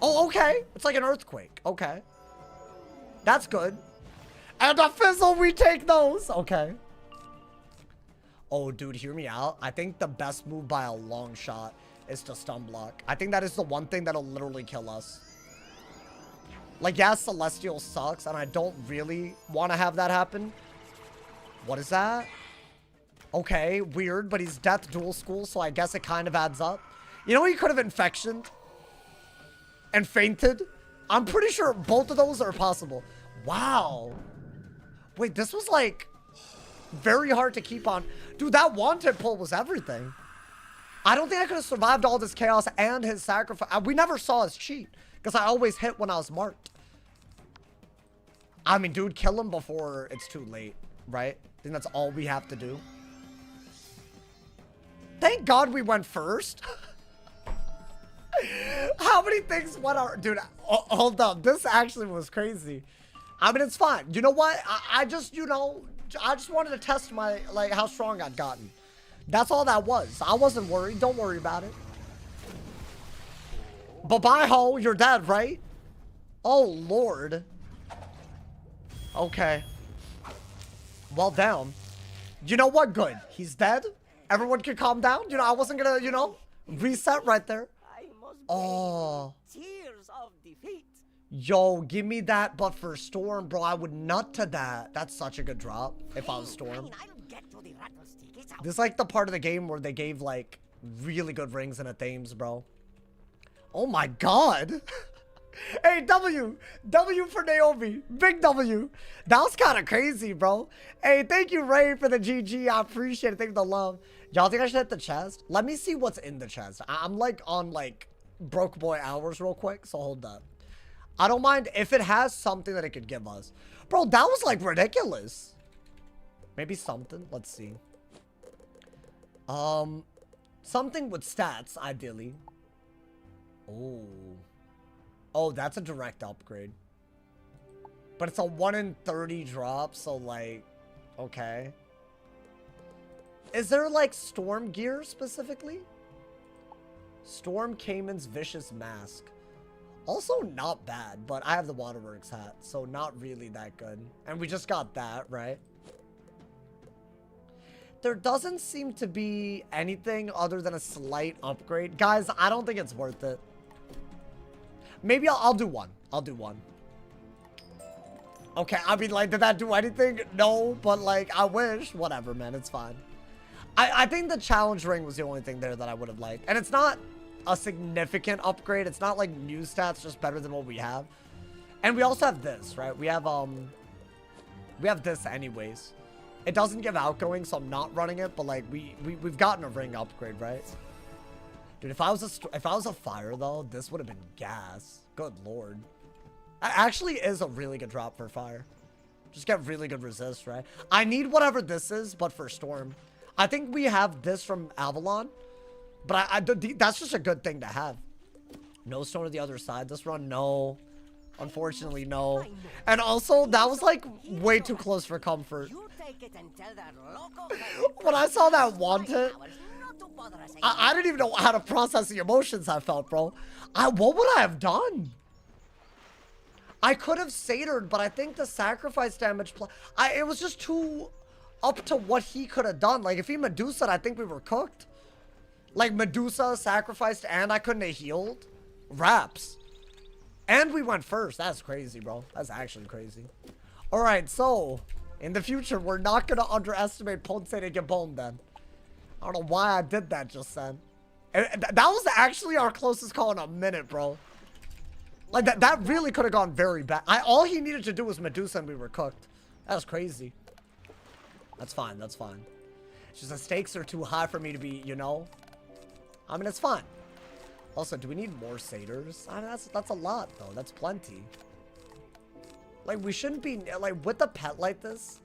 Oh, okay. It's like an earthquake. Okay. That's good. And a fizzle, we take those. Okay. Oh, dude, hear me out. I think the best move by a long shot is to stun block. I think that is the one thing that'll literally kill us. Like, yeah, Celestial sucks, and I don't really want to have that happen. What is that? Okay, weird, but he's death dual school, so I guess it kind of adds up. You know, he could have infectioned and fainted. I'm pretty sure both of those are possible. Wow. Wait, this was like very hard to keep on. Dude, that wanted pull was everything. I don't think I could have survived all this chaos and his sacrifice. We never saw his cheat because I always hit when I was marked. I mean, dude, kill him before it's too late, right? I think that's all we have to do. Thank God we went first. How many things went our... Dude, hold up. This actually was crazy. I mean, it's fine. You know what? I just, you know, I just wanted to test my, like, how strong I'd gotten. That's all that was. I wasn't worried. Don't worry about it. Bye-bye, ho. You're dead, right? Oh, Lord. Okay. Well, down. You know what? Good. He's dead. Everyone can calm down. You know, I wasn't gonna, you know, reset right there. I must Oh. tears of defeat. Yo, give me that, but for Storm, bro, I would nut to that. That's such a good drop if I was Storm. I'll get to the rattlestick. It's out. This is like the part of the game where they gave like really good rings and a themes, bro. Oh my god. Hey, W for Naomi. Big W. That was kind of crazy, bro. Hey, thank you, Ray, for the GG. I appreciate it. Thank you for the love. Y'all think I should hit the chest? Let me see what's in the chest. I'm like on like broke boy hours real quick, so hold up. I don't mind if it has something that it could give us. Bro, that was like ridiculous. Maybe something. Let's see. Something with stats, ideally. Oh. Oh, that's a direct upgrade. But it's a 1 in 30 drop, so like, okay. Is there like Storm gear specifically? Storm Cayman's Vicious Mask. Also not bad, but I have the Waterworks hat, so not really that good. And we just got that, right? There doesn't seem to be anything other than a slight upgrade. Guys, I don't think it's worth it. Maybe I'll do one. I'll do one. Okay, I mean, like, did that do anything? No, but, like, I wish. Whatever, man. It's fine. I think the challenge ring was the only thing there that I would have liked. And it's not a significant upgrade. It's not, like, new stats, just better than what we have. And we also have this, right? We have this anyways. It doesn't give outgoing, so I'm not running it. But, like, we've gotten a ring upgrade, right? Dude, if I was a fire though, this would have been gas. Good lord. It actually is a really good drop for fire. Just get really good resist, right? I need whatever this is, but for storm. I think we have this from Avalon, but that's just a good thing to have. No storm to the other side this run, no. Unfortunately, no. And also, that was like way too close for comfort. You take it and tell that local When I saw that wanted, I didn't even know how to process the emotions I felt, bro. What would I have done? I could have satyred, but I think the sacrifice damage, it was just too up to what he could have done. Like, if he Medusa'd, I think we were cooked. Like, Medusa sacrificed and I couldn't have healed. Raps. And we went first. That's crazy, bro. That's actually crazy. All right, so in the future, we're not going to underestimate Ponce de Gabon then. I don't know why I did that just then. That was actually our closest call in a minute, bro. Like, that really could have gone very bad. All he needed to do was Medusa and we were cooked. That was crazy. That's fine. That's fine. It's just the stakes are too high for me to be, you know. I mean, it's fine. Also, do we need more satyrs? I mean, that's a lot, though. That's plenty. Like, we shouldn't be... Like, with a pet like this,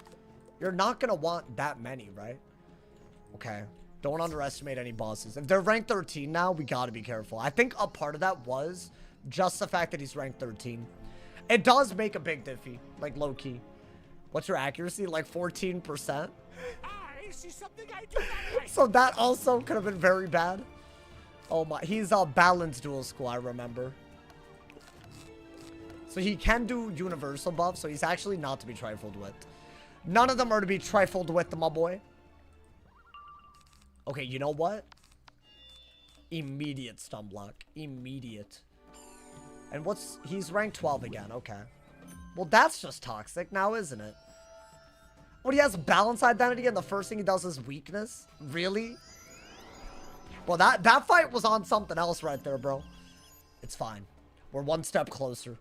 you're not going to want that many, right? Okay. Don't underestimate any bosses. If they're ranked 13 now, we got to be careful. I think a part of that was just the fact that he's ranked 13. It does make a big diffy. Like, low-key. What's your accuracy? Like, 14%? I see something I do not like. So that also could have been very bad. Oh my, he's a balanced dual school, I remember. So he can do universal buff, so he's actually not to be trifled with. None of them are to be trifled with, my boy. Okay, you know what? Immediate stun block. Immediate. And he's ranked 12 again, okay. Well, that's just toxic now, isn't it? When he has balance identity and the first thing he does is weakness? Really? Well, that fight was on something else right there, bro. It's fine. We're one step closer.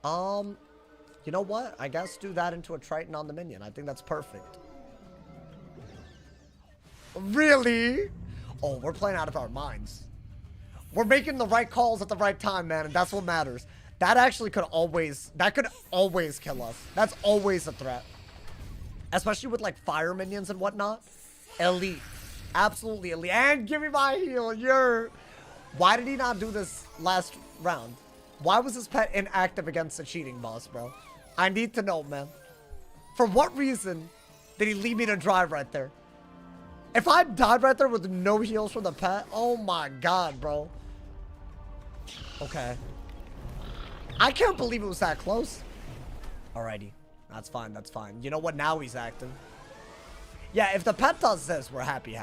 You know what? I guess do that into a Triton on the minion. I think that's perfect. Really? Oh, we're playing out of our minds. We're making the right calls at the right time, man, and that's what matters. That actually could always kill us. That's always a threat. Especially with, like, fire minions and whatnot. Elite. Absolutely elite. And give me my heal. Why did he not do this last round? Why was his pet inactive against the cheating boss, bro? I need to know, man. For what reason did he leave me to dry right there? If I died right there with no heals from the pet, oh my god, bro. Okay. I can't believe it was that close. Alrighty. That's fine, that's fine. You know what? Now he's active. Yeah, if the pet does this, we're happy.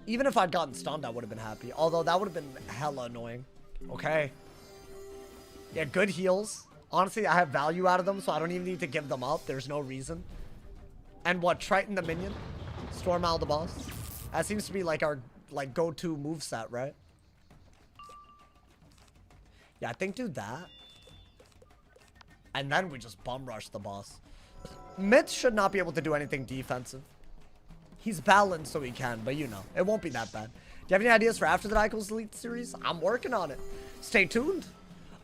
Even if I'd gotten stunned, I would have been happy. Although that would have been hella annoying. Okay. Yeah, good heals. Honestly, I have value out of them, so I don't even need to give them up. There's no reason. And what? Triton the minion? Storm out the boss? That seems to be like our go-to moveset, right? Yeah, I think do that. And then we just bum rush the boss. Myth should not be able to do anything defensive. He's balanced so he can, but you know, it won't be that bad. Do you have any ideas for after the Dykel's Elite series? I'm working on it. Stay tuned.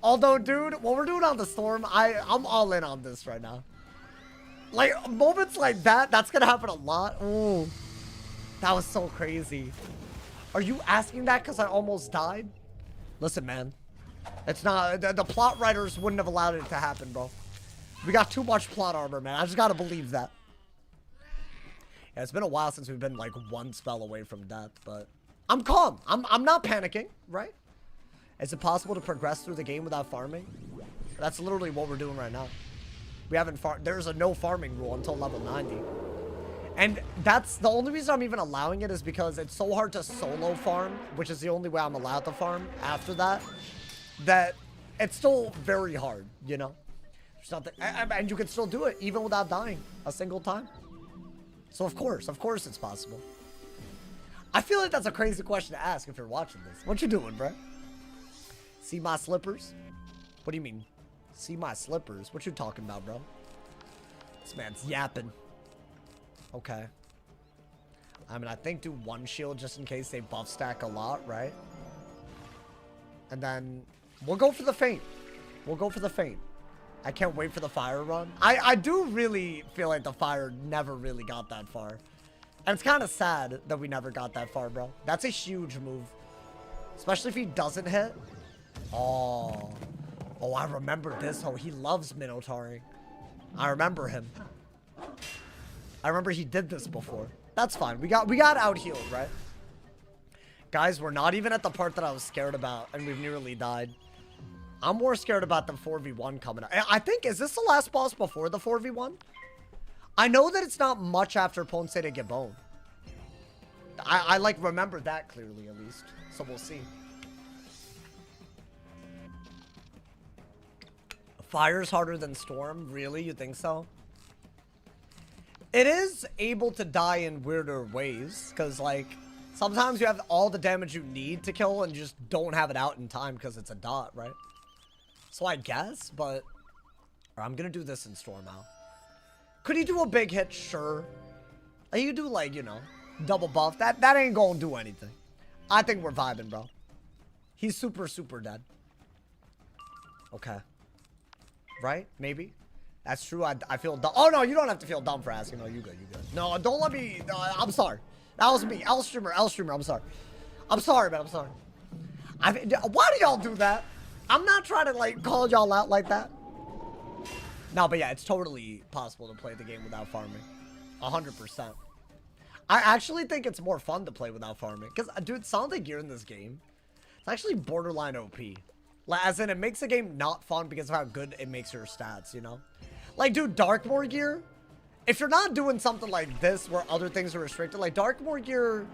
Although, dude, what we're doing on the Storm, I'm all in on this right now. Like, moments like that, that's gonna happen a lot. Ooh, that was so crazy. Are you asking that because I almost died? Listen, man. It's not, the plot writers wouldn't have allowed it to happen, bro. We got too much plot armor, man. I just gotta believe that. Yeah, it's been a while since we've been like one spell away from death, but I'm calm. I'm not panicking, right? Is it possible to progress through the game without farming? That's literally what we're doing right now. We haven't farmed. There's a no farming rule until level 90. And that's the only reason I'm even allowing it is because it's so hard to solo farm, which is the only way I'm allowed to farm after that, that it's still very hard, you know? There's nothing, and you can still do it even without dying a single time. So of course it's possible. I feel like that's a crazy question to ask if you're watching this. What you doing, bro? See my slippers? What do you mean? See my slippers? What you talking about, bro? This man's yapping. Okay. I mean, I think do one shield just in case they buff stack a lot, right? And then we'll go for the feint. We'll go for the feint. I can't wait for the fire run. I do really feel like the fire never really got that far. And it's kind of sad that we never got that far, bro. That's a huge move. Especially if he doesn't hit. Oh, I remember this. Oh, he loves Minotauring. I remember him. I remember he did this before. That's fine. We got out healed, right? Guys, we're not even at the part that I was scared about, and we've nearly died. I'm more scared about the 4v1 coming up. I think, is this the last boss before the 4v1? I know that it's not much after Ponce de Gabon. I like remember that clearly at least. So we'll see. Fire's harder than Storm? Really? You think so? It is able to die in weirder ways. Because, like, sometimes you have all the damage you need to kill and you just don't have it out in time because it's a dot, right? So I guess, but... I'm going to do this in Storm out. Could he do a big hit? Sure. He could do, like, you know, double buff. That ain't going to do anything. I think we're vibing, bro. He's super, super dead. Okay. Right? Maybe? That's true. I feel dumb. Oh, no, you don't have to feel dumb for asking. No, you good, you good. No, don't let me... I'm sorry. That was me. L streamer, I'm sorry. I'm sorry, man. I'm sorry. Why do y'all do that? I'm not trying to, like, call y'all out like that. No, but yeah, it's totally possible to play the game without farming. 100%. I actually think it's more fun to play without farming. Because, dude, Sonic gear in this game, it's actually borderline OP. As in, it makes the game not fun because of how good it makes your stats, you know? Like, dude, Darkmoor gear, if you're not doing something like this where other things are restricted, like Darkmoor gear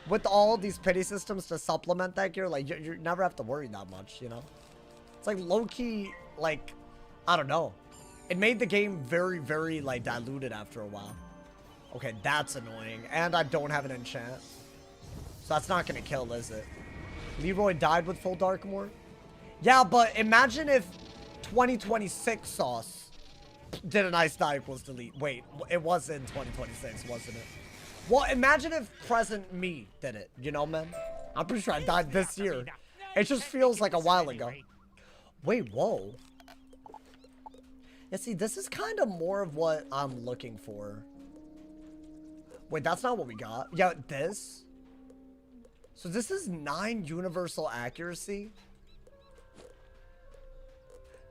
with all these pity systems to supplement that gear, like, you never have to worry that much, you know? It's like low-key, like, I don't know. It made the game very, very, like, diluted after a while. Okay, that's annoying. And I don't have an enchant. So that's not going to kill, is it? Leroy died with full Darkmoor? Yeah, but imagine if 2026 Sauce did a nice die equals delete. Wait, it was in 2026, wasn't it? Well, imagine if present me did it. You know, man? I'm pretty sure I died this year. It just feels like a while ago. Wait, whoa. Yeah, see, this is kind of more of what I'm looking for. Wait, that's not what we got. Yeah, this. So this is 9 universal accuracy.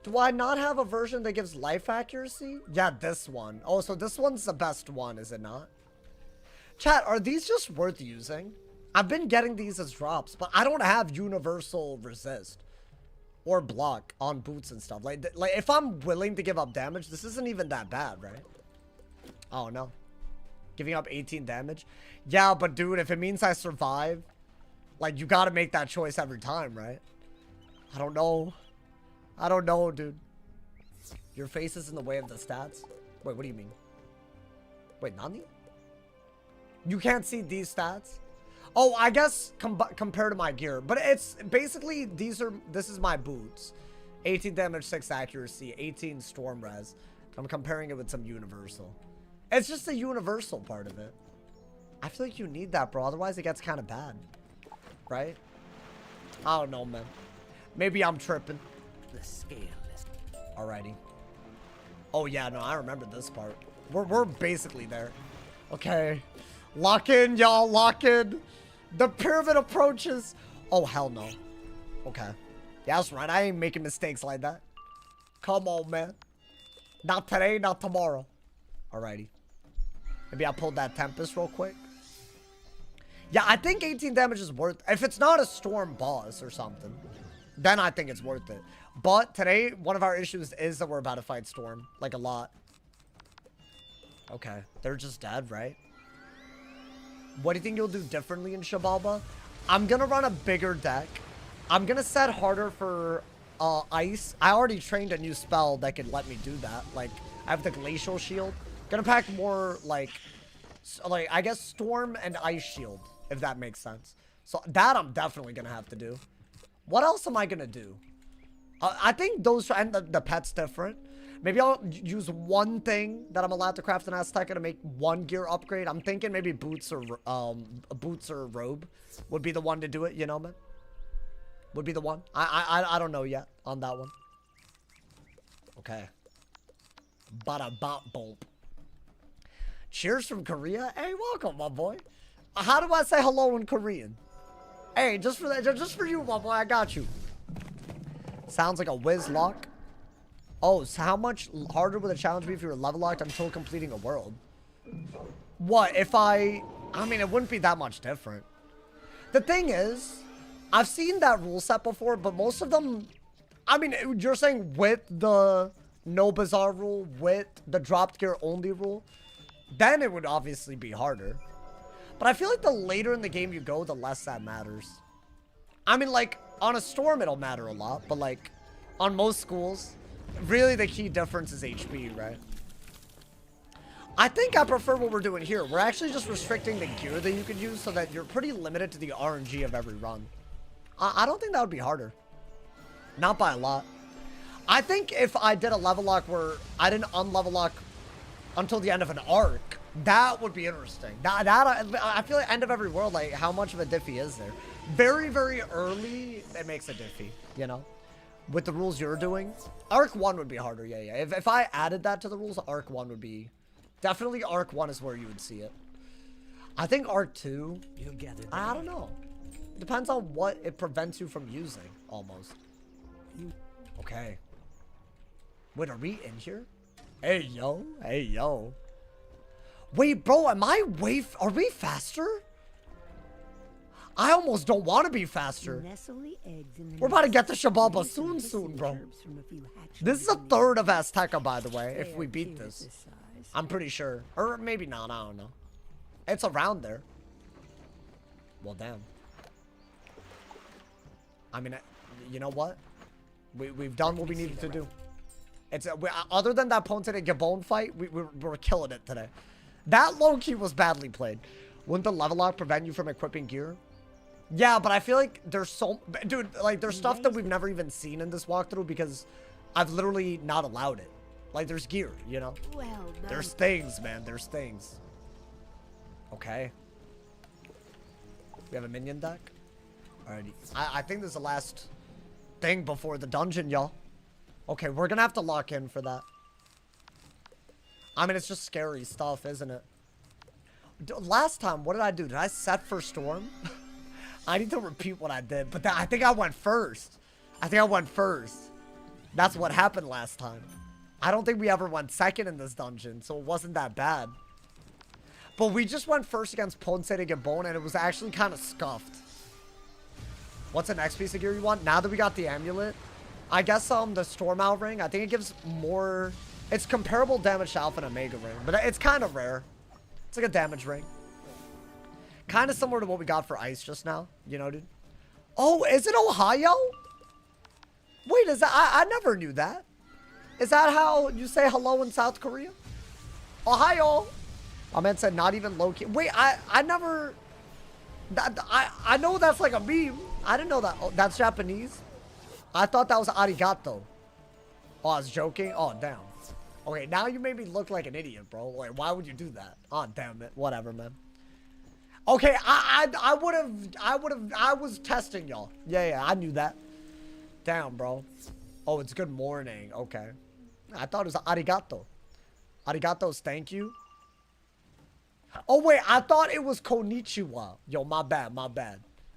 Do I not have a version that gives life accuracy? Yeah, this one. Oh, so this one's the best one, is it not? Chat, are these just worth using? I've been getting these as drops, but I don't have universal resist or block on boots and stuff. Like if I'm willing to give up damage, this isn't even that bad, right? Oh, no. Giving up 18 damage. Yeah, but dude, if it means I survive, like, you gotta make that choice every time, right? I don't know. I don't know, dude. Your face is in the way of the stats? Wait, what do you mean? Wait, Nani? You can't see these stats? Oh, I guess compared to my gear. But it's basically, this is my boots. 18 damage, 6 accuracy, 18 storm res. I'm comparing it with some universal. It's just the universal part of it. I feel like you need that, bro. Otherwise, it gets kind of bad. Right? I don't know, man. Maybe I'm tripping. The scale is... Alrighty. Oh, yeah, no, I remember this part. We're basically there. Okay. Lock in, y'all. Lock in. The pyramid approaches. Oh, hell no. Okay. Yeah, that's right. I ain't making mistakes like that. Come on, man. Not today, not tomorrow. Alrighty. Maybe I pulled that Tempest real quick. Yeah, I think 18 damage is worth... If it's not a Storm boss or something, then I think it's worth it. But today, one of our issues is that we're about to fight Storm. Like, a lot. Okay. They're just dead, right? What do you think you'll do differently in Shabalba? I'm gonna run a bigger deck. I'm gonna set harder for ice. I already trained a new spell that can let me do that. Like, I have the Glacial Shield. Gonna pack more, like, I guess Storm and Ice Shield, if that makes sense. So that I'm definitely gonna have to do. What else am I gonna do? I think those, and the pet's different. Maybe I'll use one thing that I'm allowed to craft in AZTECA to make one gear upgrade. I'm thinking maybe boots or robe would be the one to do it, you know, man? Would be the one. I don't know yet on that one. Okay. Bada bop bump. Cheers from Korea. Hey, welcome, my boy. How do I say hello in Korean? Hey, just for you, my boy. I got you. Sounds like a whiz lock. Oh, so how much harder would the challenge be if you were level locked until completing a world? What if I mean, it wouldn't be that much different. The thing is, I've seen that rule set before, but most of them, I mean, you're saying with the no Bazaar rule, with the dropped gear only rule, then it would obviously be harder. But I feel like the later in the game you go, the less that matters. I mean, like, on a Storm, it'll matter a lot, but like, on most schools, really the key difference is HP, right? I think I prefer what we're doing here. We're actually just restricting the gear that you could use so that you're pretty limited to the RNG of every run. I don't think that would be harder. Not by a lot. I think if I did a level lock where I didn't unlevel lock until the end of an arc, that would be interesting. I feel like end of every world, like, how much of a diffy is there? Very, very early, it makes a diffy, you know? With the rules you're doing. Arc 1 would be harder, yeah. If I added that to the rules, Arc 1 would be... Definitely Arc 1 is where you would see it. I think Arc 2... I don't know. It depends on what it prevents you from using, almost. Okay. Wait, are we in here? Hey, yo. Hey, yo. Wait, bro, am I are we faster? I almost don't want to be faster. We're about to get to Shabalba soon, bro. This is a third of AZTECA, by the way, if we beat this. I'm pretty sure. Or maybe not, I don't know. It's around there. Well, damn. I mean, you know what? We've done what we needed to do. It's other than that Ponte and Gabon fight, we're killing it today. That low-key was badly played. Wouldn't the level lock prevent you from equipping gear? Yeah, but I feel like there's so... Dude, like, there's stuff that we've never even seen in this walkthrough because I've literally not allowed it. Like, there's gear, you know? Well done. There's things, man. There's things. Okay. We have a minion deck? Alrighty. I think this is the last thing before the dungeon, y'all. Okay, we're gonna have to lock in for that. I mean, it's just scary stuff, isn't it? Last time, what did I do? Did I set for Storm? I need to repeat what I did, but I think I went first. That's what happened last time. I don't think we ever went second in this dungeon, so it wasn't that bad. But we just went first against Ponce de Gabon, and it was actually kind of scuffed. What's the next piece of gear you want? Now that we got the amulet, I guess the Storm Owl ring, I think it gives more... It's comparable damage to Alpha and Omega ring, but it's kind of rare. It's like a damage ring. Kind of similar to what we got for ice just now. You know, dude? Oh, is it Ohio? Wait, is that... I never knew that. Is that how you say hello in South Korea? Ohio. My man said not even low-key. Wait, I never... I know that's like a meme. I didn't know that. Oh, that's Japanese? I thought that was arigato. Oh, I was joking? Oh, damn. Okay, now you made me look like an idiot, bro. Like, why would you do that? Oh, damn it. Whatever, man. Okay, I was testing y'all. Yeah, I knew that. Damn, bro. Oh, it's good morning. Okay. I thought it was arigato. Arigato is thank you. Oh, wait, I thought it was konnichiwa. Yo, my bad.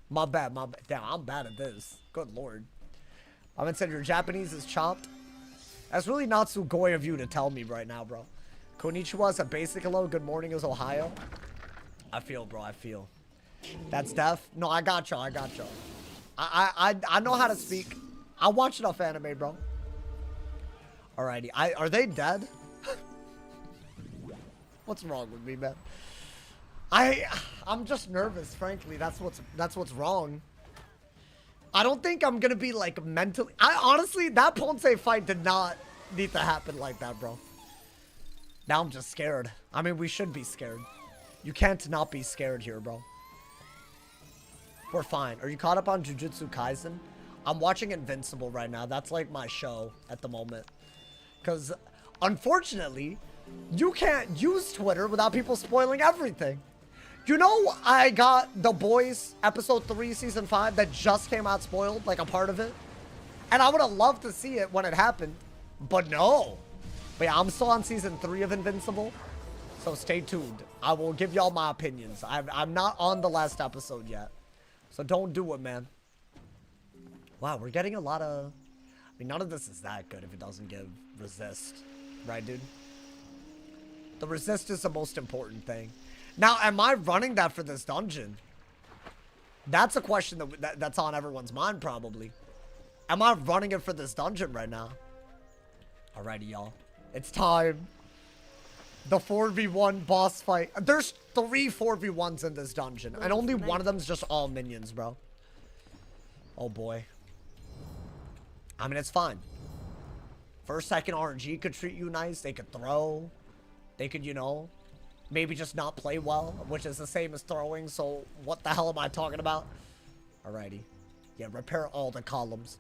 Damn, I'm bad at this. Good lord. I mean, said your Japanese is chopped. That's really not Sugoi of you to tell me right now, bro. Konnichiwa is a basic hello. Good morning is Ohio. I feel, bro. I feel. That's deaf. No, I got y'all. I know how to speak. I watch enough anime, bro. Alrighty. Are they dead? What's wrong with me, man? I'm just nervous, frankly. That's what's wrong. I don't think I'm gonna be like mentally. Honestly, that Ponce fight did not need to happen like that, bro. Now I'm just scared. I mean, we should be scared. You can't not be scared here, bro. We're fine. Are you caught up on Jujutsu Kaisen? I'm watching Invincible right now. That's like my show at the moment. Because, unfortunately, you can't use Twitter without people spoiling everything. You know, I got The Boys episode 3 season 5 that just came out spoiled, like a part of it. And I would have loved to see it when it happened. But no. But yeah, I'm still on season 3 of Invincible. So stay tuned. I will give y'all my opinions. I'm not on the last episode yet. So don't do it, man. Wow, we're getting a lot of... I mean, none of this is that good if it doesn't give resist. Right, dude? The resist is the most important thing. Now, am I running that for this dungeon? That's a question that's on everyone's mind, probably. Am I running it for this dungeon right now? Alrighty, y'all. It's time. The 4v1 boss fight. There's 3 4v1s in this dungeon. And only one of them's just all minions, bro. Oh, boy. I mean, it's fine. First, second RNG could treat you nice. They could throw. They could, you know, maybe just not play well, which is the same as throwing. So what the hell am I talking about? Alrighty. Yeah, repair all the columns.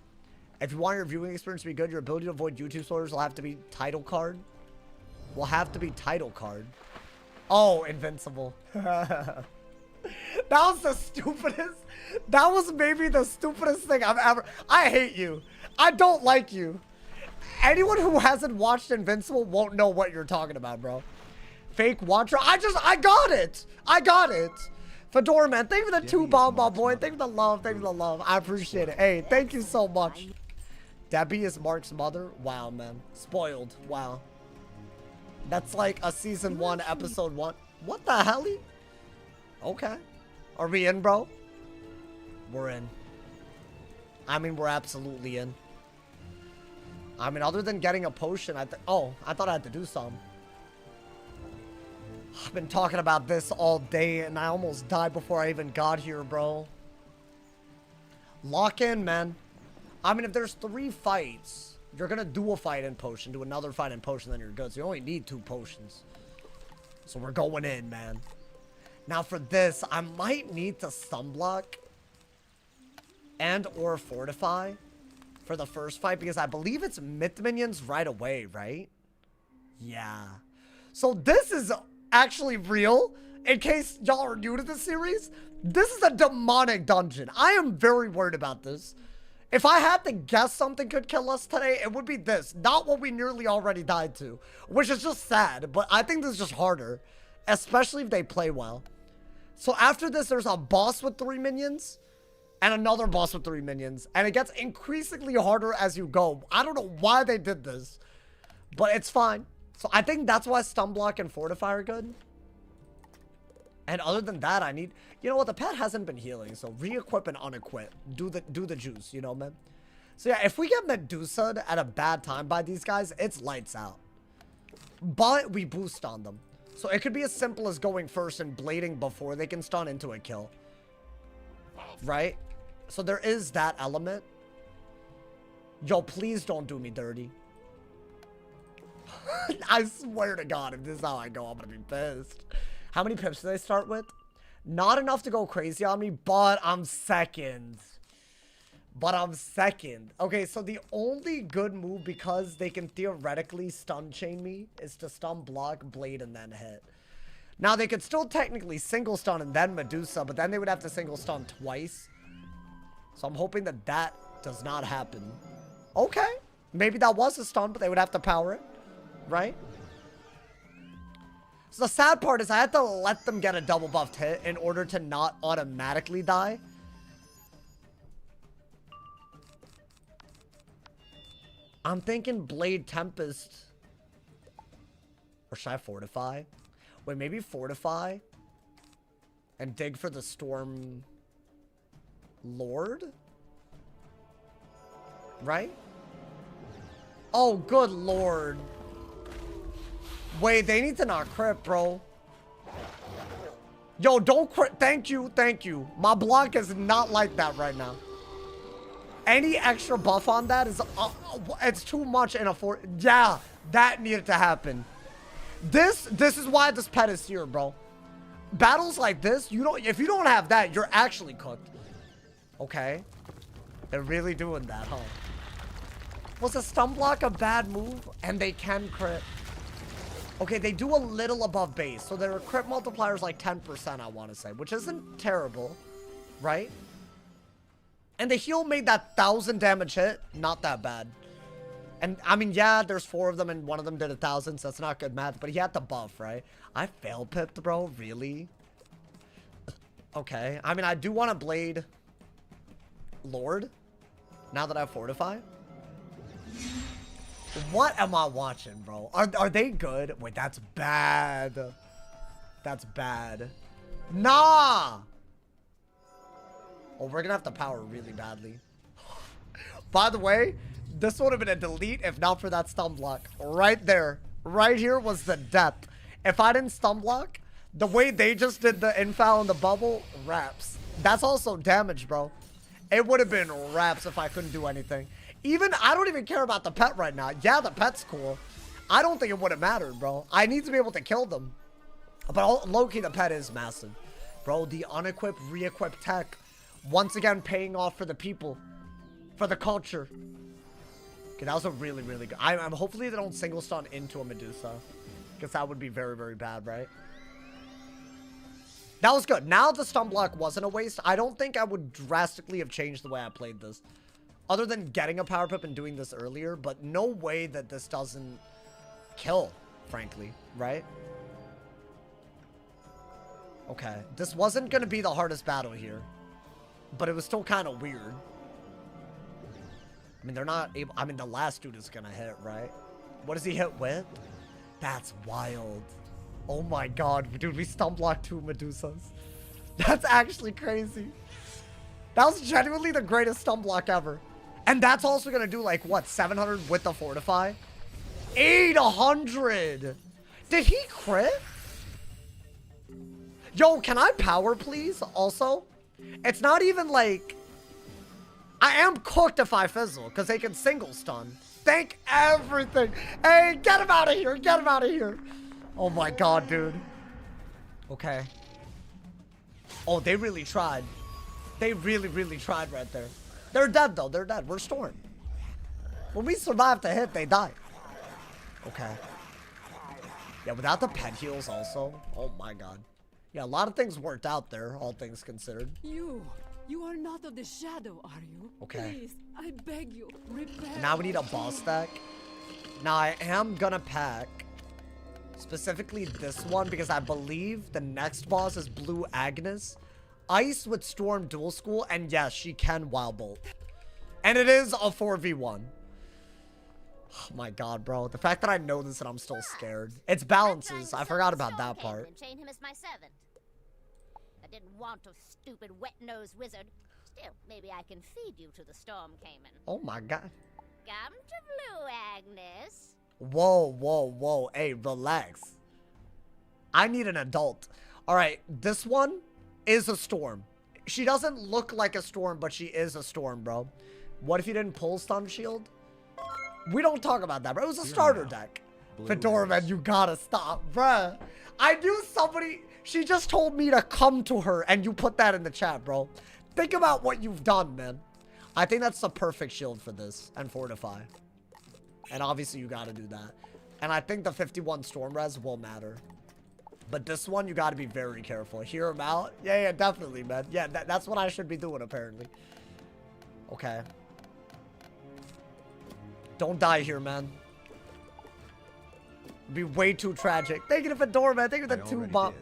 If you want your viewing experience to be good, your ability to avoid YouTube spoilers will have to be title card. Will have to be title card. Oh, Invincible. That was the stupidest. That was maybe the stupidest thing I've ever... I hate you. I don't like you. Anyone who hasn't watched Invincible won't know what you're talking about, bro. Fake watcher. I got it. I got it. Fedora, man. Thank you for the 2 bomb, my boy. Thank you for the love. Thank you for the love. I appreciate it. Hey, thank you so much. Debbie is Mark's mother. Wow, man. Spoiled. Wow. That's like a season 1, episode 1. What the hell? Okay. Are we in, bro? We're in. I mean, we're absolutely in. I mean, other than getting a potion, I thought I had to do some. I've been talking about this all day, and I almost died before I even got here, bro. Lock in, man. I mean, if there's 3 fights, you're gonna do a fight in potion, do another fight in potion, then you're good. So you only need 2 potions. So we're going in, man. Now for this, I might need to sunblock and or fortify for the first fight, because I believe it's myth minions right away, right? Yeah. So this is actually real. In case y'all are new to this series, this is a demonic dungeon. I am very worried about this. If I had to guess something could kill us today, it would be this. Not what we nearly already died to, which is just sad, but I think this is just harder, especially if they play well. So after this, there's a boss with 3 minions and another boss with 3 minions, and it gets increasingly harder as you go. I don't know why they did this, but it's fine. So I think that's why stun block and fortify are good. And other than that, I need... You know what? The pet hasn't been healing, so re-equip and unequip. Do the juice, you know, man? So yeah, if we get Medusa'd at a bad time by these guys, it's lights out. But we boost on them. So it could be as simple as going first and blading before they can stun into a kill. Right? So there is that element. Yo, please don't do me dirty. I swear to God, if this is how I go, I'm gonna be pissed. How many pips do they start with? Not enough to go crazy on me, but I'm second. Okay, so the only good move, because they can theoretically stun chain me, is to stun block, blade, and then hit. Now, they could still technically single stun and then Medusa, but then they would have to single stun twice. So I'm hoping that that does not happen. Okay. Maybe that was a stun, but they would have to power it. Right? So the sad part is I had to let them get a double buffed hit in order to not automatically die. I'm thinking Blade Tempest. Or should I Fortify? Wait, maybe Fortify. And dig for the Storm Lord? Right? Oh, good lord. Wait, they need to not crit, bro. Yo, don't crit. Thank you, thank you. My block is not like that right now. Any extra buff on that is... it's too much in a fort. Yeah, that needed to happen. This is why this pet is here, bro. Battles like this, if you don't have that, you're actually cooked. Okay. They're really doing that, huh? Was a stun block a bad move? And they can crit. Okay, they do a little above base. So their crit multiplier is like 10%, I want to say. Which isn't terrible. Right? And the heal made that 1,000 damage hit. Not that bad. And, I mean, yeah, there's 4 of them and one of them did 1,000. So that's not good math. But he had the buff, right? I fail pipped, bro. Really? Okay. I mean, I do want to blade Lord. Now that I Fortify. What am I watching, bro? Are they good? Wait, that's bad. That's bad. Nah! Oh, we're gonna have to power really badly. By the way, this would have been a delete if not for that stun block. Right there. Right here was the depth. If I didn't stun block, the way they just did the infoul and the bubble, raps. That's also damage, bro. It would have been raps if I couldn't do anything. Even, I don't even care about the pet right now. Yeah, the pet's cool. I don't think it would have mattered, bro. I need to be able to kill them. But low-key, the pet is massive. Bro, the unequipped, re-equipped tech. Once again, paying off for the people. For the culture. Okay, that was a really, really good. I'm hopefully they don't single stun into a Medusa. Because that would be very, very bad, right? That was good. Now the stun block wasn't a waste. I don't think I would drastically have changed the way I played this. Other than getting a power pip and doing this earlier. But no way that this doesn't kill, frankly. Right? Okay. This wasn't going to be the hardest battle here. But it was still kind of weird. I mean, they're not able... I mean, the last dude is going to hit, right? What does he hit with? That's wild. Oh my god. Dude, we stun blocked 2 Medusas. That's actually crazy. That was genuinely the greatest stun block ever. And that's also going to do, like, what, 700 with the Fortify? 800! Did he crit? Yo, can I power, please? Also, it's not even, like... I am cooked if I fizzle, because they can single stun. Thank everything. Hey, get him out of here. Get him out of here. Oh, my God, dude. Okay. Oh, they really tried. They really, really tried right there. They're dead, though. They're dead. We're Storm. When we survive the hit, they die. Okay. Yeah, without the pet heals also. Oh, my God. Yeah, a lot of things worked out there, all things considered. You are not of the shadow, are you? Okay. Please, I beg you, repent. Now we need a boss stack. Now, I am gonna pack specifically this one because I believe the next boss is Blue Agnes. Ice with Storm Dual School, and yes, she can Wild Bolt. And it is a 4v1. Oh my god, bro. The fact that I know this and I'm still scared. It's balances. I forgot about that part. Chain him as my servant. I didn't want a stupid wet-nosed wizard. Still, maybe I can feed you to the Storm Cayman. Oh my god. Come to Blue Agnes. Whoa, whoa, whoa. Hey, relax. I need an adult. All right, this one is a storm. She doesn't look like a storm, but she is a storm, bro. What if you didn't pull Stun Shield? We don't talk about that, bro. It was a starter deck. Fedora, man, you gotta stop, bruh. I knew somebody... She just told me to come to her, and you put that in the chat, bro. Think about what you've done, man. I think that's the perfect shield for this, and Fortify. And obviously, you gotta do that. And I think the 51 Storm Res will matter. But this one, you gotta be very careful. Hear him out? Yeah, definitely, man. Yeah, that's what I should be doing, apparently. Okay. Don't die here, man. Be way too tragic. Thank you to Fedora, man. Thank you to the 2 bomb.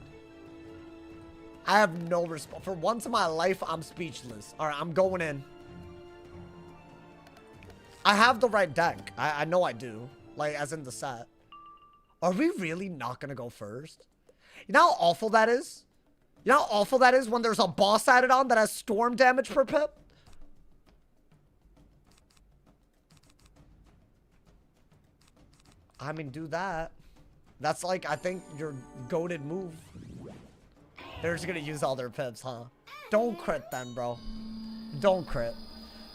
I have no response. For once in my life, I'm speechless. All right, I'm going in. I have the right deck. I know I do. Like, as in the set. Are we really not going to go first? You know how awful that is? You know how awful that is when there's a boss added on that has storm damage per pip? I mean, do that. That's like, I think, your goated move. They're just gonna use all their pips, huh? Don't crit then, bro. Don't crit.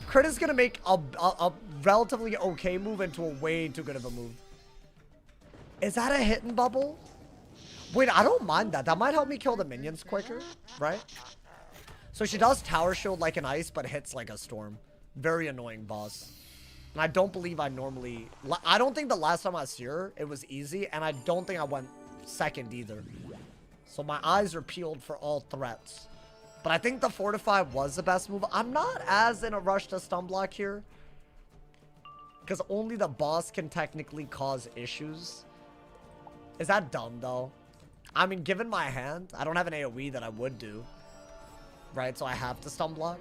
Crit is gonna make a relatively okay move into a way too good of a move. Is that a hidden bubble? Wait, I don't mind that. That might help me kill the minions quicker, right? So she does tower shield like an ice, but hits like a storm. Very annoying boss. And I don't believe I normally... I don't think the last time I see her, it was easy. And I don't think I went second either. So my eyes are peeled for all threats. But I think the Fortify was the best move. I'm not as in a rush to stun block here. Because only the boss can technically cause issues. Is that dumb, though? I mean, given my hand, I don't have an AoE that I would do. Right? So I have to stun block.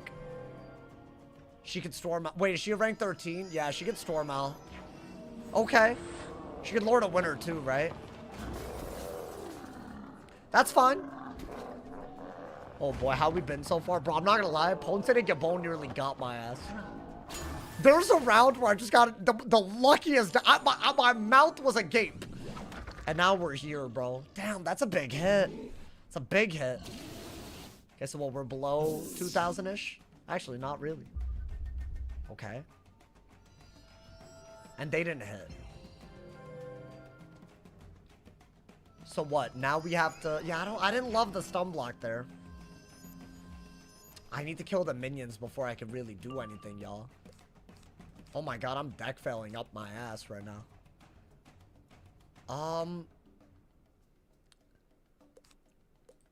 She could storm out. Wait, is she a rank 13? Yeah, she could storm out. Okay. She could Lord of Winter, too, right? That's fine. Oh boy, how we been so far? Bro, I'm not gonna lie. Ponce and Gabon nearly got my ass. There's a round where I just got the luckiest. My mouth was agape. And now we're here, bro. Damn, that's a big hit. It's a big hit. Okay, so well, we're below 2,000-ish? Actually, not really. Okay. And they didn't hit. So what? Now we have to... Yeah, I didn't love the stun block there. I need to kill the minions before I can really do anything, y'all. Oh my god, I'm deck failing up my ass right now.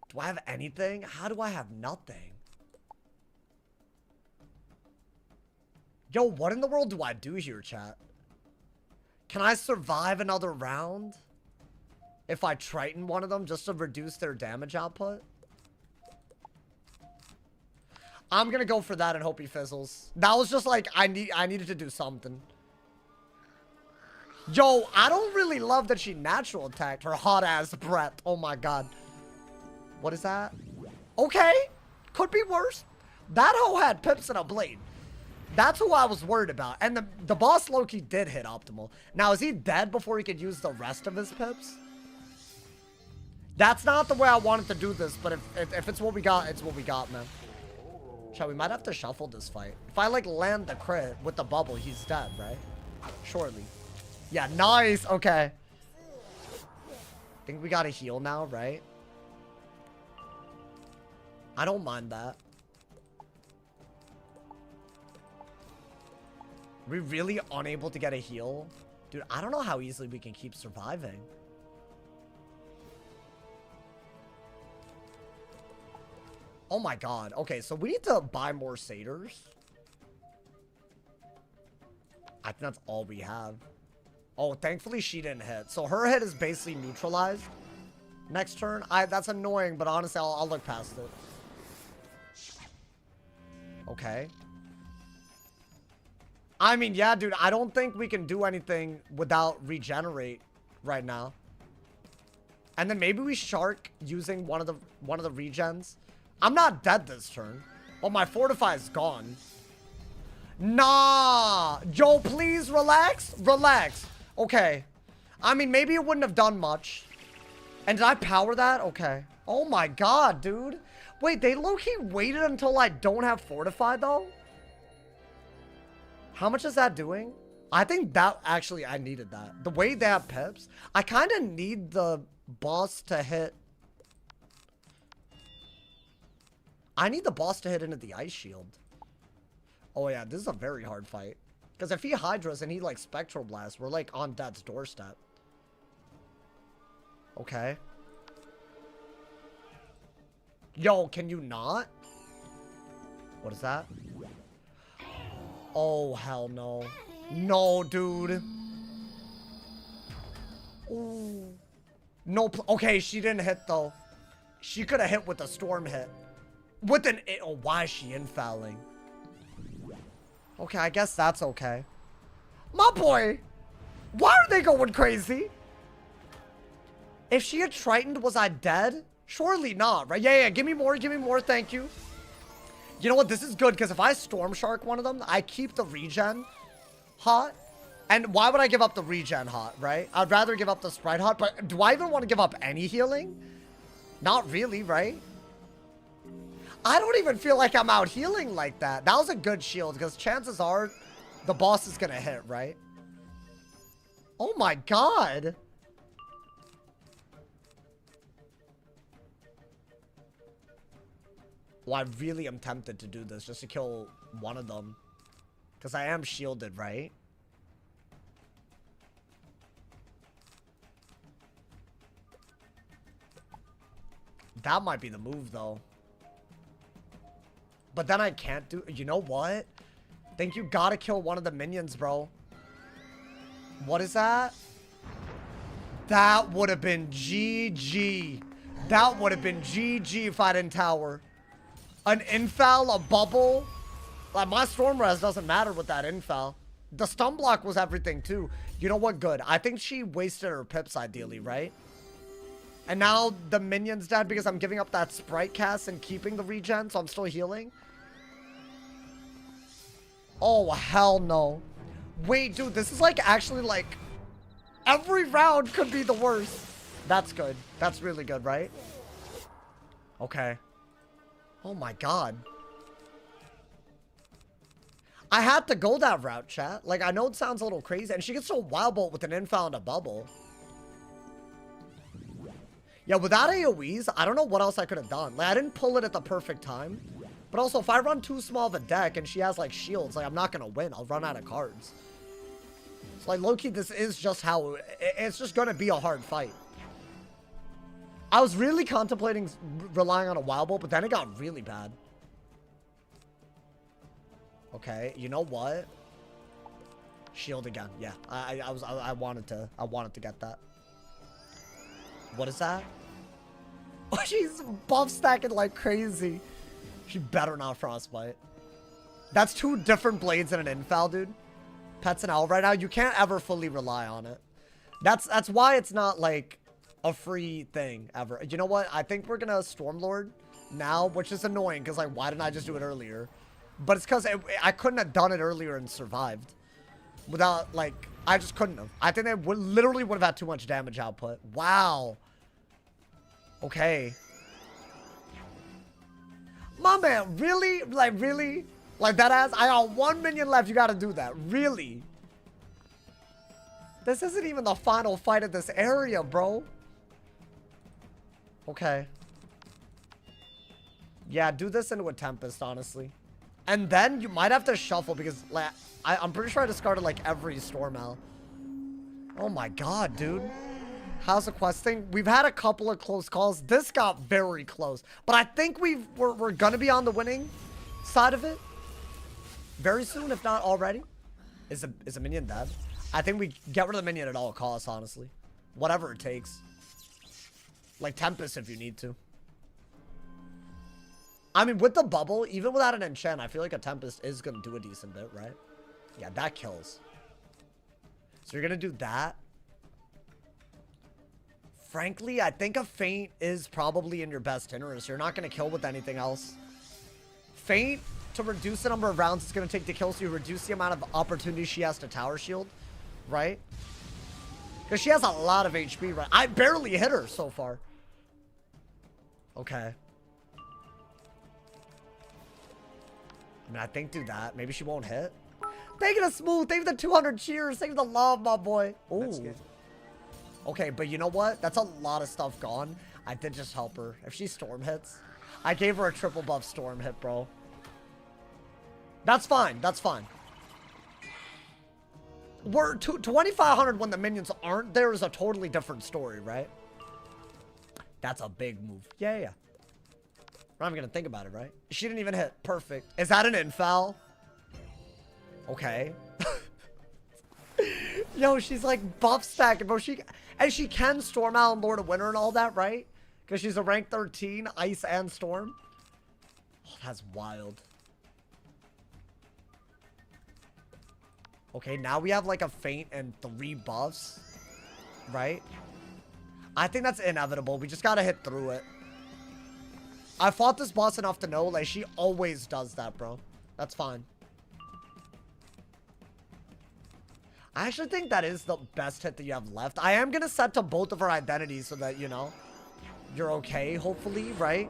Do I have anything? How do I have nothing? Yo, what in the world do I do here, chat? Can I survive another round? If I Triton one of them just to reduce their damage output? I'm gonna go for that and hope he fizzles. That was just like, I needed to do something. Yo, I don't really love that she natural attacked her hot ass breath. Oh my god. What is that? Okay. Could be worse. That hoe had pips and a blade. That's who I was worried about. And the boss Loki did hit optimal. Now, is he dead before he could use the rest of his pips? That's not the way I wanted to do this, but if it's what we got, it's what we got, man. Chat, we might have to shuffle this fight. If I, like, land the crit with the bubble, he's dead, right? Surely. Yeah, nice. Okay. I think we gotta heal now, right? I don't mind that. Are we really unable to get a heal? Dude, I don't know how easily we can keep surviving. Oh my god. Okay, so we need to buy more satyrs. I think that's all we have. Oh, thankfully she didn't hit. So her hit is basically neutralized. Next turn. That's annoying, but honestly, I'll look past it. Okay. I mean, yeah, dude, I don't think we can do anything without regenerate right now. And then maybe we shark using one of the regens. I'm not dead this turn. Oh, my fortify is gone. Nah. Joe, please relax. Relax. Okay. I mean, maybe it wouldn't have done much. And did I power that? Okay. Oh my god, dude. Wait, they low-key waited until I don't have fortified, though? How much is that doing? I think that, actually, I needed that. The way they have pips, I kind of need the boss to hit. I need the boss to hit into the ice shield. Oh yeah, this is a very hard fight. Because if he Hydras and he, like, Spectral Blast, we're, like, on death's doorstep. Okay. Yo, can you not? What is that? Oh, hell no. No, dude. Ooh. No, okay, she didn't hit, though. She could have hit with a storm hit. With an... Oh, why is she infouling? Okay, I guess that's okay. My boy! Why are they going crazy? If she had Tritoned, was I dead? Surely not, right? Yeah, give me more, thank you. You know what, this is good, because if I Storm Shark one of them, I keep the regen hot. And why would I give up the regen hot, right? I'd rather give up the Sprite hot, but do I even want to give up any healing? Not really, right? I don't even feel like I'm out healing like that. That was a good shield, because chances are the boss is going to hit, right? Oh my god. Well, I really am tempted to do this just to kill one of them. Because I am shielded, right? That might be the move, though. But then I can't do... You know what? I think you gotta kill one of the minions, bro. What is that? That would have been GG. That would have been GG if I didn't tower. An infoul, a bubble. Like, my storm res doesn't matter with that infoul. The stun block was everything, too. You know what? Good. I think she wasted her pips, ideally, right? And now the minion's dead because I'm giving up that Sprite cast and keeping the regen, so I'm still healing. Oh, hell no. Wait, dude, this is like actually like every round could be the worst. That's good. That's really good, right? Okay. Oh my god. I had to go that route, chat. Like, I know it sounds a little crazy. And she gets to wild bolt with an infoul and a bubble. Yeah, without AoEs, I don't know what else I could have done. Like, I didn't pull it at the perfect time. But also, if I run too small of a deck and she has, like, shields, like, I'm not going to win. I'll run out of cards. So, like, low-key, this is just how... It's just going to be a hard fight. I was really contemplating relying on a wild bolt, but then it got really bad. Okay, you know what? Shield again. Yeah, I wanted to get that. What is that? Oh, she's buff stacking like crazy. She better not frostbite. That's two different blades and an infoul, dude. Pets and Owl right now, you can't ever fully rely on it. That's why it's not like a free thing ever. You know what? I think we're gonna Stormlord now, which is annoying because like, why didn't I just do it earlier? But it's because I couldn't have done it earlier and survived. Without, like, I just couldn't have. I think they literally would have had too much damage output. Wow. Okay. My man, really? Like, really? Like, that ass? I got 1 minion left. You gotta do that. Really? This isn't even the final fight of this area, bro. Okay. Yeah, do this into a Tempest, honestly. And then you might have to shuffle because, like, I'm pretty sure I discarded, like, every Storm Owl. Oh my god, dude. How's the quest thing? We've had a couple of close calls. This got very close. But I think we're gonna be on the winning side of it very soon, if not already. Is a minion dead? I think we get rid of the minion at all costs, honestly. Whatever it takes. Like Tempest if you need to. I mean, with the bubble, even without an enchant, I feel like a Tempest is going to do a decent bit, right? Yeah, that kills. So you're going to do that. Frankly, I think a Feint is probably in your best interest. You're not going to kill with anything else. Feint, to reduce the number of rounds it's going to take to kill, so you reduce the amount of opportunity she has to tower shield, right? Because she has a lot of HP, right? I barely hit her so far. Okay. I mean, I think do that. Maybe she won't hit. Thank you to Smooth. Thank you for the 200 cheers. Thank you for the love, my boy. Ooh. Okay, but you know what? That's a lot of stuff gone. I did just help her. If she storm hits, I gave her a triple buff storm hit, bro. That's fine. That's fine. We're 2,500 when the minions aren't there is a totally different story, right? That's a big move. Yeah, yeah. I'm not even gonna think about it, right? She didn't even hit. Perfect. Is that an infoul? Okay. Yo, she's like buff stacking, bro. And she can Storm out and Lord of Winter and all that, right? Because she's a rank 13, Ice and Storm. Oh, that's wild. Okay, now we have like a feint and 3 buffs, right? I think that's inevitable. We just gotta hit through it. I fought this boss enough to know, like, she always does that, bro. That's fine. I actually think that is the best hit that you have left. I am gonna set to both of our identities so that, you know, you're okay, hopefully, right?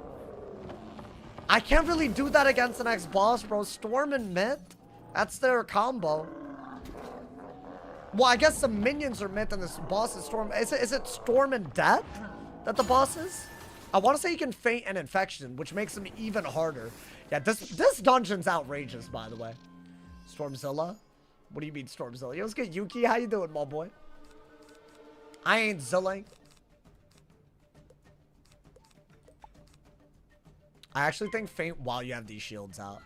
I can't really do that against the next boss, bro. Storm and Myth. That's their combo. Well, I guess the minions are Myth and this boss is Storm. Is it Storm and Death that the boss is? I want to say you can feint an infection, which makes them even harder. Yeah, this dungeon's outrageous, by the way. Stormzilla? What do you mean, Stormzilla? Yo, what's good, Yuki? How you doing, my boy? I ain't zilling. I actually think feint while you have these shields out.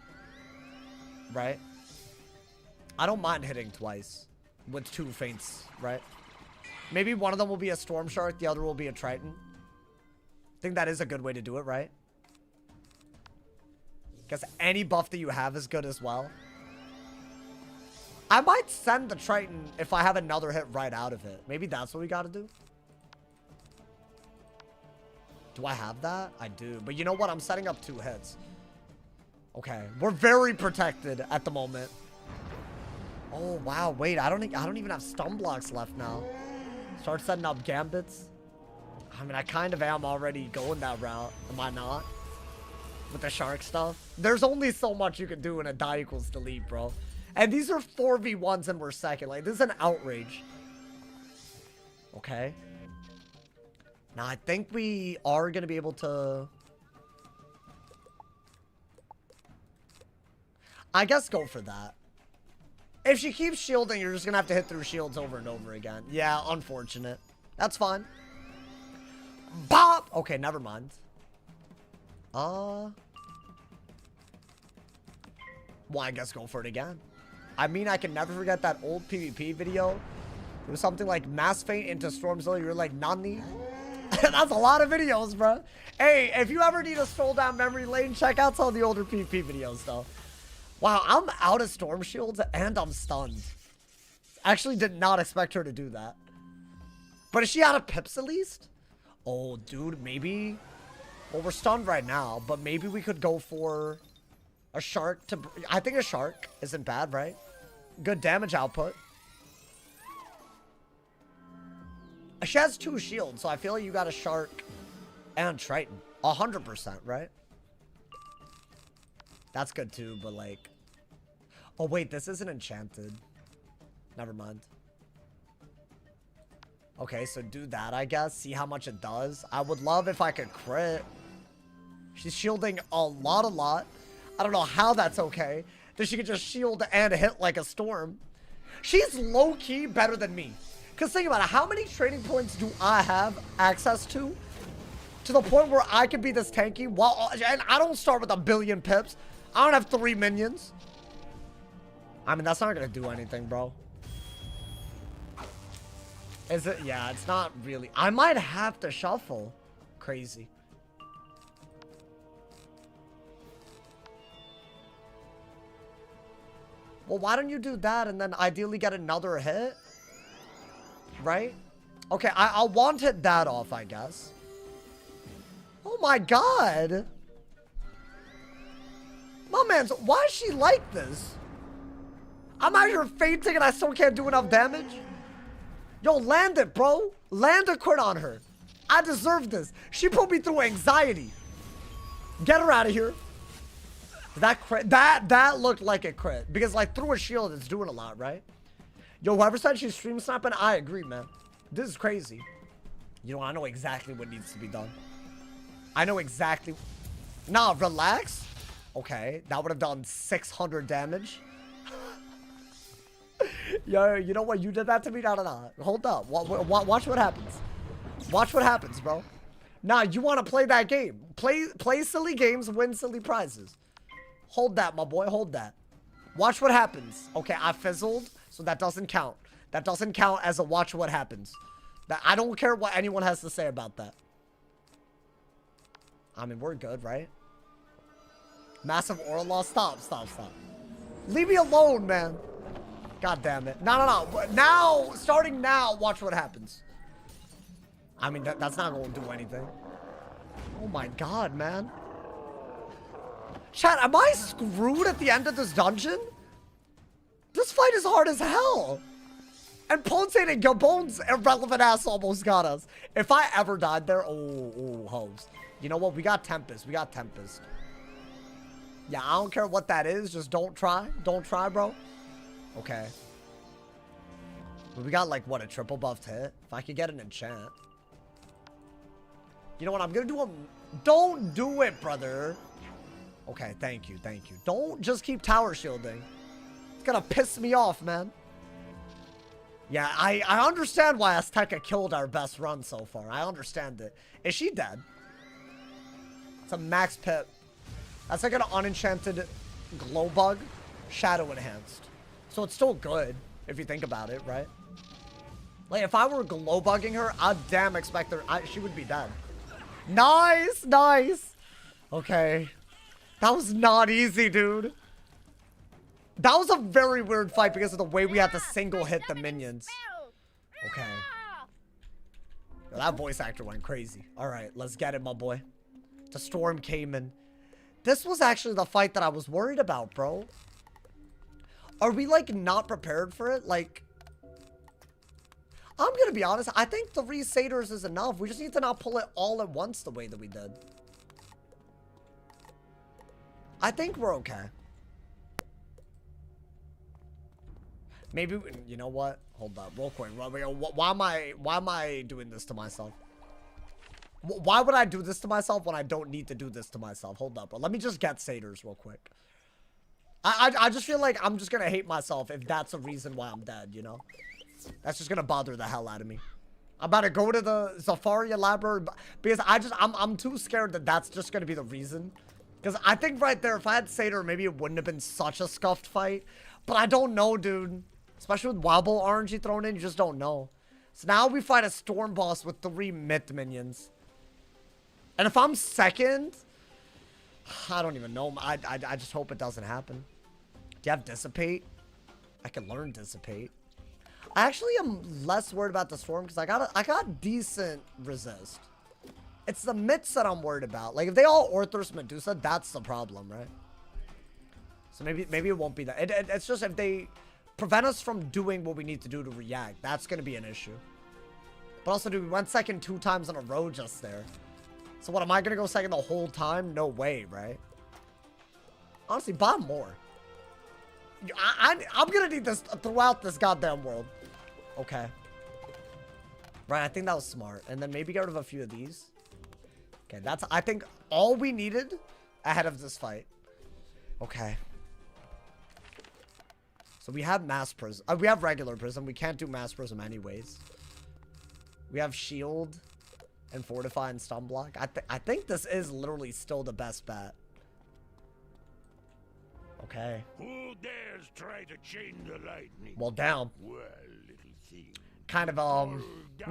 Right? I don't mind hitting twice. With 2 feints, right? Maybe one of them will be a Storm Shark, the other will be a Triton. I think that is a good way to do it, right? Because any buff that you have is good as well. I might send the Triton if I have another hit right out of it. Maybe that's what we gotta do. Do I have that? I do. But you know what? I'm setting up 2 hits. Okay. We're very protected at the moment. Oh, wow. Wait, I don't even have stun blocks left now. Start setting up gambits. I mean, I kind of am already going that route. Am I not? With the shark stuff. There's only so much you can do in a die equals delete, bro. And these are 4v1s and we're second. Like, this is an outrage. Okay. Now, I think we are going to be able to... I guess go for that. If she keeps shielding, you're just going to have to hit through shields over and over again. Yeah, unfortunate. That's fine. Bop! Okay, never mind. Well, I guess go for it again. I mean, I can never forget that old PvP video. It was something like mass feint into Stormzilla. You're like, Nani? That's a lot of videos, bro. Hey, if you ever need a stroll down memory lane, check out some of the older PvP videos, though. Wow, I'm out of Storm Shields and I'm stunned. Actually did not expect her to do that. But is she out of pips at least? Oh, dude, maybe... Well, we're stunned right now, but maybe we could go for a shark to... I think a shark isn't bad, right? Good damage output. She has 2 shields, so I feel like you got a shark and Triton. 100%, right? That's good too, but like... Oh, wait, this isn't enchanted. Never mind. Okay, so do that, I guess. See how much it does. I would love if I could crit. She's shielding a lot. I don't know how that's okay. That she could just shield and hit like a storm. She's low-key better than me. Because think about it. How many training points do I have access to? To the point where I could be this tanky. Well, and I don't start with 1 billion pips. I don't have 3 minions. I mean, that's not going to do anything, bro. Is it? Yeah, it's not really. I might have to shuffle. Crazy. Well, why don't you do that and then ideally get another hit? Right? Okay, I'll want hit that off, I guess. Oh my god. My man's, why is she like this? I'm out here fainting and I still can't do enough damage? Yo, land it, bro. Land a crit on her. I deserve this. She put me through anxiety. Get her out of here. That crit, that looked like a crit. Because like through a shield, it's doing a lot, right? Yo, whoever said she's stream snapping, I agree, man. This is crazy. You know, I know exactly what needs to be done. I know exactly. Nah, relax. Okay, that would have done 600 damage. Yo, you know what? You did that to me? No. Hold up. Watch what happens. Watch what happens, bro. Nah, you want to play that game. Play silly games, win silly prizes. Hold that, my boy. Hold that. Watch what happens. Okay, I fizzled, so that doesn't count. That doesn't count as a watch what happens. That I don't care what anyone has to say about that. I mean, we're good, right? Massive aura loss. Stop. Leave me alone, man. God damn it. No. Now, starting now, watch what happens. I mean, that's not going to do anything. Oh my god, man. Chat, am I screwed at the end of this dungeon? This fight is hard as hell. And Ponce and Gabon's irrelevant ass almost got us. If I ever died there, oh, hoes. You know what? We got Tempest. Yeah, I don't care what that is. Just don't try. Don't try, bro. Okay. But we got like, what, a triple buffed hit? If I could get an enchant. You know what? I'm going to do a... Don't do it, brother. Okay, thank you. Don't just keep tower shielding. It's going to piss me off, man. Yeah, I understand why AZTECA killed our best run so far. I understand it. Is she dead? It's a max pip. That's like an unenchanted glow bug, shadow enhanced. So it's still good, if you think about it, right? Like, if I were glow bugging her, I'd damn expect her, she would be dead. Nice. Okay. That was not easy, dude. That was a very weird fight because of the way we had to single hit the minions. Okay. Yo, that voice actor went crazy. All right, let's get it, my boy. The storm came in. This was actually the fight that I was worried about, bro. Are we, like, not prepared for it? Like, I'm gonna be honest. I think 3 satyrs is enough. We just need to not pull it all at once the way that we did. I think we're okay. Maybe, you know what? Hold up, real quick. Why am I doing this to myself? Why would I do this to myself when I don't need to do this to myself? Hold up, bro. Let me just get satyrs real quick. I just feel like I'm just gonna hate myself if that's a reason why I'm dead, you know? That's just gonna bother the hell out of me. I'm about to go to the Safari Library because I'm too scared that that's just gonna be the reason. Because I think right there, if I had satyr, maybe it wouldn't have been such a scuffed fight. But I don't know, dude. Especially with Wobble RNG thrown in, you just don't know. So now we fight a storm boss with 3 myth minions. And if I'm second, I don't even know. I just hope it doesn't happen. Do you have Dissipate? I can learn Dissipate. I actually am less worried about the storm because I got decent resist. It's the myths that I'm worried about. Like if they all Orthros Medusa, that's the problem, right? So maybe it won't be that. It's just if they prevent us from doing what we need to do to react, that's gonna be an issue. But also, dude, we went second 2 times in a row just there. So what, am I gonna go second the whole time? No way, right? Honestly, bomb more. I'm gonna need this throughout this goddamn world. Okay. Right, I think that was smart. And then maybe get rid of a few of these. Okay, that's, I think, all we needed ahead of this fight. Okay. So we have mass prism. We have regular prism. We can't do mass prism anyways. We have shield and fortify and stun block. I think this is literally still the best bet. Okay. Who dares try to chain the lightning? Well, down. Well, little thing. Kind of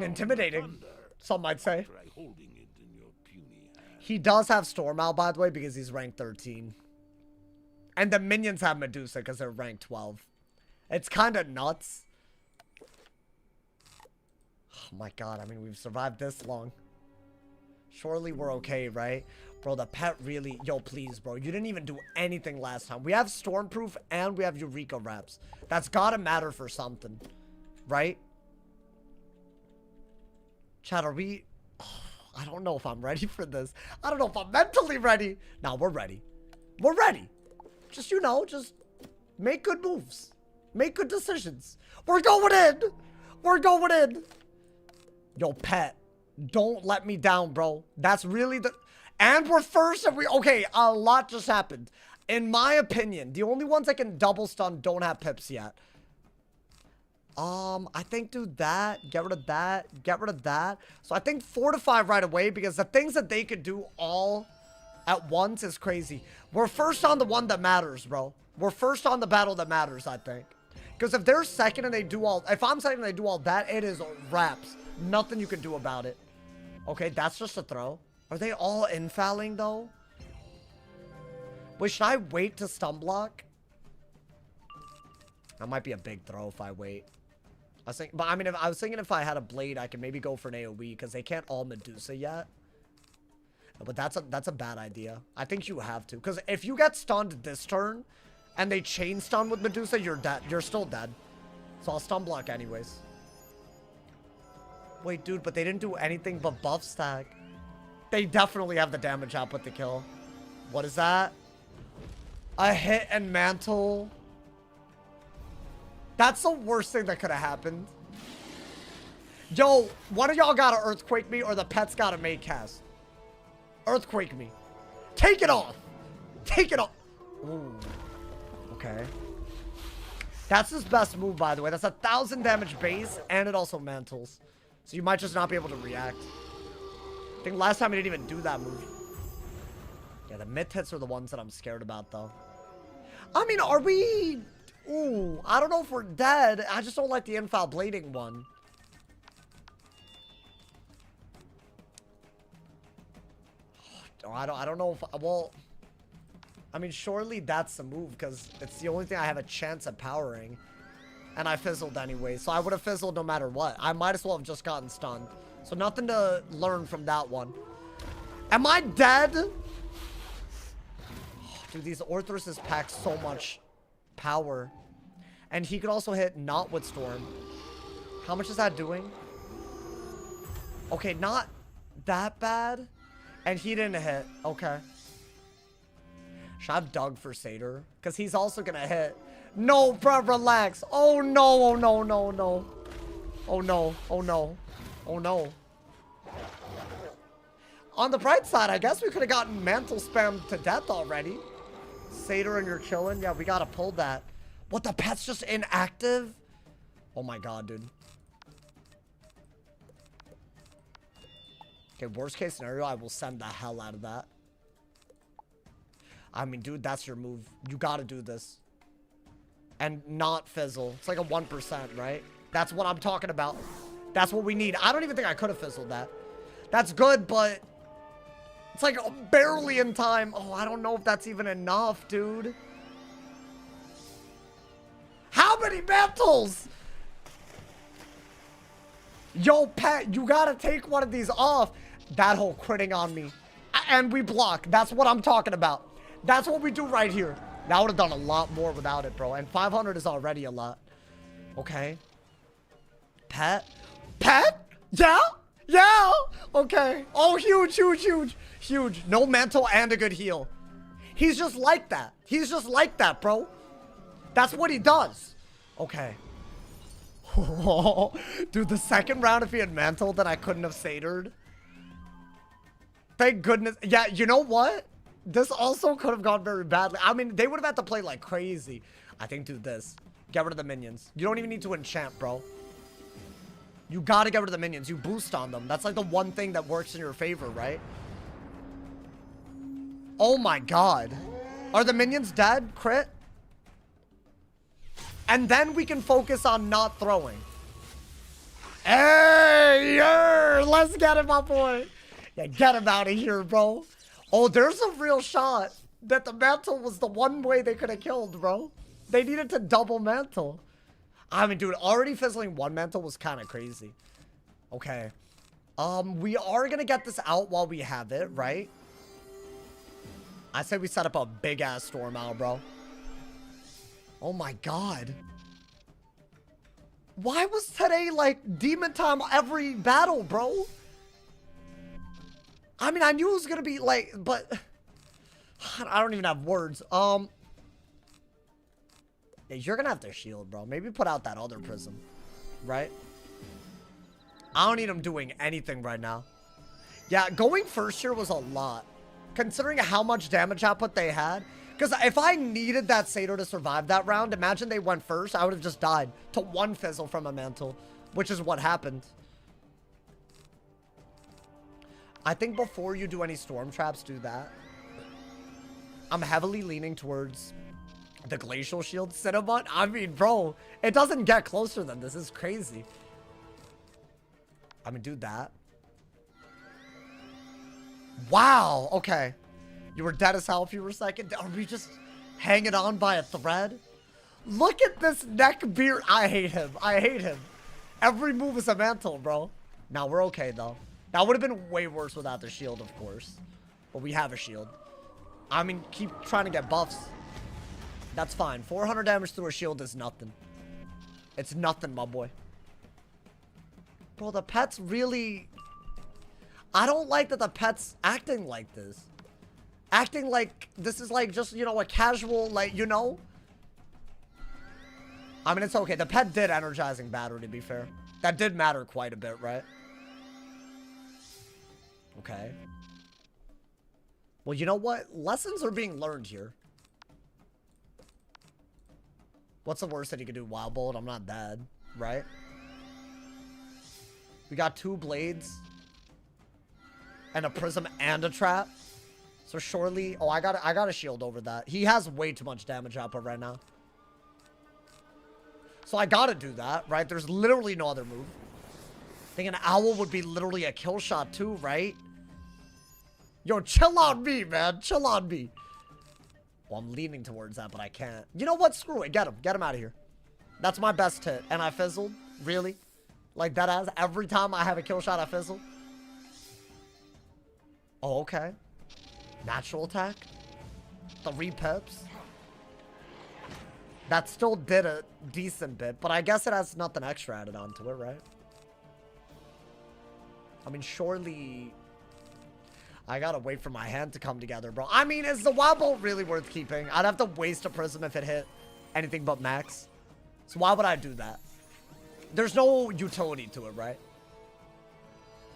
intimidating, some might say. Try holding it in your puny hand. He does have Storm out, by the way, because he's ranked 13. And the minions have Medusa because they're ranked 12. It's kind of nuts. Oh my god, I mean, we've survived this long. Surely we're okay, right? Bro, the pet really... Yo, please, bro. You didn't even do anything last time. We have Stormproof and we have Eureka Reps. That's gotta matter for something. Right? Chat, are we... I don't know if I'm ready for this. I don't know if I'm mentally ready. Nah, we're ready. We're ready. Just, you know, just make good moves. Make good decisions. We're going in. We're going in. Yo, Pet, don't let me down, bro. That's really the... And we're first and we... Okay, a lot just happened. In my opinion, the only ones that can double stun don't have pips yet. I think do that, get rid of that, get rid of that. So I think fortify right away because the things that they could do all at once is crazy. We're first on the one that matters, bro. We're first on the battle that matters, I think. Because if they're second and they do all, if I'm second and they do all that, it is wraps. Nothing you can do about it. Okay, that's just a throw. Are they all infouling though? Wait, should I wait to stun block? That might be a big throw if I wait. I was thinking, but I mean, if I was thinking if I had a blade, I could maybe go for an AoE because they can't all Medusa yet. But that's a bad idea. I think you have to, because if you get stunned this turn, and they chain stun with Medusa, you're dead. You're still dead. So I'll stun block anyways. Wait, dude, but they didn't do anything but buff stack. They definitely have the damage output to kill. What is that? A hit and mantle. That's the worst thing that could have happened. Yo, one of y'all gotta earthquake me or the pet's gotta make cast. Earthquake me. Take it off. Take it off. Ooh. Okay. That's his best move, by the way. That's 1,000 damage base, and it also mantles. So you might just not be able to react. I think last time he didn't even do that move. Yeah, the mid hits are the ones that I'm scared about, though. I mean, are we... Ooh, I don't know if we're dead. I just don't like the infoul blading one. I don't know if... Well... I mean, surely that's the move, because it's the only thing I have a chance at powering. And I fizzled anyway, so I would have fizzled no matter what. I might as well have just gotten stunned. So nothing to learn from that one. Am I dead? Oh, dude, these Orthruses pack so much power. And he could also hit not with Storm. How much is that doing? Okay, not that bad. And he didn't hit. Okay. Should I have Doug for Satyr? Because he's also going to hit. No, bro, relax. Oh, no. Oh, no, no, no. Oh, no. Oh, no. Oh, no. On the bright side, I guess we could have gotten Mantle spammed to death already. Satyr and you're chilling. Yeah, we got to pull that. What, the pet's just inactive? Oh, my God, dude. Okay, worst case scenario, I will send the hell out of that. I mean, dude, that's your move. You gotta do this. And not fizzle. It's like a 1%, right? That's what I'm talking about. That's what we need. I don't even think I could have fizzled that. That's good, but... It's like barely in time. Oh, I don't know if that's even enough, dude. How many mantles? Yo, Pet, you gotta take one of these off. That whole critting on me. And we block. That's what I'm talking about. That's what we do right here. That would have done a lot more without it, bro. And 500 is already a lot. Okay. Pet? Pet? Yeah? Yeah? Okay. Oh, huge, huge, huge. Huge. No mantle and a good heal. He's just like that. He's just like that, bro. That's what he does. Okay. Dude, the second round, if he had mantled, then I couldn't have satyred. Thank goodness. Yeah, you know what? This also could have gone very badly. I mean, they would have had to play like crazy. I think do this. Get rid of the minions. You don't even need to enchant, bro. You gotta get rid of the minions. You boost on them. That's like the one thing that works in your favor, right? Oh my God. Are the minions dead? Crit? And then we can focus on not throwing. Hey, yeah, let's get him, my boy. Yeah, get him out of here, bro. Oh, there's a real shot that the mantle was the one way they could have killed, bro. They needed to double mantle. I mean, dude, already fizzling one mantle was kind of crazy. Okay. We are going to get this out while we have it, right? I say we set up a big-ass storm out, bro. Oh, my God. Why was today, like, demon time every battle, bro? I mean, I knew it was gonna be like, but I don't even have words. Yeah, you're gonna have to shield, bro. Maybe put out that other prism, right? I don't need him doing anything right now. Yeah, going first here was a lot, considering how much damage output they had. Because if I needed that Satyr to survive that round, imagine they went first, I would have just died to one fizzle from a mantle, which is what happened. I think before you do any storm traps, do that. I'm heavily leaning towards the Glacial Shield Cinnamon. I mean, bro, it doesn't get closer than this. It's crazy. I'm gonna do that. Wow, okay. You were dead as hell if you were second. Are we just hanging on by a thread? Look at this neck beard. I hate him. I hate him. Every move is a mantle, bro. Now we're okay, though. That would have been way worse without the shield, of course. But we have a shield. I mean, keep trying to get buffs. That's fine. 400 damage through a shield is nothing. It's nothing, my boy. Bro, the pet's really... I don't like that the pet's acting like this. Acting like this is like just, you know, a casual, like, you know? I mean, it's okay. The pet did energizing battery, to be fair. That did matter quite a bit, right? Okay. Well, you know what? Lessons are being learned here. What's the worst that you could do? Wild Bolt? I'm not dead, right? We got 2 blades. And a prism and a trap. So surely... Oh, I got a shield over that. He has way too much damage output right now. So I gotta do that, right? There's literally no other move. I think an owl would be literally a kill shot too, right? Yo, chill on me, man. Chill on me. Well, I'm leaning towards that, but I can't. You know what? Screw it. Get him. Get him out of here. That's my best hit. And I fizzled? Really? Like that as every time I have a kill shot, I fizzle? Oh, okay. Natural attack. 3 pips. That still did a decent bit, but I guess it has nothing extra added onto it, right? I mean, surely... I gotta wait for my hand to come together, bro. I mean, is the Wild Bolt really worth keeping? I'd have to waste a prism if it hit anything but max. So why would I do that? There's no utility to it, right?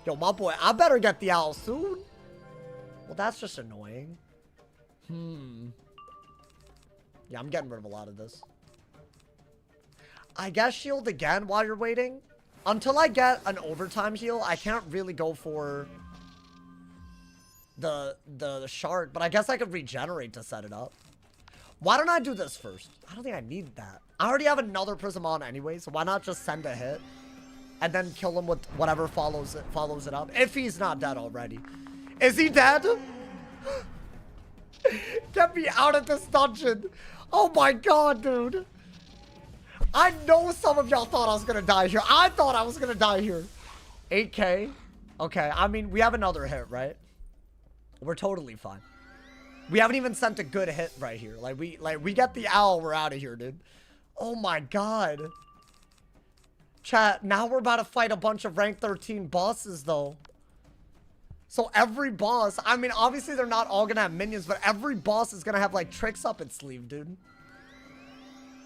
Yo, my boy, I better get the owl soon. Well, that's just annoying. Yeah, I'm getting rid of a lot of this. I guess shield again while you're waiting. Until I get an overtime heal, I can't really go for the shark, but I guess I could regenerate to set it up. Why don't I do this first? I don't think I need that. I already have another prism on anyway, so why not just send a hit and then kill him with whatever follows it up, if he's not dead already. Is he dead? Get me out of this dungeon. Oh my god, dude. I know some of y'all thought I was gonna die here. I thought I was gonna die here. 8K. Okay, I mean, we have another hit, right? We're totally fine. We haven't even sent a good hit right here. Like we get the owl, we're out of here, dude. Oh my god. Chat, now we're about to fight a bunch of rank 13 bosses though. So every boss, I mean, obviously they're not all gonna have minions, but every boss is gonna have like tricks up its sleeve, dude.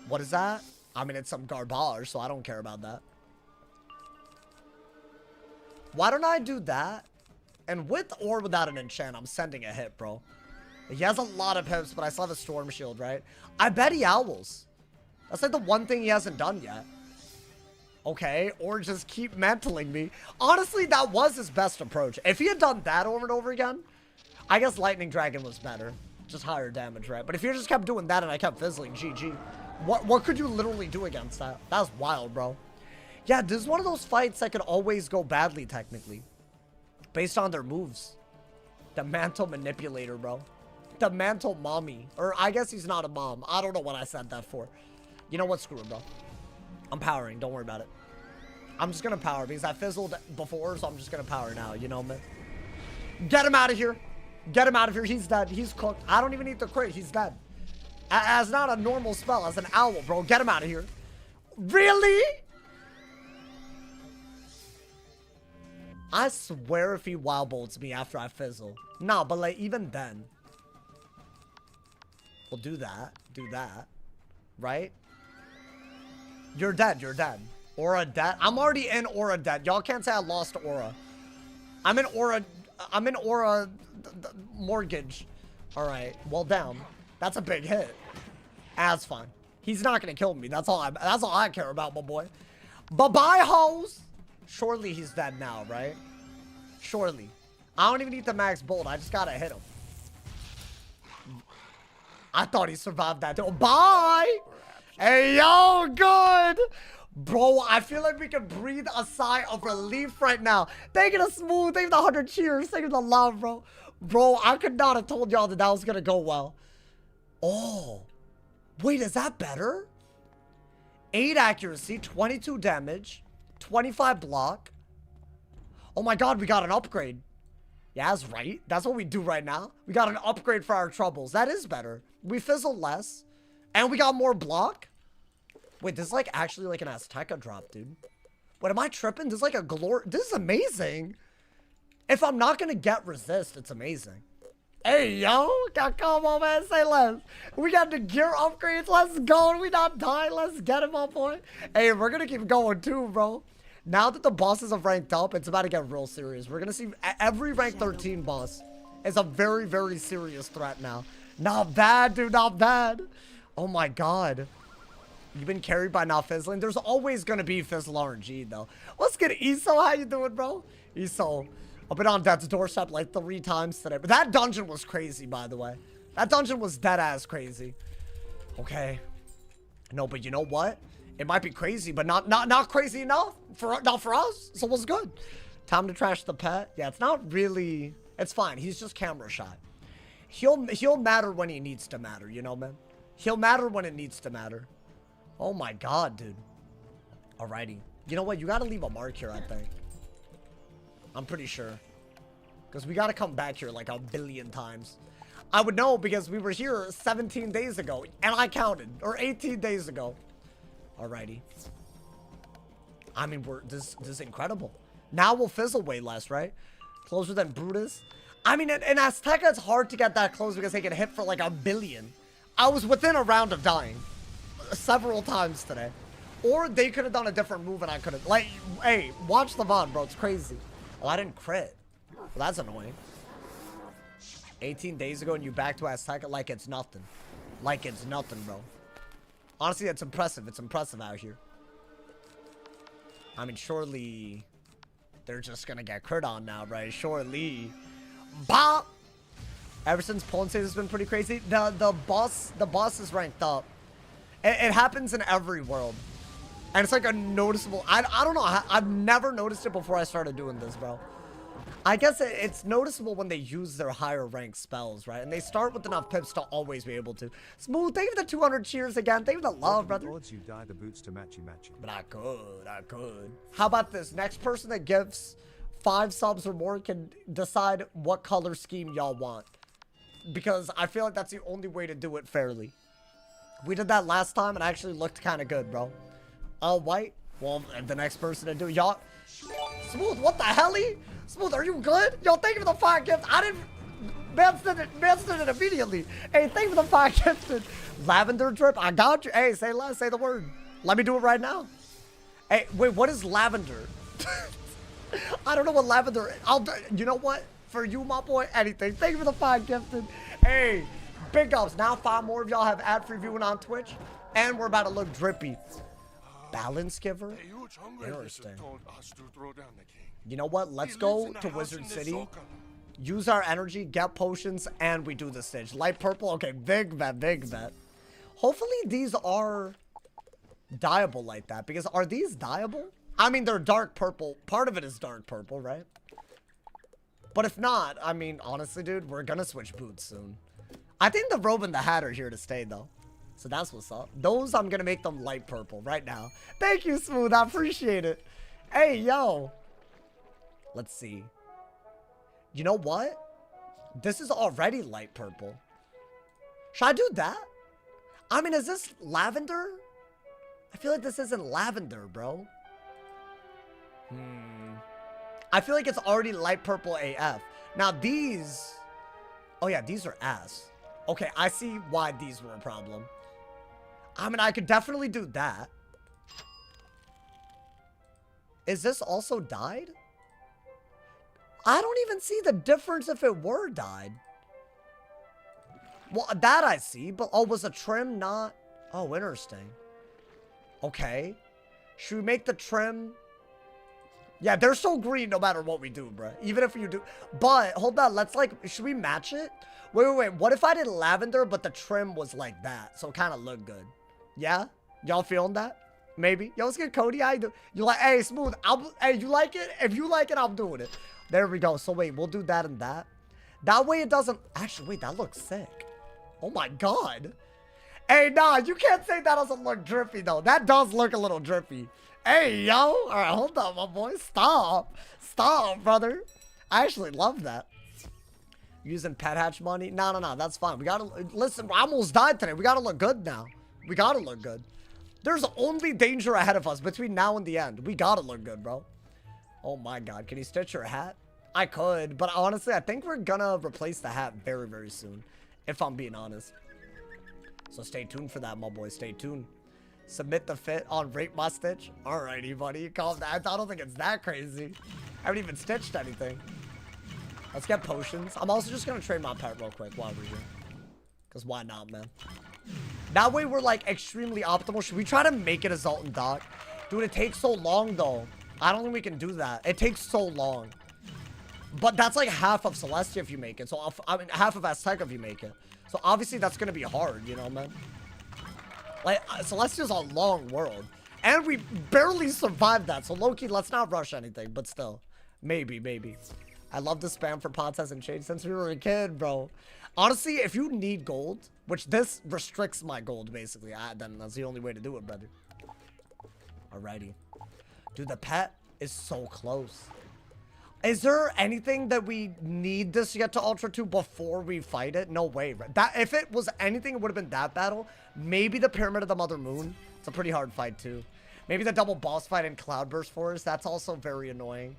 What is that? I mean, it's some garbage, so I don't care about that. Why don't I do that? And with or without an enchant, I'm sending a hit, bro. He has a lot of pips, but I still have a storm shield, right? I bet he owls. That's like the one thing he hasn't done yet. Okay, or just keep mantling me. Honestly, that was his best approach. If he had done that over and over again, I guess Lightning Dragon was better. Just higher damage, right? But if you just kept doing that and I kept fizzling, GG. What could you literally do against that? That was wild, bro. Yeah, this is one of those fights that could always go badly, technically. Based on their moves. The Mantle Manipulator, bro. The Mantle Mommy. Or I guess he's not a mom. I don't know what I said that for. You know what? Screw it, bro. I'm powering. Don't worry about it. I'm just gonna power because I fizzled before, so I'm just gonna power now. You know, man. Get him out of here. Get him out of here. He's dead. He's cooked. I don't even need the crit. He's dead. As not a normal spell, as an owl, bro. Get him out of here. Really? I swear if he wild bolts me after I fizzle. No, but like even then. We'll do that. Do that. Right? You're dead. You're dead. Aura dead. I'm already in aura dead. Y'all can't say I lost aura. I'm in aura. I'm in aura mortgage. Alright. Well down. That's a big hit. That's fine. He's not gonna kill me. That's all I care about, my boy. Bye-bye, hoes. Surely he's dead now, right? Surely. I don't even need the max bolt. I just gotta hit him. I thought he survived that. Oh, bye! Hey, yo, good! Bro, I feel like we can breathe a sigh of relief right now. Thank you to Smooth. Thank you to 100 cheers. Thank you to love, bro. Bro, I could not have told y'all that that was gonna go well. Oh. Wait, is that better? 8 accuracy, 22 damage, 25 block. Oh my god, we got an upgrade. Yeah, that's right. That's what we do right now. We got an upgrade for our troubles. That is better. We fizzle less. And we got more block. Wait, this is like actually like an AZTECA drop, dude. What, am I tripping? This is like a glory. This is amazing. If I'm not going to get resist, it's amazing. Hey, yo. Come on, man. Say less. We got the gear upgrades. Let's go. We not dying. Let's get him, my boy. Hey, we're going to keep going too, bro. Now that the bosses have ranked up, it's about to get real serious. We're going to see every rank 13 boss is a very, very serious threat now. Not bad, dude. Not bad. Oh, my God. You've been carried by not fizzling. There's always going to be fizzle RNG, though. What's good, Eso? How you doing, bro? Eso. I've been on death's doorstep like 3 times today. But that dungeon was crazy, by the way. That dungeon was dead-ass crazy. Okay. No, but you know what? It might be crazy, but not crazy enough. Not for us. So what's good? Time to trash the pet. Yeah, it's not really... It's fine. He's just camera shy. He'll matter when he needs to matter, you know, man? He'll matter when it needs to matter. Oh my god, dude. Alrighty. You know what? You gotta leave a mark here, I think. I'm pretty sure. Because we gotta come back here like a billion times. I would know because we were here 17 days ago. And I counted. Or 18 days ago. Alrighty. I mean, this is incredible. Now we'll fizzle way less, right? Closer than Brutus. I mean, in AZTECA, it's hard to get that close because they can hit for like a billion. I was within a round of dying. Several times today. Or they could have done a different move and I could have... Like, hey, watch the VOD, bro. It's crazy. Oh, I didn't crit. Well, that's annoying. 18 days ago and you back to AZTECA like it's nothing. Like it's nothing, bro. Honestly, it's impressive. It's impressive out here. I mean, surely they're just gonna get crit on now, right? Surely. Bop! Ever since Poland State has been pretty crazy. The boss is ranked up. It happens in every world. And it's like a noticeable... I don't know. I've never noticed it before I started doing this, bro. I guess it's noticeable when they use their higher ranked spells, right? And they start with enough pips to always be able to. Smooth, thank you for the 200 cheers again. Thank you for the love, brother. Odds you dye the boots to matchy. But I could. How about this? Next person that gives 5 subs or more can decide what color scheme y'all want. Because I feel like that's the only way to do it fairly. We did that last time and it actually looked kind of good, bro. White? Well, the next person to do y'all. Smooth, what the helly? Smooth, are you good? Yo, thank you for the 5 gifts. I didn't... Man said it immediately. Hey, thank you for the 5 gifts. Lavender drip, I got you. Hey, say less, say the word. Let me do it right now. Hey, wait, what is lavender? I don't know what lavender is. You know what? For you, my boy, anything. Thank you for the 5 gifted. Hey, big ups. Now 5 more of y'all have ad-free viewing on Twitch. And we're about to look drippy. Balance giver? Interesting. You know what? Let's go to Wizard City. Use our energy, get potions, and we do the stage. Light purple? Okay, big bet, big bet. Hopefully these are dyeable like that. Because are these dyeable? I mean, they're dark purple. Part of it is dark purple, right? But if not, I mean, honestly, dude, we're gonna switch boots soon. I think the robe and the hat are here to stay, though. So that's what's up. Those, I'm gonna make them light purple right now. Thank you, Smooth. I appreciate it. Hey, yo. Let's see. You know what? This is already light purple. Should I do that? I mean, is this lavender? I feel like this isn't lavender, bro. I feel like it's already light purple AF. Now these, oh yeah, these are ass. Okay, I see why these were a problem. I mean, I could definitely do that. Is this also dyed? I don't even see the difference if it were dyed. Well, that I see, but oh, was a trim not? Oh, interesting. Okay. Should we make the trim? Yeah, they're so green no matter what we do, bro. Even if you do. But, hold on, let's like, should we match it? Wait. What if I did lavender, but the trim was like that? So it kind of looked good. Yeah? Y'all feeling that? Maybe. Yo, let's get Cody. I do. You like, hey, Smooth. Hey, you like it? If you like it, I'm doing it. There we go. So wait, we'll do that and that. That way it doesn't. Actually, wait, that looks sick. Oh my God. Hey, nah, you can't say that doesn't look drippy though. That does look a little drippy. Hey, yo. All right, hold on, my boy. Stop. Stop, brother. I actually love that. Using pet hatch money? No. That's fine. We gotta listen. I almost died today. We gotta look good now. We gotta look good. There's only danger ahead of us between now and the end. We gotta look good, bro. Oh my God. Can you stitch your hat? I could, but honestly, I think we're gonna replace the hat very, very soon. If I'm being honest. So stay tuned for that, my boy. Stay tuned. Submit the fit on Rate My Stitch. Alrighty, buddy. Calm down. I don't think it's that crazy. I haven't even stitched anything. Let's get potions. I'm also just gonna trade my pet real quick while we're here. Because why not, man? That way we're like extremely optimal. Should we try to make it a Zoltan dock? Dude, it takes so long though. I don't think we can do that. It takes so long. But that's like half of Celestia if you make it. So, I mean, half of AZTECA if you make it. So, obviously, that's going to be hard, you know, man? Like, Celestia's a long world. And we barely survived that. So, low-key, let's not rush anything. But still, maybe. I love the spam for pots hasn't changed since we were a kid, bro. Honestly, if you need gold, which this restricts my gold, basically, then that's the only way to do it, brother. Alrighty. Dude, the pet is so close. Is there anything that we need this to get to Ultra 2 before we fight it? No way. That if it was anything, it would have been that battle. Maybe the Pyramid of the Mother Moon. It's a pretty hard fight, too. Maybe the double boss fight in Cloudburst Forest. That's also very annoying.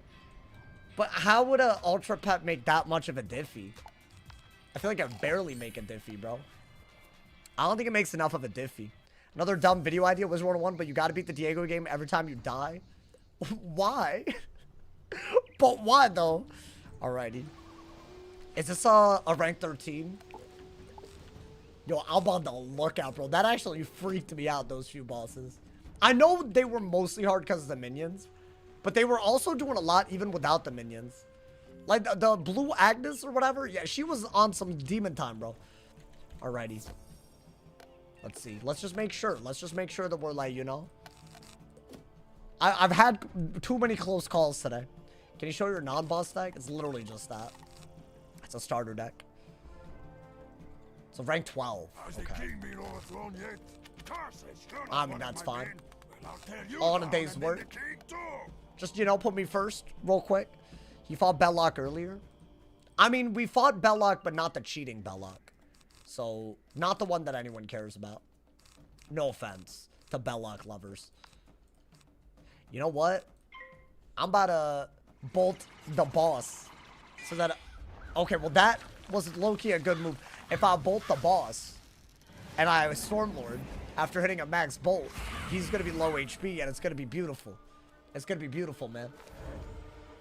But how would a Ultra Pet make that much of a diffy? I feel like I barely make a diffy, bro. I don't think it makes enough of a diffy. Another dumb video idea, Wizard101, but you got to beat the Diego game every time you die. Why? But why though? Alrighty. Is this a rank 13? Yo, I'm on the lookout, bro. That actually freaked me out, those few bosses. I know they were mostly hard because of the minions, but they were also doing a lot even without the minions. Like the blue Agnes or whatever. Yeah, she was on some demon time, bro. Alrighty. Let's see. Let's just make sure. Let's just make sure that we're like, you know. I've had too many close calls today. Can you show your non-boss deck? It's literally just that. It's a starter deck. So rank 12. Okay. I mean, that's fine. All in a day's work. Just, you know, put me first real quick. He fought Belloc earlier. I mean, we fought Belloc, but not the cheating Belloc. So, not the one that anyone cares about. No offense to Belloc lovers. You know what? I'm about to bolt the boss. So that... Okay, well that was low-key a good move. If I bolt the boss, and I Stormlord, after hitting a max bolt, he's going to be low HP, and it's going to be beautiful. It's going to be beautiful, man.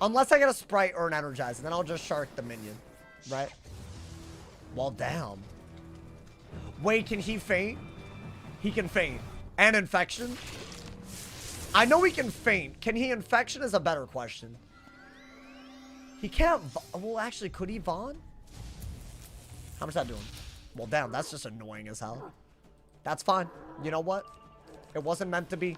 Unless I get a Sprite or an Energize, and then I'll just Shark the minion. Right? Well, damn. Wait, can he faint? He can faint. And Infection? I know he can faint. Can he Infection is a better question. He can't... Well, actually, could he Vaughn? How much is that doing? Well, damn, that's just annoying as hell. That's fine. You know what? It wasn't meant to be.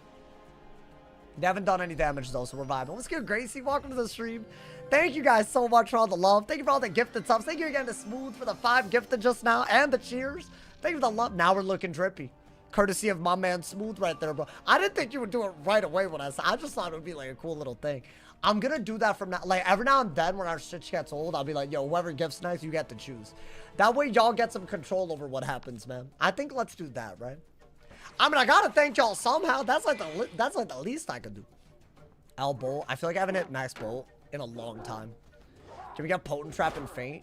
They haven't done any damage, though, so we're vibing. Let's get Gracie. Welcome to the stream. Thank you guys so much for all the love. Thank you for all the gifted subs. Thank you again to Smooth for the 5 gifted just now and the cheers. Thank you for the love. Now we're looking drippy. Courtesy of my man Smooth right there, bro. I didn't think you would do it right away when I said. I just thought it would be like a cool little thing. I'm gonna do that from now. Like every now and then when our Stitch gets old, I'll be like, yo, whoever gifts nice, you get to choose. That way y'all get some control over what happens, man. I think let's do that, right? I mean, I gotta thank y'all somehow. That's like the least I could do. L bolt. I feel like I haven't hit max bolt in a long time. Can we get Potent Trap and Faint?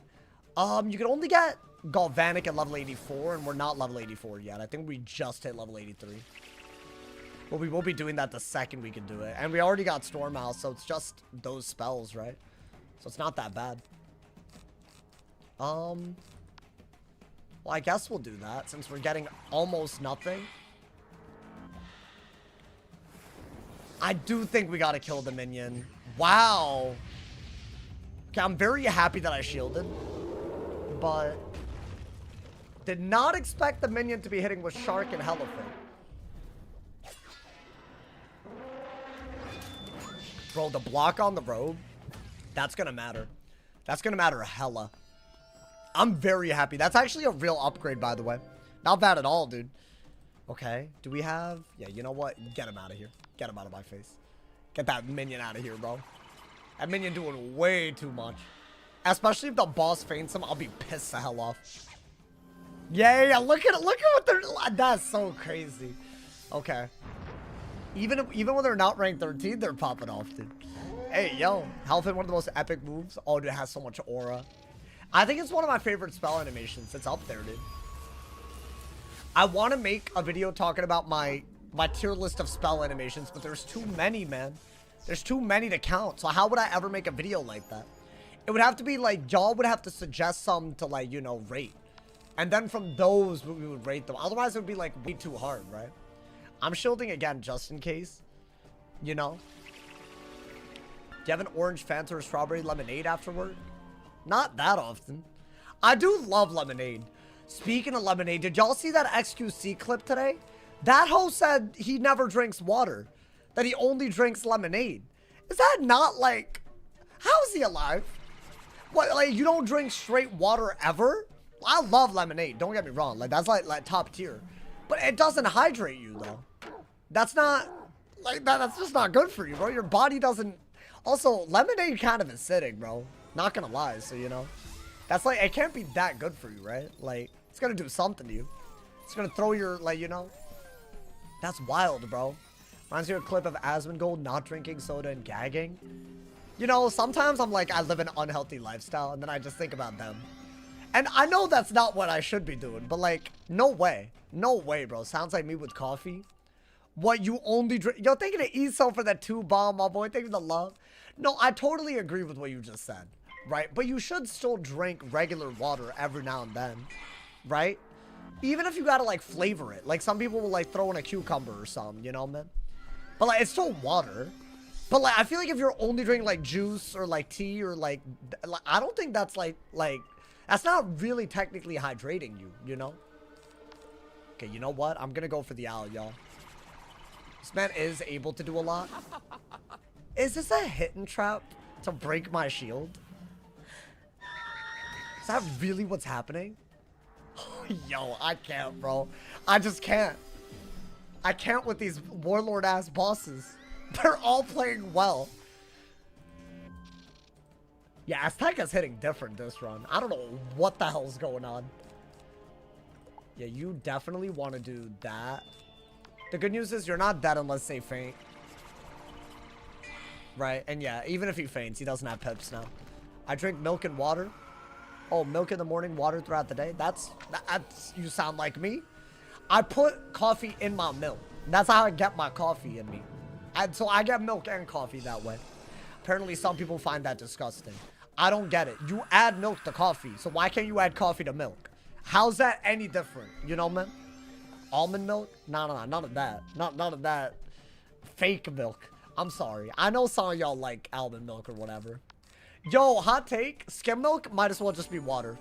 You can only get Galvanic at level 84, and we're not level 84 yet. I think we just hit level 83. But we will be doing that the second we can do it. And we already got Storm House, so it's just those spells, right? So it's not that bad. Well, I guess we'll do that since we're getting almost nothing. I do think we gotta kill the minion. Wow. Okay, I'm very happy that I shielded. But did not expect the minion to be hitting with Shark and Elephant. Bro, the block on the robe, that's gonna matter. That's gonna matter hella. I'm very happy. That's actually a real upgrade, by the way. Not bad at all, dude. Okay, do we have... Yeah, you know what? Get him out of here. Get him out of my face. Get that minion out of here, bro. That minion doing way too much. Especially if the boss faints him, I'll be pissed the hell off. Yeah, look at it. Look at what they're... That's so crazy. Okay. Even when they're not ranked 13, they're popping off, dude. Hey, yo. Health in one of the most epic moves. Oh, dude, it has so much aura. I think it's one of my favorite spell animations. It's up there, dude. I want to make a video talking about my tier list of spell animations, but there's too many, man. There's too many to count. So how would I ever make a video like that? It would have to be like, y'all would have to suggest some to, like, you know, rate. And then from those, we would rate them. Otherwise, it would be, like, way too hard, right? I'm shielding again just in case. You know? Do you have an orange Fanta or strawberry lemonade afterward? Not that often. I do love lemonade. Speaking of lemonade, did y'all see that XQC clip today? That host said he never drinks water. That he only drinks lemonade. Is that not like... How is he alive? What, like, you don't drink straight water ever? I love lemonade, don't get me wrong. Like, that's like top tier. But it doesn't hydrate you, though. That's not... Like, that's just not good for you, bro. Your body doesn't... Also, lemonade kind of acidic, bro. Not gonna lie, so, you know. That's like... It can't be that good for you, right? Like, it's gonna do something to you. It's gonna throw your, like, you know... That's wild, bro. Reminds me of a clip of Asmongold not drinking soda and gagging. You know, sometimes I'm like, I live an unhealthy lifestyle, and then I just think about them. And I know that's not what I should be doing, but like, no way. No way, bro. Sounds like me with coffee. What, you only drink? Yo, thank you to ESO for that 2 bomb, my boy. Thank you for the love. No, I totally agree with what you just said, right? But you should still drink regular water every now and then, right? Even if you gotta, like, flavor it. Like, some people will, like, throw in a cucumber or something, you know, man? But, like, it's still water. But, like, I feel like if you're only drinking, like, juice or, like, tea or, like I don't think that's, like, that's not really technically hydrating you, you know? Okay, you know what? I'm gonna go for the owl, y'all. This man is able to do a lot. Is this a hidden trap to break my shield? Is that really what's happening? Yo, I can't, bro. I just can't. I can't with these warlord-ass bosses. They're all playing well. Yeah, AZTECA's hitting different this run. I don't know what the hell's going on. Yeah, you definitely want to do that. The good news is you're not dead unless they faint. Right? And yeah, even if he faints, he doesn't have pips now. I drink milk and water. Oh, milk in the morning, water throughout the day. That's you sound like me. I put coffee in my milk. That's how I get my coffee in me. And so I get milk and coffee that way. Apparently, some people find that disgusting. I don't get it. You add milk to coffee, so why can't you add coffee to milk? How's that any different? You know, man? Almond milk? No, none of that. None of that fake milk. I'm sorry. I know some of y'all like almond milk or whatever. Yo, hot take. Skim milk might as well just be water.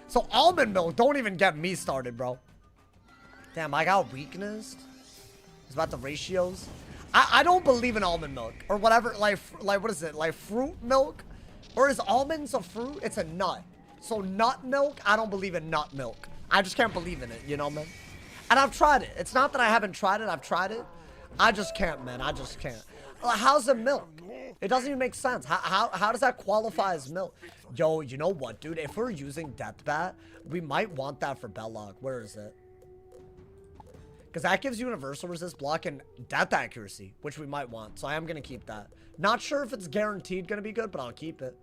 So almond milk, don't even get me started, bro. Damn, I got weakness. It's about the ratios. I don't believe in almond milk or whatever. Like what is it? Like fruit milk? Or is almonds a fruit? It's a nut. So nut milk, I don't believe in nut milk. I just can't believe in it, you know, man? And I've tried it. It's not that I haven't tried it. I've tried it. I just can't, man. I just can't. How's it milk? It doesn't even make sense. How does that qualify as milk? Yo, you know what, dude? If we're using Deathbat, we might want that for Belloc. Where is it? Because that gives universal resist block and death accuracy, which we might want. So I am going to keep that. Not sure if it's guaranteed going to be good, but I'll keep it.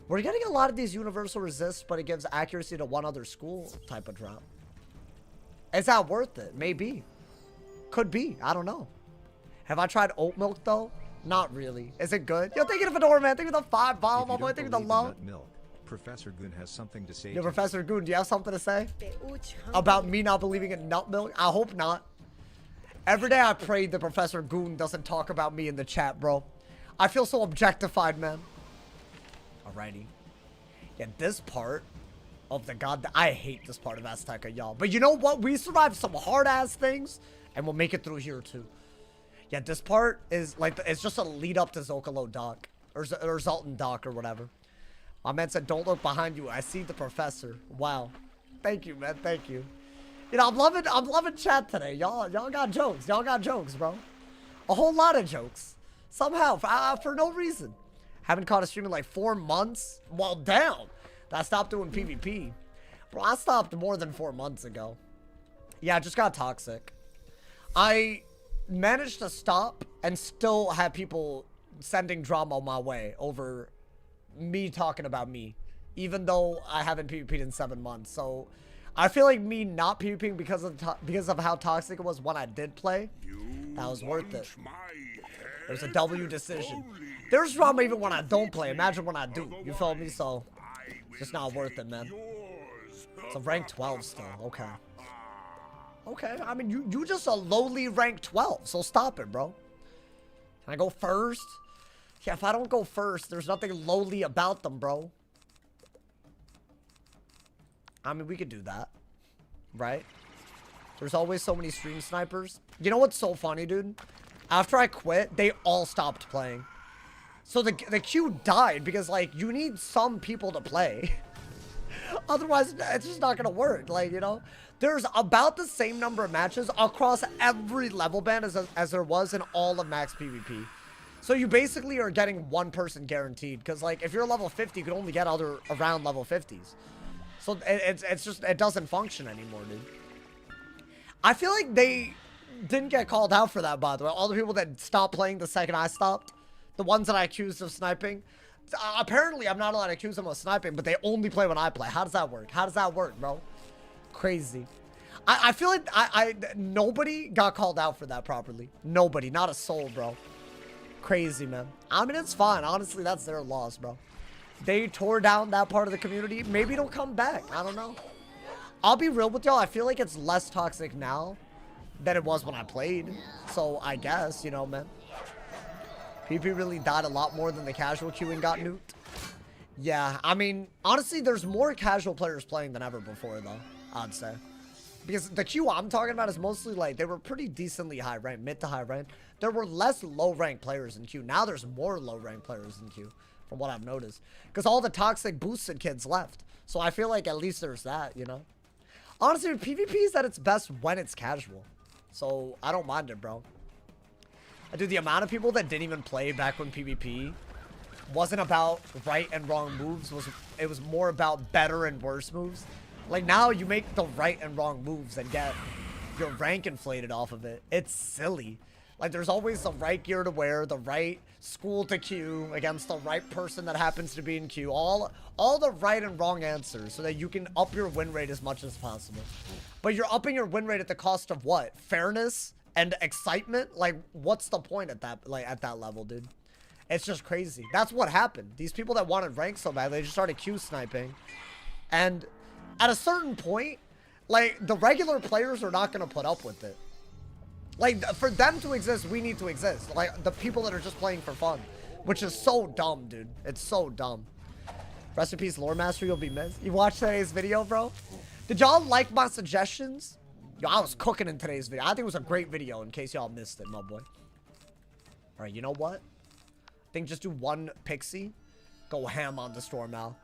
We're getting a lot of these universal resists, but it gives accuracy to one other school type of drop. Is that worth it? Maybe. Could be. I don't know. Have I tried oat milk, though? Not really. Is it good? Yo, thank you for the door, man. Thank you for the 5 bomb, my boy. Thank you for the love. Milk, Professor Goon has something to say. Yo, Professor Goon, do you have something to say about me not believing in nut milk? I hope not. Every day I pray that Professor Goon doesn't talk about me in the chat, bro. I feel so objectified, man. Alrighty. Yeah, this part of the god... I hate this part of AZTECA, y'all. But you know what? We survived some hard-ass things, and we'll make it through here, too. Yeah, this part is, like, it's just a lead-up to Zocalo Dock. Or Zoltan Dock, or whatever. My man said, don't look behind you. I see the professor. Wow. Thank you, man. Thank you. You know, I'm loving chat today. Y'all got jokes. Y'all got jokes, bro. A whole lot of jokes. Somehow, for no reason. Haven't caught a stream in like 4 months. Well, damn. I stopped doing PvP. Bro, I stopped more than 4 months ago. Yeah, I just got toxic. I managed to stop and still have people sending drama my way over me talking about me. Even though I haven't PvP'd in 7 months. So, I feel like me not PvPing because of how toxic it was when I did play. That was worth it. It was a W decision. There's drama even when I don't play. Imagine when I do. You feel me? So, it's just not worth it, man. It's a rank 12 still. Okay. Okay. I mean, you just a lowly rank 12. So, stop it, bro. Can I go first? Yeah, if I don't go first, there's nothing lowly about them, bro. I mean, we could do that. Right? There's always so many stream snipers. You know what's so funny, dude? After I quit, they all stopped playing. So the queue died because, like, you need some people to play. Otherwise, it's just not going to work. Like, you know? There's about the same number of matches across every level band as there was in all of max PvP. So you basically are getting one person guaranteed. Because, like, if you're level 50, you can only get around level 50s. So it's just, it doesn't function anymore, dude. I feel like they didn't get called out for that, by the way. All the people that stopped playing the second I stopped. The ones that I accused of sniping. Apparently, I'm not allowed to accuse them of sniping, but they only play when I play. How does that work? How does that work, bro? Crazy. I feel like nobody got called out for that properly. Nobody. Not a soul, bro. Crazy, man. I mean, it's fine. Honestly, that's their loss, bro. They tore down that part of the community. Maybe it'll come back. I don't know. I'll be real with y'all. I feel like it's less toxic now than it was when I played. So, I guess, you know, man. PvP really died a lot more than the casual queuing got nuked. Yeah, I mean, honestly, there's more casual players playing than ever before, though, I'd say. Because the queue I'm talking about is mostly, like, they were pretty decently high rank, mid to high rank. There were less low rank players in queue. Now there's more low rank players in queue, from what I've noticed. Because all the toxic boosted kids left. So I feel like at least there's that, you know? Honestly, PvP is at its best when it's casual. So I don't mind it, bro. Dude, the amount of people that didn't even play back when PvP wasn't about right and wrong moves. It was more about better and worse moves. Like, now you make the right and wrong moves and get your rank inflated off of it. It's silly. Like, there's always the right gear to wear, the right school to queue against the right person that happens to be in queue. All the right and wrong answers so that you can up your win rate as much as possible. But you're upping your win rate at the cost of what? Fairness and excitement? Like, what's the point at that level, dude? It's just crazy. That's what happened. These people that wanted rank so bad, they just started queue sniping. And at a certain point, like, the regular players are not going to put up with it. Like, for them to exist, we need to exist. Like, the people that are just playing for fun. Which is so dumb, dude. It's so dumb. Rest in peace, Lore Master. You'll be missed. You watched today's video, bro? Did y'all like my suggestions? Yo, I was cooking in today's video. I think it was a great video in case y'all missed it, my boy. Alright, you know what? I think just do one Pixie. Go ham on the Storm Owl.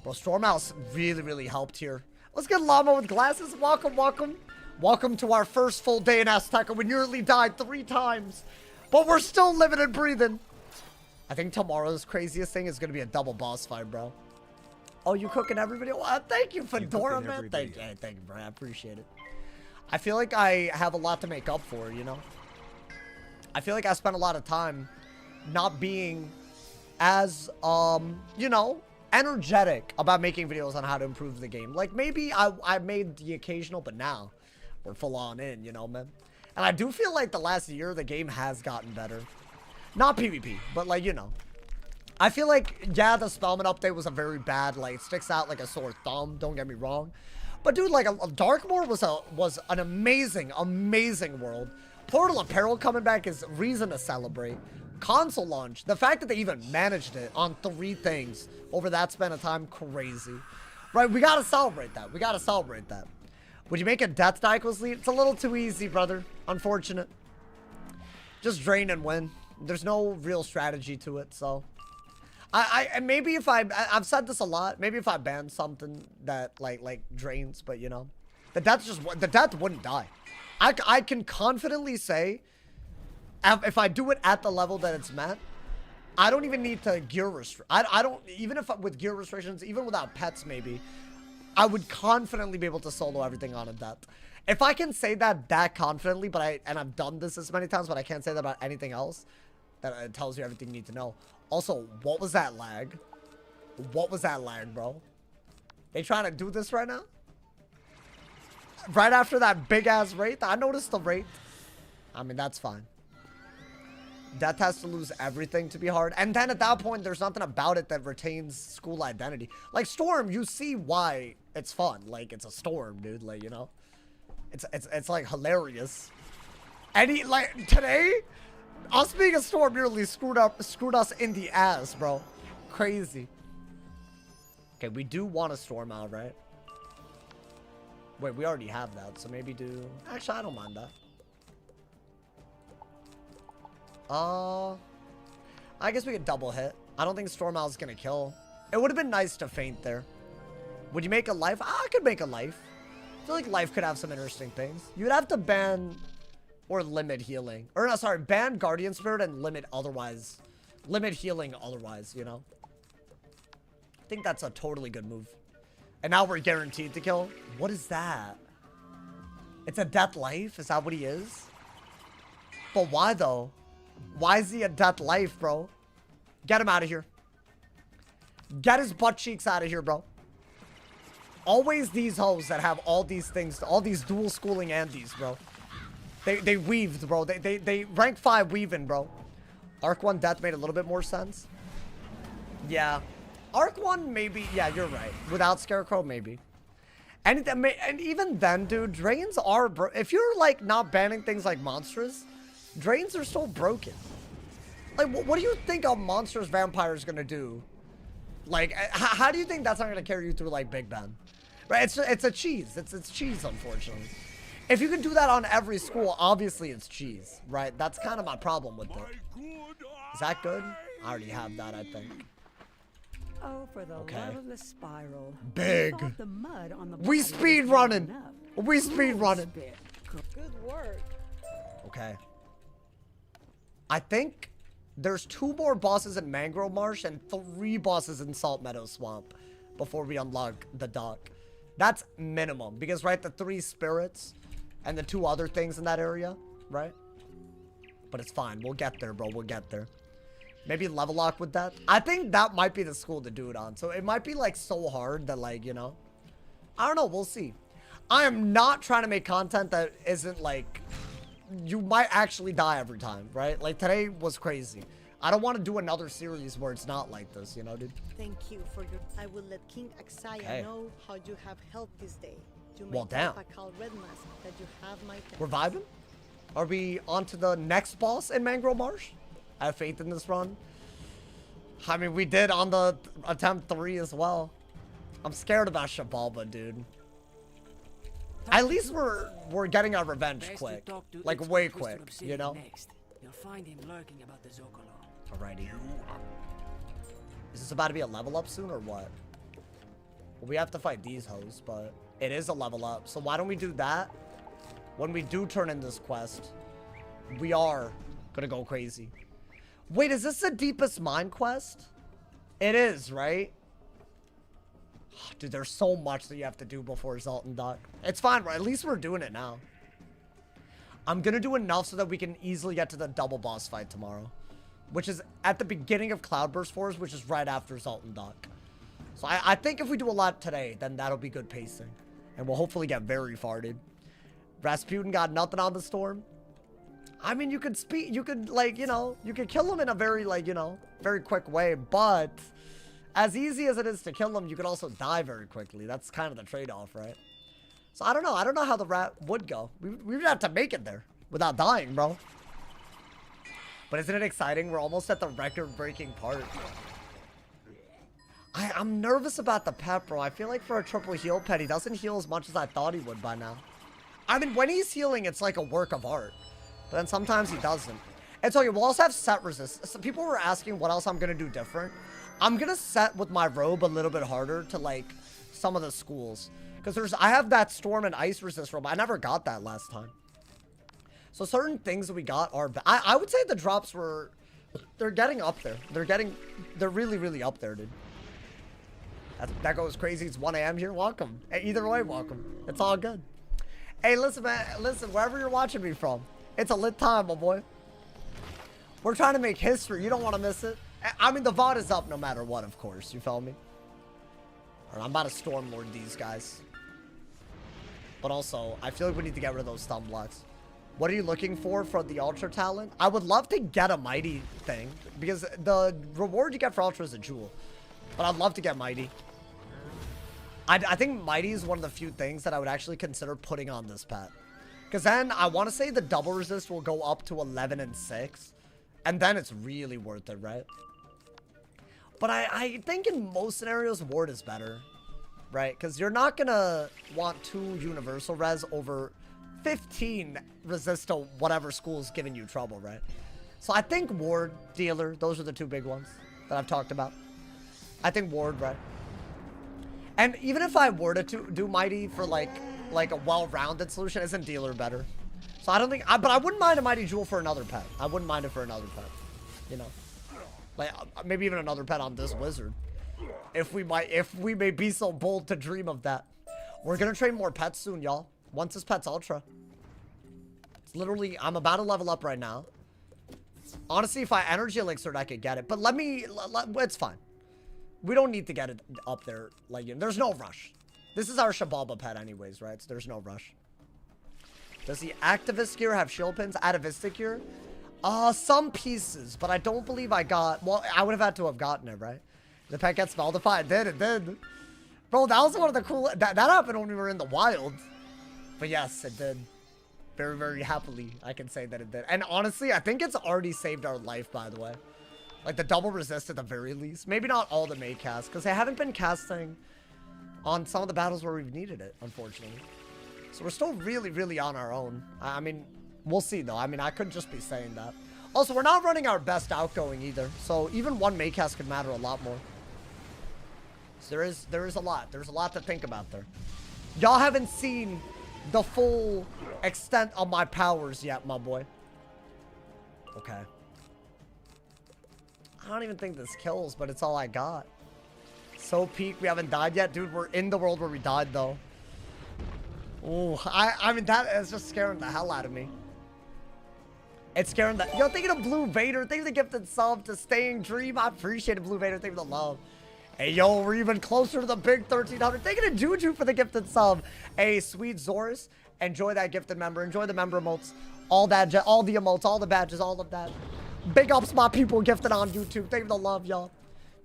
Bro, Storm Owl's really, really helped here. Let's get Llama with glasses. Welcome, welcome. Welcome to our first full day in AZTECA. We nearly died 3 times. But we're still living and breathing. I think tomorrow's craziest thing is going to be a double boss fight, bro. Oh, you cooking every video? Thank you, Fedora, man. Thank you, bro. I appreciate it. I feel like I have a lot to make up for, you know? I feel like I spent a lot of time not being as, you know, energetic about making videos on how to improve the game. Like, maybe I made the occasional, but now we're full on in, you know, man? And I do feel like the last year, the game has gotten better. Not PvP, but, like, you know. I feel like, yeah, the Spellman update was a very bad, like, sticks out like a sore thumb, don't get me wrong. But, dude, like, Darkmoor was an amazing, amazing world. Portal Apparel coming back is reason to celebrate. Console launch, the fact that they even managed it on 3 things over that span of time, crazy. Right, we gotta celebrate that. We gotta celebrate that. Would you make a Death Die equals lead? It's a little too easy, brother. Unfortunate. Just drain and win. There's no real strategy to it, so. And maybe if I've said this a lot, maybe if I ban something that like drains, but you know, the death wouldn't die. I can confidently say, if I do it at the level that it's meant, I don't even need to gear restrict. I don't, even if with gear restrictions, even without pets maybe, I would confidently be able to solo everything on a death. If I can say that confidently, but and I've done this as many times, but I can't say that about anything else, that it tells you everything you need to know. Also, what was that lag? What was that lag, bro? They trying to do this right now? Right after that big-ass wraith? I noticed the wraith. I mean, that's fine. Death has to lose everything to be hard. And then at that point, there's nothing about it that retains school identity. Like, Storm, you see why it's fun. Like, it's a storm, dude. Like, you know? It's like, hilarious. And like, today... Us being a storm nearly screwed us in the ass, bro. Crazy. Okay, we do want a storm out, right? Wait, we already have that, so maybe do... Actually, I don't mind that. I guess we could double hit. I don't think Storm Owl is gonna kill. It would have been nice to feint there. Would you make a life? I could make a life. I feel like life could have some interesting things. You'd have to ban... Or limit healing. Or no, sorry, ban Guardian Spirit and limit otherwise. Limit healing otherwise, you know? I think that's a totally good move. And now we're guaranteed to kill. What is that? It's a death life? Is that what he is? But why though? Why is he a death life, bro? Get him out of here. Get his butt cheeks out of here, bro. Always these hoes that have all these things, all these dual schooling Andes, bro. They weaved, bro. They rank 5 weaving, bro. Arc 1 death made a little bit more sense. Yeah. Arc 1 maybe. Yeah, you're right. Without Scarecrow, maybe. And even then, dude, drains are if you're like not banning things like monsters, drains are still broken. Like, what do you think a monstrous vampire is gonna do? Like, how do you think that's not gonna carry you through like Big Ben? Right? It's a cheese. It's cheese, unfortunately. If you can do that on every school, obviously it's cheese, right? That's kind of my problem with it. Is that good? I already have that, I think. Oh, for the love of the spiral. Big. The mud on the We speed running. We speed running. Good work. Okay. I think there's 2 more bosses in Mangrove Marsh and 3 bosses in Salt Meadow Swamp before we unlock the dock. That's minimum because, right, the 3 spirits and the 2 other things in that area, right? But it's fine. We'll get there, bro. We'll get there. Maybe level lock with that. I think that might be the school to do it on. So it might be like so hard that like, you know, I don't know. We'll see. I am not trying to make content that isn't like, you might actually die every time, right? Like today was crazy. I don't want to do another series where it's not like this, you know, dude? Thank you for your... I will let King Axaya know how you have helped this day. You may damn. call Red Mask that you have my thanks. We're vibing? Are we on to the next boss in Mangrove Marsh? I have faith in this run. I mean, we did on the attempt 3 as well. I'm scared about Shabalba, dude. At least we're getting our revenge quick. Like, way quick, you know? You'll find him lurking about the Zocalo. Alrighty. Is this about to be a level up soon or what? Well, we have to fight these hoes, but it is a level up. So why don't we do that? When we do turn in this quest, we are gonna go crazy. Wait, is this the deepest mine quest? It is, right? Dude, there's so much that you have to do before Zoltan Dock. It's fine, right? At least we're doing it now. I'm gonna do enough so that we can easily get to the double boss fight tomorrow. Which is at the beginning of Cloudburst Force, which is right after Zoltan Dock. So I think if we do a lot today, then that'll be good pacing. And we'll hopefully get very far, dude. Rasputin got nothing on the storm. I mean, you could like, you know, you could kill him in a very, like, you know, very quick way. But as easy as it is to kill him, you could also die very quickly. That's kind of the trade-off, right? So I don't know. I don't know how the rat would go. We would have to make it there without dying, bro. But isn't it exciting? We're almost at the record-breaking part. I'm nervous about the pet, bro. I feel like for a triple heal pet, he doesn't heal as much as I thought he would by now. I mean, when he's healing, it's like a work of art. But then sometimes he doesn't. And so we'll also have set resist. So people were asking what else I'm going to do different. I'm going to set with my robe a little bit harder to, like, some of the schools. Because I have that storm and ice resist robe. I never got that last time. So certain things that we got are... I would say the drops were... They're getting up there. They're really, really up there, dude. That goes crazy. It's 1 a.m. here. Welcome. Hey, either way, welcome. It's all good. Hey, listen, man. Listen, wherever you're watching me from, it's a lit time, my boy. We're trying to make history. You don't want to miss it. I mean, the VOD is up no matter what, of course. You feel me? All right, I'm about to Stormlord these guys. But also, I feel like we need to get rid of those stun blocks. What are you looking for the Ultra Talent? I would love to get a Mighty thing. Because the reward you get for Ultra is a jewel. But I'd love to get Mighty. I think Mighty is one of the few things that I would actually consider putting on this pet. Because then I want to say the double resist will go up to 11 and 6. And then it's really worth it, right? But I think in most scenarios, Ward is better. Right? Because you're not going to want 2 universal res over 15 resist to whatever school's giving you trouble, right? So I think Ward, Dealer, those are the 2 big ones that I've talked about. I think Ward, right? And even if I were to do Mighty for like a well-rounded solution, isn't Dealer better? So I don't think, but I wouldn't mind a Mighty Jewel for another pet. I wouldn't mind it for another pet, you know? Like maybe even another pet on this Wizard. If we may be so bold to dream of that. We're gonna train more pets soon, y'all. Once this pet's Ultra. It's literally, I'm about to level up right now. Honestly, if I Energy Elixired, I could get it. But it's fine. We don't need to get it up there. Like, you know, there's no rush. This is our Shababa pet anyways, right? So there's no rush. Does the Activist gear have shield pins? Atavistic gear? Some pieces, but I don't believe I got... Well, I would have had to have gotten it, right? The pet gets Spellified. It did. Bro, that was one of the cool... That happened when we were in the wild. But yes, it did. Very, very happily, I can say that it did. And honestly, I think it's already saved our life, by the way. Like the double resist at the very least. Maybe not all the May casts, because they haven't been casting on some of the battles where we've needed it, unfortunately. So we're still really, really on our own. I mean, we'll see though. I mean, I could just be saying that. Also, we're not running our best outgoing either. So even one May cast could matter a lot more. So there is a lot. There's a lot to think about there. Y'all haven't seen the full extent of my powers yet, my boy. Okay. I don't even think this kills, but it's all I got. So peak, we haven't died yet. Dude, we're in the world where we died, though. Oh, I mean, that is just scaring the hell out of me. It's scaring the... Yo, thank you to Blue Vader. Thank you for the gifted sub to Staying Dream. I appreciate it, Blue Vader. Thank you for the love. Hey, yo, we're even closer to the big 1,300. Thank you to Juju for the gifted sub. Hey, sweet Zorus. Enjoy that gifted member. Enjoy the member emotes. All that, all the emotes, all the badges, all of that. Big ups my people gifted on YouTube. Thank you for the love, y'all.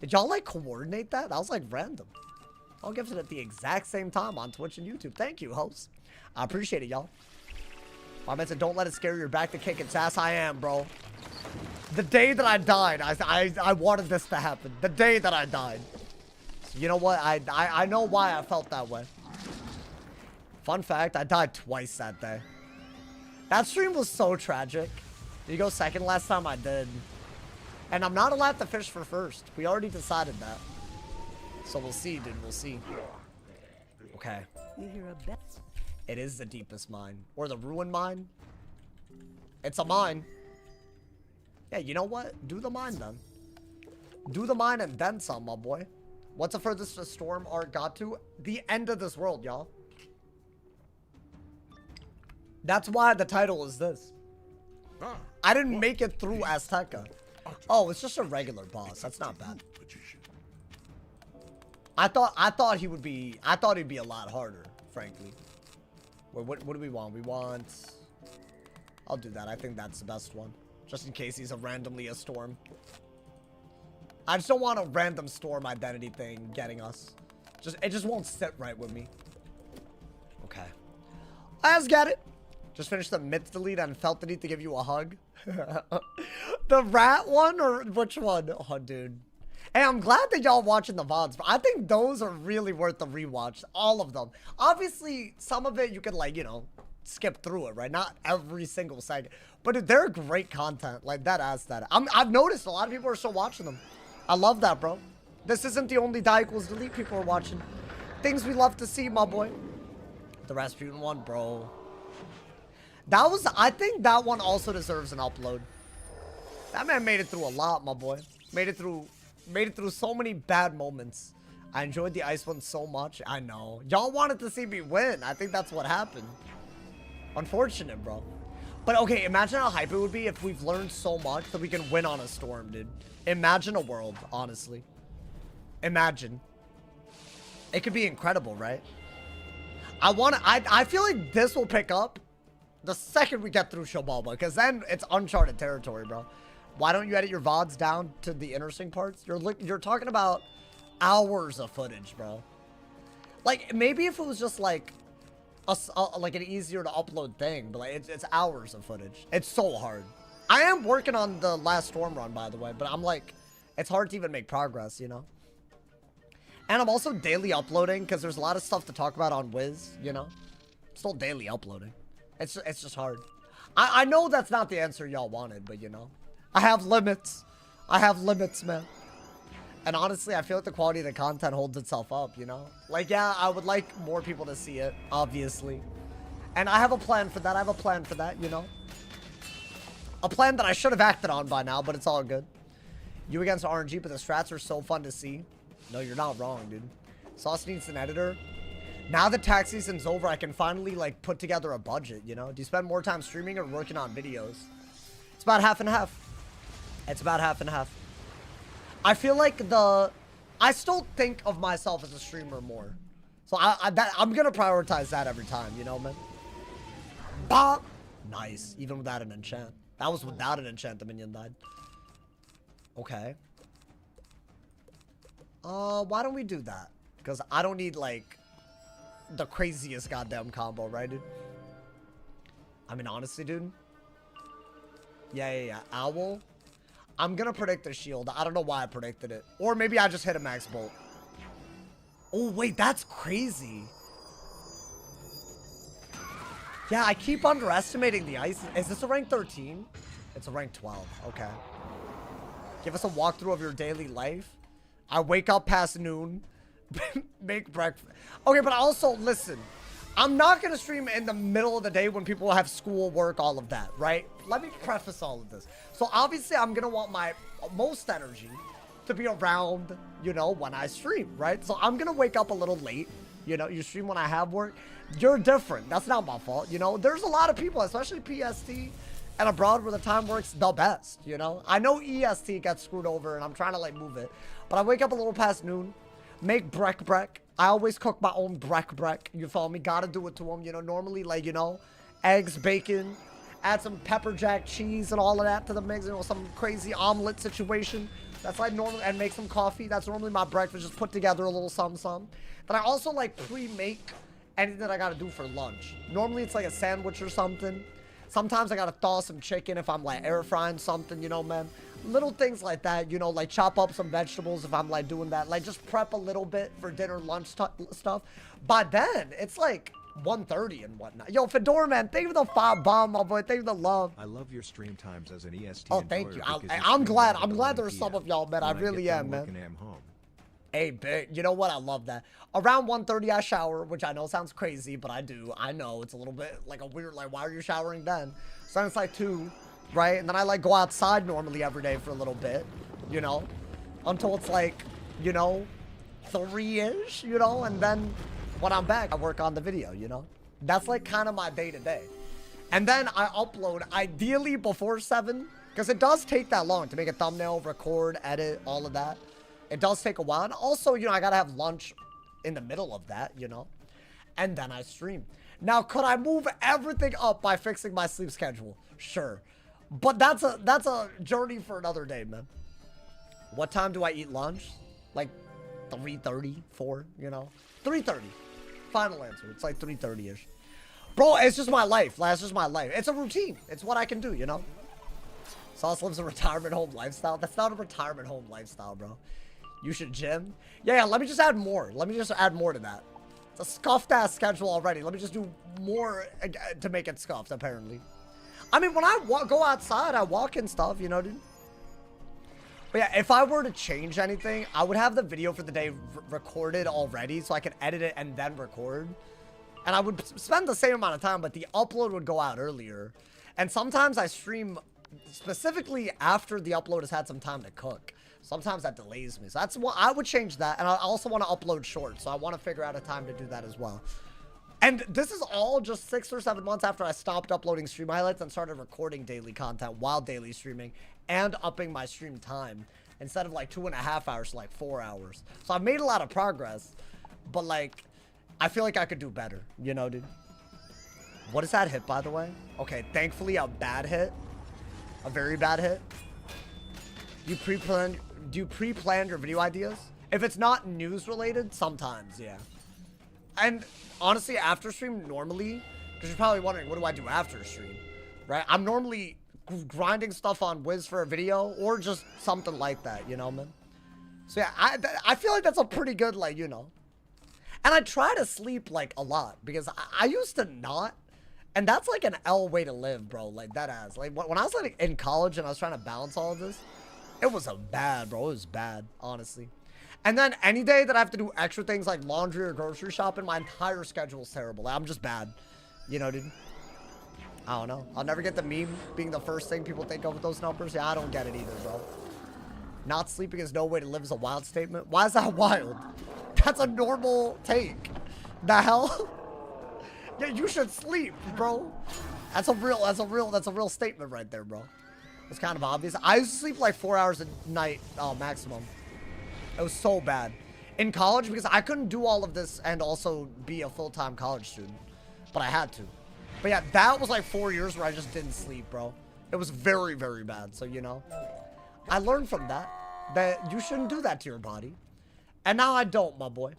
Did y'all, like, coordinate that? That was, like, random. All gifted at the exact same time on Twitch and YouTube. Thank you, hosts. I appreciate it, y'all. I mentioned don't let it scare you. You're back to kick its ass. I am, bro. The day that I died, I wanted this to happen. The day that I died. So you know what? I know why I felt that way. Fun fact, I died twice that day. That stream was so tragic. Did you go second last time? I did. And I'm not allowed to fish for first. We already decided that. So we'll see, dude. We'll see. Okay. You hear a bell? It is the deepest mine. Or the ruin mine. It's a mine. Yeah, you know what? Do the mine then. Do the mine and then some, my boy. What's the furthest the storm art got to? The end of this world, y'all. That's why the title is this. I didn't make it through AZTECA. Oh, it's just a regular boss. That's not bad. I thought he'd be a lot harder, frankly. Wait, what do we want? We want... I'll do that. I think that's the best one. Just in case he's randomly a storm. I just don't want a random storm identity thing getting us. It just won't sit right with me. Okay. I just got it. Just finished the myth delete and felt the need to give you a hug. The rat one or which one? Oh, dude. Hey, I'm glad that y'all watching the VODs. I think those are really worth the rewatch. All of them. Obviously, some of it you could, like, you know, skip through it, right? Not every single second. But dude, they're great content. Like, that. I've noticed a lot of people are still watching them. I love that, bro. This isn't the only Die Equals Delete people are watching. Things we love to see, my boy. The Rasputin one, bro. That was, I think that one also deserves an upload. That man made it through a lot, my boy. Made it through so many bad moments. I enjoyed the ice one so much. I know. Y'all wanted to see me win. I think that's what happened. Unfortunate, bro. But okay, imagine how hype it would be if we've learned so much that we can win on a storm, dude. Imagine a world, honestly. Imagine. It could be incredible, right? I feel like this will pick up the second we get through Shobalba, because then it's uncharted territory, bro. Why don't you edit your VODs down to the interesting parts? You're talking about hours of footage, bro. Like, maybe if it was just like like an easier to upload thing, but like it's hours of footage. It's so hard. I am working on the last storm run, by the way, but I'm like, it's hard to even make progress, you know? And I'm also daily uploading because there's a lot of stuff to talk about on Wiz, you know? Still daily uploading. It's just hard. I know that's not the answer y'all wanted, but you know, I have limits. I have limits, man. And honestly, I feel like the quality of the content holds itself up, you know? Like, yeah, I would like more people to see it, obviously. And I have a plan for that. You know? A plan that I should have acted on by now, but it's all good. You against RNG, but the strats are so fun to see. No, you're not wrong, dude. Sauce needs an editor. Now that tax season's over, I can finally, like, put together a budget, you know? Do you spend more time streaming or working on videos? It's about half and half. It's about half and half. I feel like I still think of myself as a streamer more. So I'm gonna prioritize that every time, you know, man? Bop! Nice. Even without an enchant. That was without an enchant, the minion died. Okay. Why don't we do that? Because I don't need, like, the craziest goddamn combo, right, dude? I mean, honestly, dude. Yeah. Owl. I'm gonna predict the shield. I don't know why I predicted it. Or maybe I just hit a max bolt. Oh, wait, that's crazy. Yeah, I keep underestimating the ice. Is this a rank 13? It's a rank 12. Okay. Give us a walkthrough of your daily life. I wake up past noon. Make breakfast. Okay, but also, listen. I'm not going to stream in the middle of the day when people have school, work, all of that, right? Let me preface all of this. So, obviously, I'm going to want my most energy to be around, you know, when I stream, right? So, I'm going to wake up a little late. You know, you stream when I have work. You're different. That's not my fault, you know? There's a lot of people, especially PST and abroad, where the time works the best, you know? I know EST gets screwed over, and I'm trying to, like, move it. But I wake up a little past noon. Make brek. I always cook my own brek. You feel me? Gotta do it to them. You know, normally, like, you know, eggs, bacon, add some pepper jack cheese and all of that to the mix. You know, some crazy omelet situation. That's like normal. And make some coffee. That's normally my breakfast. Just put together a little something. Then I also, like, pre-make anything that I gotta do for lunch. Normally, it's like a sandwich or something. Sometimes I gotta thaw some chicken if I'm, like, air frying something, you know, man. Little things like that, you know, like chop up some vegetables if I'm, like, doing that. Like, just prep a little bit for dinner, lunch stuff. By then, it's, like, 1:30 and whatnot. Yo, Fedora, man, thank you for the 5 bomb, my boy. Thank you for the love. I love your stream times as an EST. Oh, thank you. I'm glad. I'm glad there's some of y'all, man. I really am, man. Hey, big. You know what? I love that. Around 1:30, I shower, which I know sounds crazy, but I do. I know it's a little bit like a weird, like, why are you showering then? So then it's like 2, right? And then I, like, go outside normally every day for a little bit, you know, until it's like, you know, 3-ish, you know, and then when I'm back, I work on the video, you know. That's, like, kind of my day-to-day. And then I upload, ideally before 7, because it does take that long to make a thumbnail, record, edit, all of that. It does take a while. And also, you know, I gotta have lunch in the middle of that, you know. And then I stream. Now, could I move everything up by fixing my sleep schedule? Sure. But that's a journey for another day, man. What time do I eat lunch? Like 3:30, 4, you know? 3:30. Final answer. It's like 3:30-ish. Bro, it's just my life. That's just my life. It's a routine. It's what I can do, you know? Sauce lives a retirement home lifestyle. That's not a retirement home lifestyle, bro. You should gym. Yeah, let me just add more. Let me just add more to that. It's a scuffed-ass schedule already. Let me just do more to make it scuffed, apparently. I mean, when I go outside, I walk and stuff, you know, dude? But yeah, if I were to change anything, I would have the video for the day recorded already so I could edit it and then record. And I would spend the same amount of time, but the upload would go out earlier. And sometimes I stream specifically after the upload has had some time to cook. Sometimes that delays me. So that's what I would change that. And I also want to upload short. So I want to figure out a time to do that as well. And this is all just 6 or 7 months after I stopped uploading stream highlights and started recording daily content while daily streaming and upping my stream time instead of like 2.5 hours to like 4 hours. So I've made a lot of progress, but like, I feel like I could do better, you know, dude? What is that hit, by the way? Okay, thankfully a bad hit. A very bad hit. Do you pre-plan your video ideas? If it's not news related, sometimes, yeah. And honestly, after stream, normally, because you're probably wondering, what do I do after stream? Right? I'm normally grinding stuff on Wiz for a video or just something like that, you know, man? So yeah, I feel like that's a pretty good, like, you know. And I try to sleep, like, a lot because I used to not. And that's, like, an L way to live, bro. Like, that ass. Like, when I was, like, in college and I was trying to balance all of this, it was bad, bro. It was bad, honestly. And then any day that I have to do extra things like laundry or grocery shopping, my entire schedule is terrible. Like, I'm just bad. You know, dude? I don't know. I'll never get the meme being the first thing people think of with those numbers. Yeah, I don't get it either, bro. Not sleeping is no way to live is a wild statement. Why is that wild? That's a normal take. The hell? Yeah, you should sleep, bro. That's a real statement right there, bro. It's kind of obvious. I used to sleep like 4 hours a night, maximum. It was so bad. In college, because I couldn't do all of this and also be a full-time college student. But I had to. But yeah, that was like 4 years where I just didn't sleep, bro. It was very, very bad. So, you know, I learned from that you shouldn't do that to your body. And now I don't, my boy.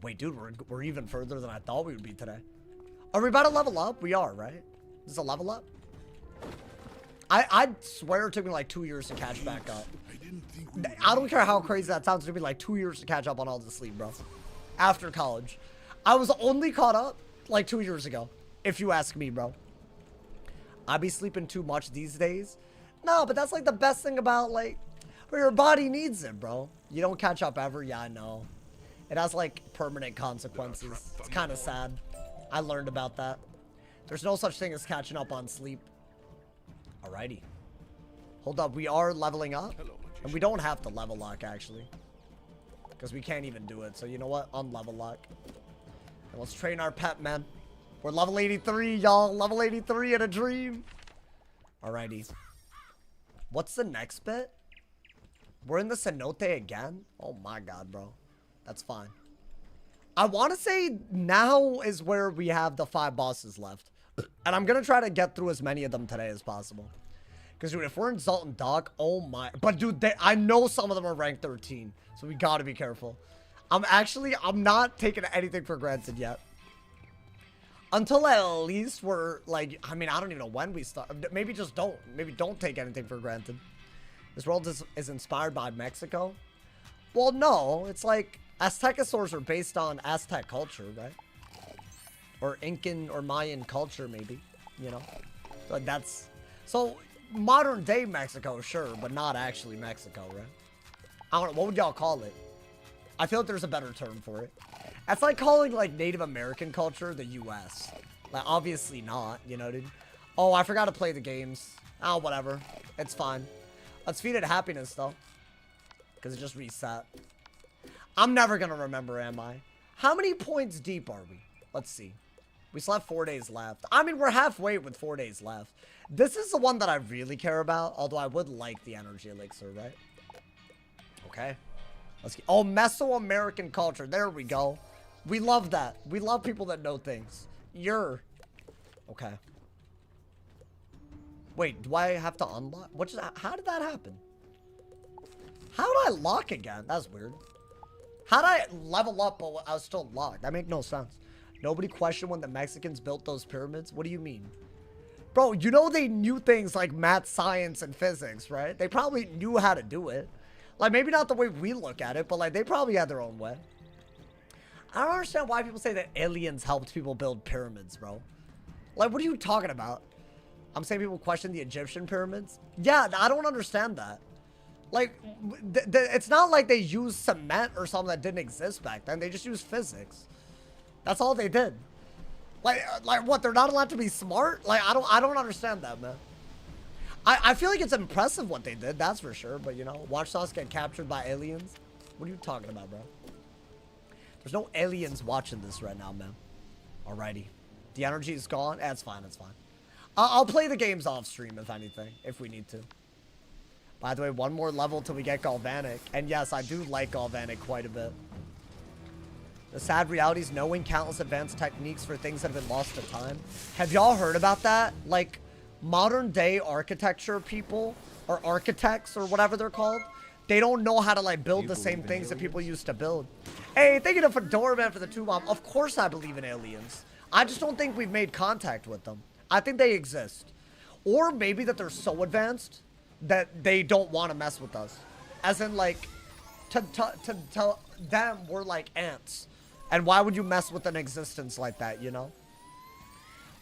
Wait, dude, we're even further than I thought we would be today. Are we about to level up? We are, right? Is this a level up? I swear it took me like 2 years to catch back up. I don't care how crazy that sounds. It took me like 2 years to catch up on all the sleep, bro. After college. I was only caught up like 2 years ago, if you ask me, bro. I be sleeping too much these days. No, but that's like the best thing about like, where your body needs it, bro. You don't catch up ever. Yeah, I know. It has like permanent consequences. It's kind of sad. I learned about that. There's no such thing as catching up on sleep. Alrighty. Hold up. We are leveling up. And we don't have to level lock, actually. Because we can't even do it. So you know what? Unlevel lock. And let's train our pet, man. We're level 83, y'all. Level 83 in a dream. Alrighty. What's the next bit? We're in the cenote again? Oh my god, bro. That's fine. I want to say now is where we have the 5 bosses left. And I'm going to try to get through as many of them today as possible. Because, dude, if we're in Zoltan Dock, oh my. But, dude, I know some of them are ranked 13. So we got to be careful. I'm not taking anything for granted yet. Until at least we're, like, I mean, I don't even know when we start. Maybe just don't. Maybe don't take anything for granted. This world is inspired by Mexico. Well, no. It's like Aztecosaurs are based on Aztec culture, right? Or Incan or Mayan culture, maybe. You know? So that's... So, modern day Mexico, sure. But not actually Mexico, right? I don't know. What would y'all call it? I feel like there's a better term for it. That's like calling, like, Native American culture the U.S. Like, obviously not, you know, dude? Oh, I forgot to play the games. Oh, whatever. It's fine. Let's feed it happiness, though. Because it just reset. I'm never going to remember, am I? How many points deep are we? Let's see. We still have 4 days left. I mean, we're halfway with 4 days left. This is the one that I really care about, although I would like the energy elixir, right? Okay. Let's get... Oh, Mesoamerican culture. There we go. We love that. We love people that know things. Okay. Wait, do I have to unlock? How did that happen? How did I lock again? That's weird. How did I level up but I was still locked? That makes no sense. Nobody questioned when the Mexicans built those pyramids? What do you mean? Bro, you know they knew things like math, science, and physics, right? They probably knew how to do it. Like, maybe not the way we look at it, but, like, they probably had their own way. I don't understand why people say that aliens helped people build pyramids, bro. Like, what are you talking about? I'm saying people question the Egyptian pyramids? Yeah, I don't understand that. Like, it's not like they used cement or something that didn't exist back then. They just used physics. That's all they did. Like what? They're not allowed to be smart? Like, I don't understand that, man. I feel like it's impressive what they did, that's for sure. But, you know, Watchdogs get captured by aliens. What are you talking about, bro? There's no aliens watching this right now, man. Alrighty. The energy is gone. That's fine, that's fine. I'll play the games off stream, if anything, if we need to. By the way, one more level till we get Galvanic. And yes, I do like Galvanic quite a bit. The sad reality is knowing countless advanced techniques for things that have been lost to time. Have y'all heard about that? Like, modern day architecture people, or architects, or whatever they're called, they don't know how to, like, build the same things that people used to build. Hey, thank you to Fedora Man for the 2 bomb. Of course I believe in aliens. I just don't think we've made contact with them. I think they exist. Or maybe that they're so advanced that they don't want to mess with us. As in, like, to them, we're like ants. And why would you mess with an existence like that, you know?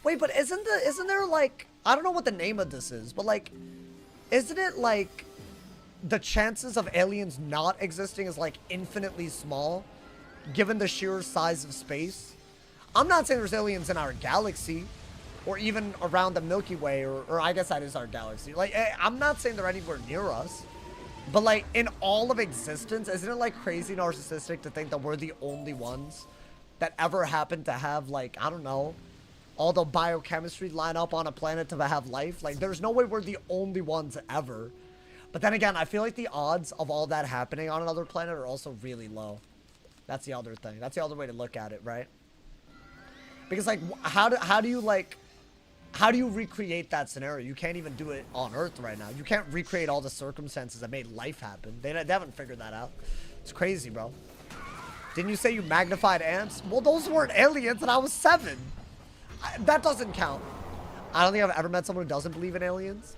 Wait, but isn't there, like, I don't know what the name of this is, but, like, isn't it, like, the chances of aliens not existing is, like, infinitely small, given the sheer size of space? I'm not saying there's aliens in our galaxy, or even around the Milky Way, or I guess that is our galaxy. Like, I'm not saying they're anywhere near us, but, like, in all of existence, isn't it, like, crazy narcissistic to think that we're the only ones that ever happen to have, like, I don't know, all the biochemistry line up on a planet to have life? Like, there's no way we're the only ones ever. But then again, I feel like the odds of all that happening on another planet are also really low. That's the other thing. That's the other way to look at it, right? Because, like, how do you recreate that scenario? You can't even do it on Earth right now. You can't recreate all the circumstances that made life happen. They haven't figured that out. It's crazy, bro. Didn't you say you magnified ants? Well, those weren't aliens and I was 7. That doesn't count. I don't think I've ever met someone who doesn't believe in aliens.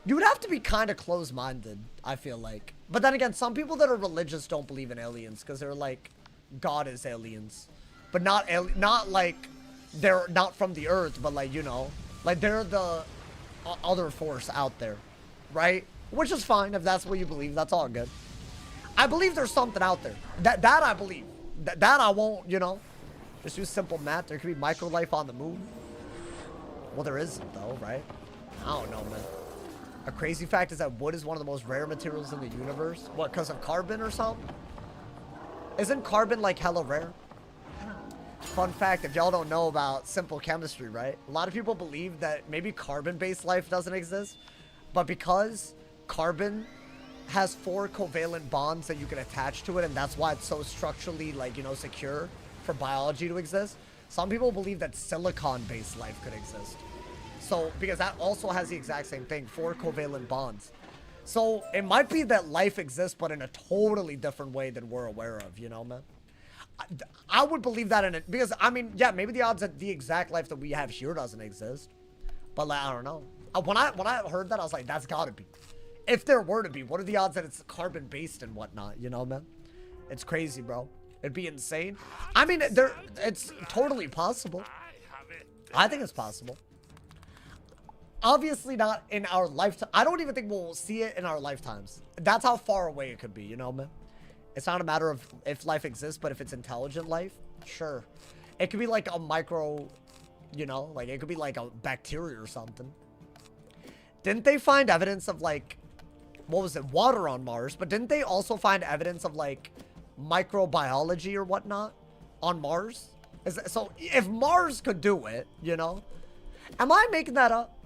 You would have to be kind of close-minded, I feel like. But then again, some people that are religious don't believe in aliens because they're like, God is aliens. But not like, they're not from the earth, but like, you know, like they're the other force out there, right? Which is fine if that's what you believe. That's all good. I believe there's something out there. That I believe. That I won't, you know, just use simple math. There could be micro life on the moon. Well, there isn't though, right? I don't know, man. A crazy fact is that wood is one of the most rare materials in the universe. What, because of carbon or something? Isn't carbon like hella rare? Fun fact, if y'all don't know about simple chemistry, right? A lot of people believe that maybe carbon-based life doesn't exist, but because carbon has 4 covalent bonds that you can attach to it, and that's why it's so structurally, like, you know, secure for biology to exist, some people believe that silicon-based life could exist. So, because that also has the exact same thing, 4 covalent bonds. So, it might be that life exists, but in a totally different way than we're aware of, you know, man? I would believe that in it, because, I mean, yeah, maybe the odds that the exact life that we have here doesn't exist. But, like, I don't know. When I heard that, I was like, that's gotta be. If there were to be, what are the odds that it's carbon-based and whatnot, you know, man? It's crazy, bro. It'd be insane. I mean, it's totally possible. I think it's possible. Obviously not in our lifetime. I don't even think we'll see it in our lifetimes. That's how far away it could be, you know, man? It's not a matter of if life exists, but if it's intelligent life, sure. It could be like a micro, you know, like it could be like a bacteria or something. Didn't they find evidence of like, what was it, water on Mars? But didn't they also find evidence of like microbiology or whatnot on Mars? So if Mars could do it, you know? Am I making that up?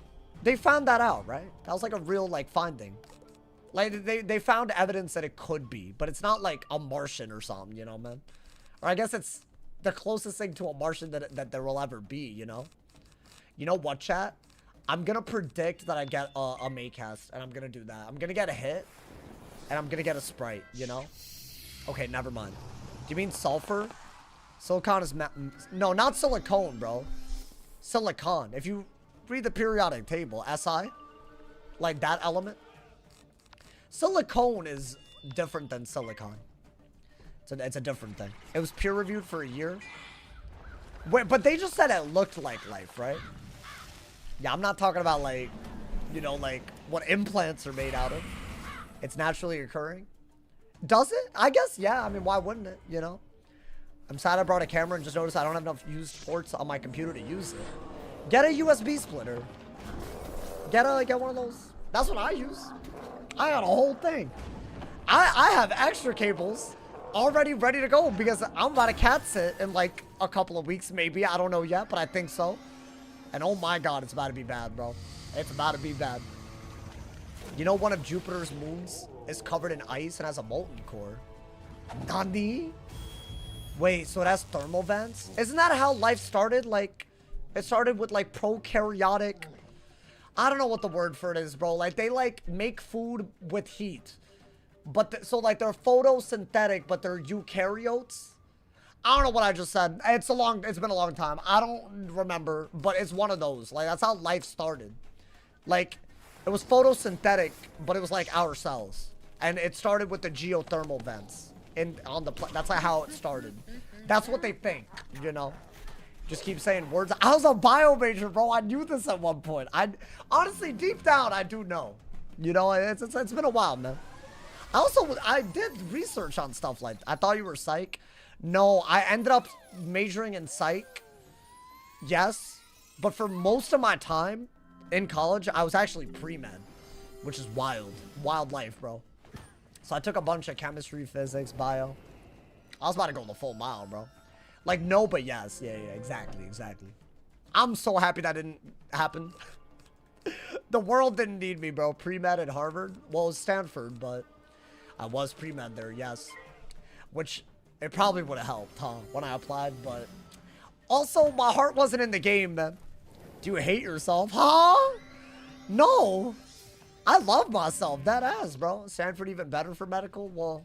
They found that out, right? That was like a real, like, finding. Like, they found evidence that it could be, but it's not like a Martian or something, you know, man? Or I guess it's the closest thing to a Martian that there will ever be, you know? You know what, chat? I'm gonna predict that I get a Maycast, and I'm gonna do that. I'm gonna get a hit, and I'm gonna get a Sprite, you know? Okay, never mind. Do you mean sulfur? Silicon is no, not silicone, bro. Silicon. If you read the periodic table, Si, like that element. Silicone is different than silicon. It's a different thing. It was peer reviewed for a year. Wait, but they just said it looked like life, right? Yeah, I'm not talking about like, you know, like what implants are made out of. It's naturally occurring. Does it? I guess, yeah. I mean, why wouldn't it, you know? I'm sad I brought a camera and just noticed I don't have enough used ports on my computer to use it. Get a USB splitter. Get one of those. That's what I use. I got a whole thing. I have extra cables already ready to go because I'm about to cat sit in like a couple of weeks, maybe. I don't know yet, but I think so. And oh my god, it's about to be bad, bro. It's about to be bad. You know, one of Jupiter's moons is covered in ice and has a molten core. Nani? Wait, so it has thermal vents? Isn't that how life started? Like, it started with like prokaryotic. I don't know what the word for it is, bro. Like, they like make food with heat. But so like they're photosynthetic, but they're eukaryotes. I don't know what I just said. It's been a long time. I don't remember, but it's one of those. Like, that's how life started. Like, it was photosynthetic, but it was like our cells. And it started with the geothermal vents. That's like how it started. That's what they think, you know? Just keep saying words. I was a bio major, bro. I knew this at one point. Honestly, deep down, I do know. You know, it's been a while, man. I did research on stuff like that. I thought you were psych. No, I ended up majoring in psych. Yes. But for most of my time in college, I was actually pre-med. Which is wild. Wild life, bro. So I took a bunch of chemistry, physics, bio. I was about to go the full mile, bro. Like, no, but yes. Yeah, exactly. I'm so happy that didn't happen. The world didn't need me, bro. Pre-med at Harvard. Well, it was Stanford, but I was pre-med there, yes. Which, it probably would have helped, huh, when I applied, but... Also, my heart wasn't in the game, man. Do you hate yourself? Huh? No. I love myself. That ass, bro. Stanford even better for medical? Well,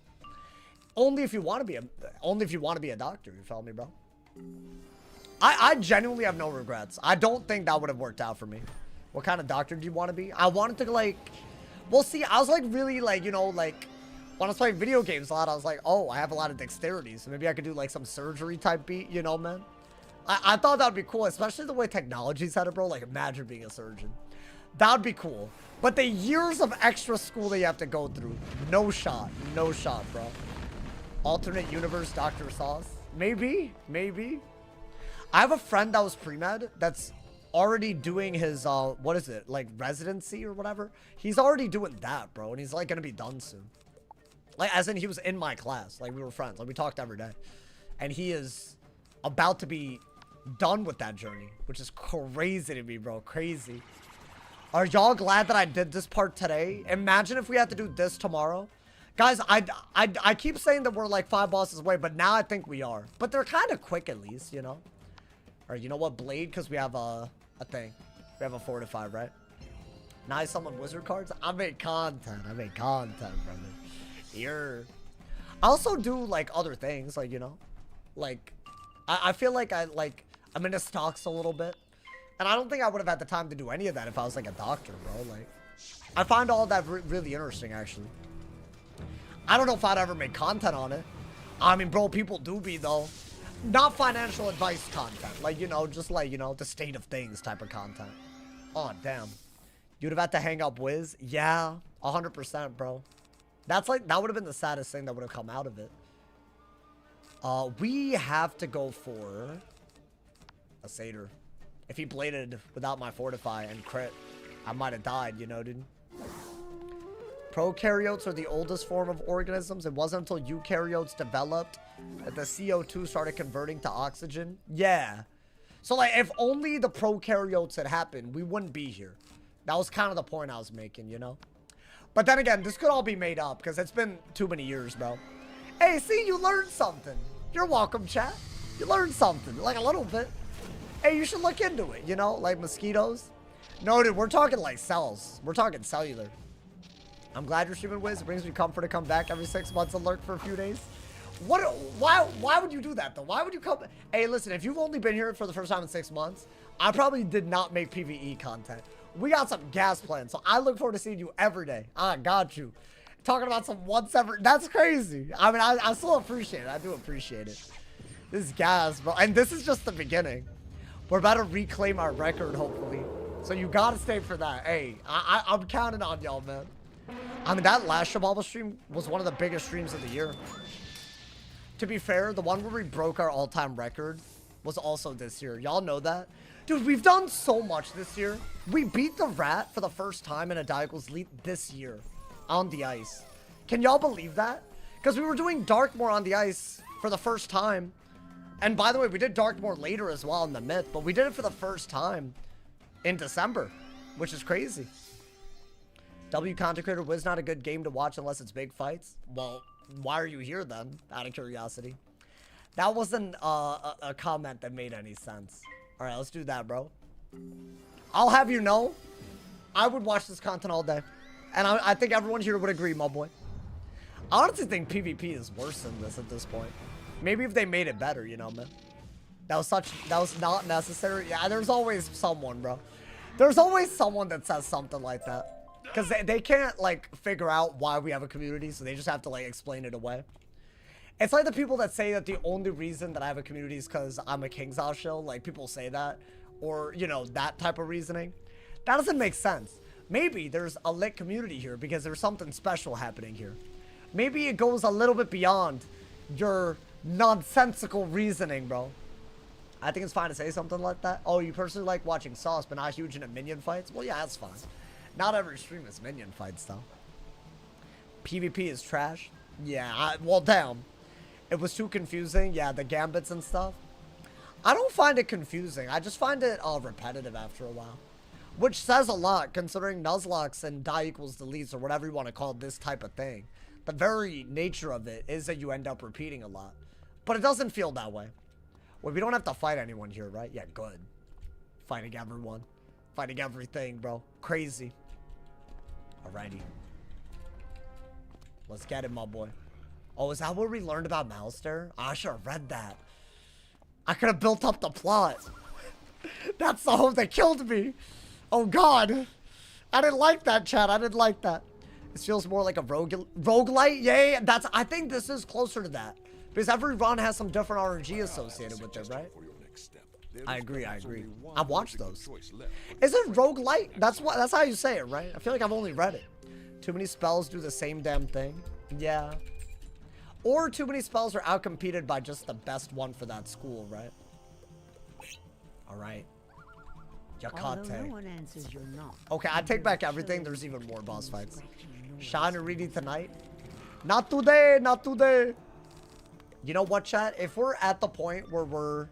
only if you want to be a doctor, you feel me, bro? I genuinely have no regrets. I don't think that would have worked out for me. What kind of doctor do you want to be? I wanted to, like... Well, see, I was, like, really, like, you know, like... When I was playing video games a lot, I was like, oh, I have a lot of dexterity, so maybe I could do, like, some surgery type beat, you know, man? I thought that would be cool, especially the way technology's had it, bro. Like, imagine being a surgeon. That would be cool. But the years of extra school that you have to go through, no shot, bro. Alternate universe Dr. Sauce? Maybe. I have a friend that was pre-med that's already doing his, what is it? Like, residency or whatever? He's already doing that, bro. And he's, like, gonna be done soon. Like, as in, he was in my class. Like, we were friends. Like, we talked every day. And he is about to be done with that journey, which is crazy to me, bro. Crazy. Are y'all glad that I did this part today? Imagine if we had to do this tomorrow. Guys, I keep saying that we're like 5 bosses away, but now I think we are. But they're kind of quick at least, you know? Or you know what? Blade, because we have a thing. We have a 4 to 5, right? Nice, summon wizard cards. I make content, brother. Here. I also do like other things, like, you know? Like, I feel like I'm into stocks a little bit. And I don't think I would have had the time to do any of that if I was like a doctor, bro. Like, I find all that really interesting, actually. I don't know if I'd ever make content on it. I mean, bro, people do be, though. Not financial advice content. Like, you know, just like, you know, the state of things type of content. Oh, damn. You'd have had to hang up Wiz? Yeah, 100%, bro. That's like, that would have been the saddest thing that would have come out of it. We have to go for a satyr. If he bladed without my fortify and crit, I might have died, you know, dude. Prokaryotes are the oldest form of organisms. It wasn't until eukaryotes developed that the CO2 started converting to oxygen. Yeah. So, like, if only the prokaryotes had happened, we wouldn't be here. That was kind of the point I was making, you know? But then again, this could all be made up because it's been too many years, bro. Hey, see, you learned something. You're welcome, chat. You learned something, like a little bit. Hey, you should look into it, you know? Like mosquitoes. No, dude, we're talking like cells. We're talking cellular. I'm glad you're streaming, Wiz. It brings me comfort to come back every 6 months and lurk for a few days. Why would you do that, though? Why would you come? Hey, listen, if you've only been here for the first time in 6 months, I probably did not make PvE content. We got some gas plans, so I look forward to seeing you every day. I got you. Talking about some once every... That's crazy. I mean, I still appreciate it. I do appreciate it. This is gas, bro. And this is just the beginning. We're about to reclaim our record, hopefully. So you gotta stay for that. Hey, I'm counting on y'all, man. I mean, that last Shababa stream was one of the biggest streams of the year. To be fair, the one where we broke our all-time record was also this year. Y'all know that? Dude, we've done so much this year. We beat the Rat for the first time in a Diagonals Elite this year on the ice. Can y'all believe that? Because we were doing Darkmoor on the ice for the first time. And by the way, we did Darkmoor later as well in the Myth, but we did it for the first time in December, which is crazy. W Content Creator was not a good game to watch unless it's big fights. Well, why are you here then? Out of curiosity. That wasn't a comment that made any sense. All right, let's do that, bro. I'll have you know, I would watch this content all day. And I think everyone here would agree, my boy. I honestly think PvP is worse than this at this point. Maybe if they made it better, you know, man. That was not necessary. Yeah, there's always someone, bro. There's always someone that says something like that. Because they can't, like, figure out why we have a community, so they just have to, like, explain it away. It's like the people that say that the only reason that I have a community is because I'm a King's House shill. Like, people say that. Or, you know, that type of reasoning. That doesn't make sense. Maybe there's a lit community here because there's something special happening here. Maybe it goes a little bit beyond your nonsensical reasoning, bro. I think it's fine to say something like that. Oh, you personally like watching Sauce, but not huge into minion fights? Well, yeah, that's fine. Not every stream is minion fights, though. PvP is trash. Yeah, well, damn. It was too confusing. Yeah, the gambits and stuff. I don't find it confusing. I just find it repetitive after a while. Which says a lot, considering Nuzlocke and die equals deletes, or whatever you want to call this type of thing. The very nature of it is that you end up repeating a lot. But it doesn't feel that way. Well, we don't have to fight anyone here, right? Yeah, good. Fighting everyone. Fighting everything, bro. Crazy. Alrighty. Let's get it, my boy. Oh, is that where we learned about Malster? Oh, I should have read that. I could have built up the plot. That's the hope that killed me. Oh, God. I didn't like that, chat. I didn't like that. This feels more like a roguelite. Yay. That's, I think this is closer to that. Because every run has some different RNG associated with it, right? I agree, I agree. I've watched those. Is it roguelite? That's how you say it, right? I feel like I've only read it. Too many spells do the same damn thing. Yeah. Or too many spells are outcompeted by just the best one for that school, right? Alright. Yakate. No one answers your knock. Okay, I take back everything. There's even more boss fights. Shine and reading tonight? Not today, not today. You know what, chat? If we're at the point where we're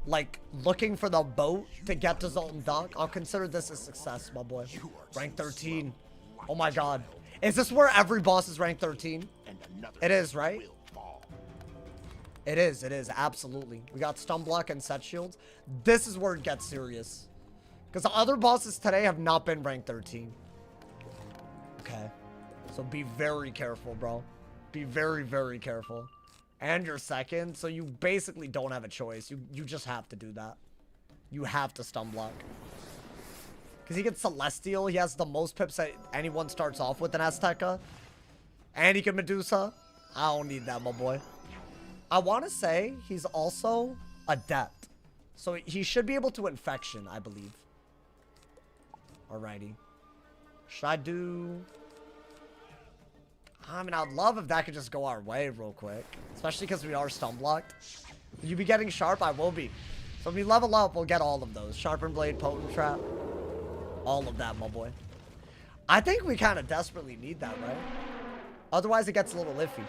like looking for the boat to get to Zoltan Dock, I'll consider this a success, my boy. Rank 13. Oh my God. Is this where every boss is rank 13? It is, right? It is, absolutely. We got stun block and set shields. This is where it gets serious. Because the other bosses today have not been rank 13. Okay. So be very careful, bro. Be very, very careful. And you're second, so you basically don't have a choice. You just have to do that. You have to stun block. Because he gets Celestial. He has the most pips that anyone starts off with in AZTECA. And he can Medusa. I don't need that, my boy. I want to say he's also Adept. So he should be able to Infection, I believe. Alrighty. Should I do... I mean, I'd love if that could just go our way real quick. Especially because we are stun blocked. Will you be getting sharp? I will be. So when we level up, we'll get all of those. Sharpened Blade, Potent Trap. All of that, my boy. I think we kind of desperately need that, right? Otherwise, it gets a little iffy.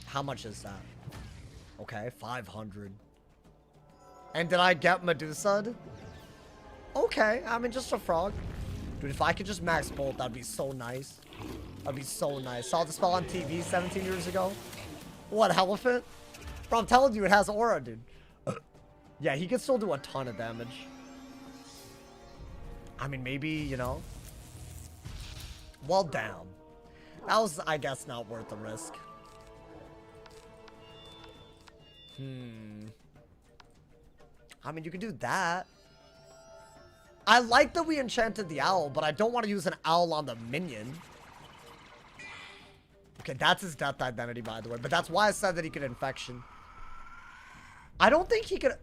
How much is that? Okay, 500. And did I get Medusa? Okay, I mean, just a frog. Dude, if I could just max bolt, that'd be so nice. That'd be so nice. Saw the spell on TV 17 years ago. What, elephant? Bro, I'm telling you, it has aura, dude. Yeah, he can still do a ton of damage. I mean, maybe, you know. Well, damn. That was, I guess, not worth the risk. I mean, you could do that. I like that we enchanted the owl, but I don't want to use an owl on the minion. Okay, that's his death identity, by the way. But that's why I said that he could infection. I don't think he could...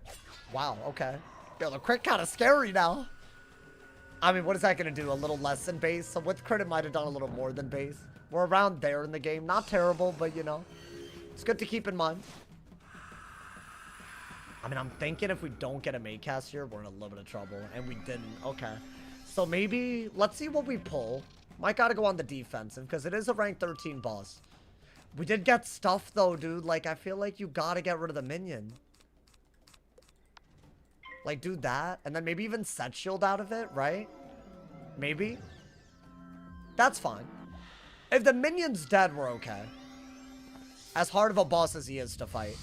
Wow, okay. Yo, the crit kind of scary now. I mean, what is that going to do? A little less than base? So with crit, it might have done a little more than base. We're around there in the game. Not terrible, but, you know. It's good to keep in mind. I mean, I'm thinking if we don't get a main cast here, we're in a little bit of trouble. And we didn't. Okay. So maybe, let's see what we pull. Might gotta go on the defensive, because it is a rank 13 boss. We did get stuff, though, dude. Like, I feel like you gotta get rid of the minion. Like, do that. And then maybe even set shield out of it, right? Maybe. That's fine. If the minion's dead, we're okay. As hard of a boss as he is to fight.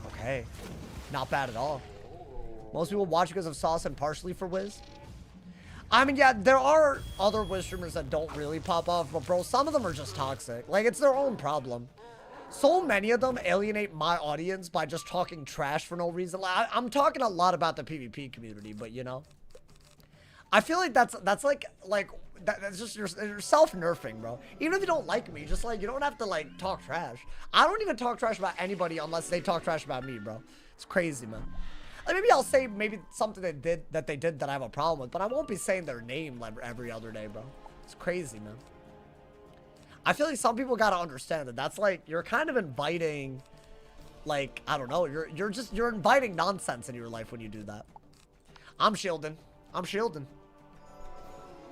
Okay. Not bad at all. Most people watch because of Sauce and partially for Wiz. I mean, yeah, there are other Wiz streamers that don't really pop off, but bro, some of them are just toxic. Like, it's their own problem. So many of them alienate my audience by just talking trash for no reason. Like, I'm talking a lot about the PvP community, but you know, I feel like that's just you're self-nerfing, bro. Even if you don't like me, just like, you don't have to like talk trash. I don't even talk trash about anybody unless they talk trash about me, bro. It's crazy, man. Like, maybe I'll say maybe something they did that I have a problem with, but I won't be saying their name like every other day, bro. It's crazy, man. I feel like some people gotta understand that that's like, you're kind of inviting, like, I don't know, you're inviting nonsense into your life when you do that. I'm shielding.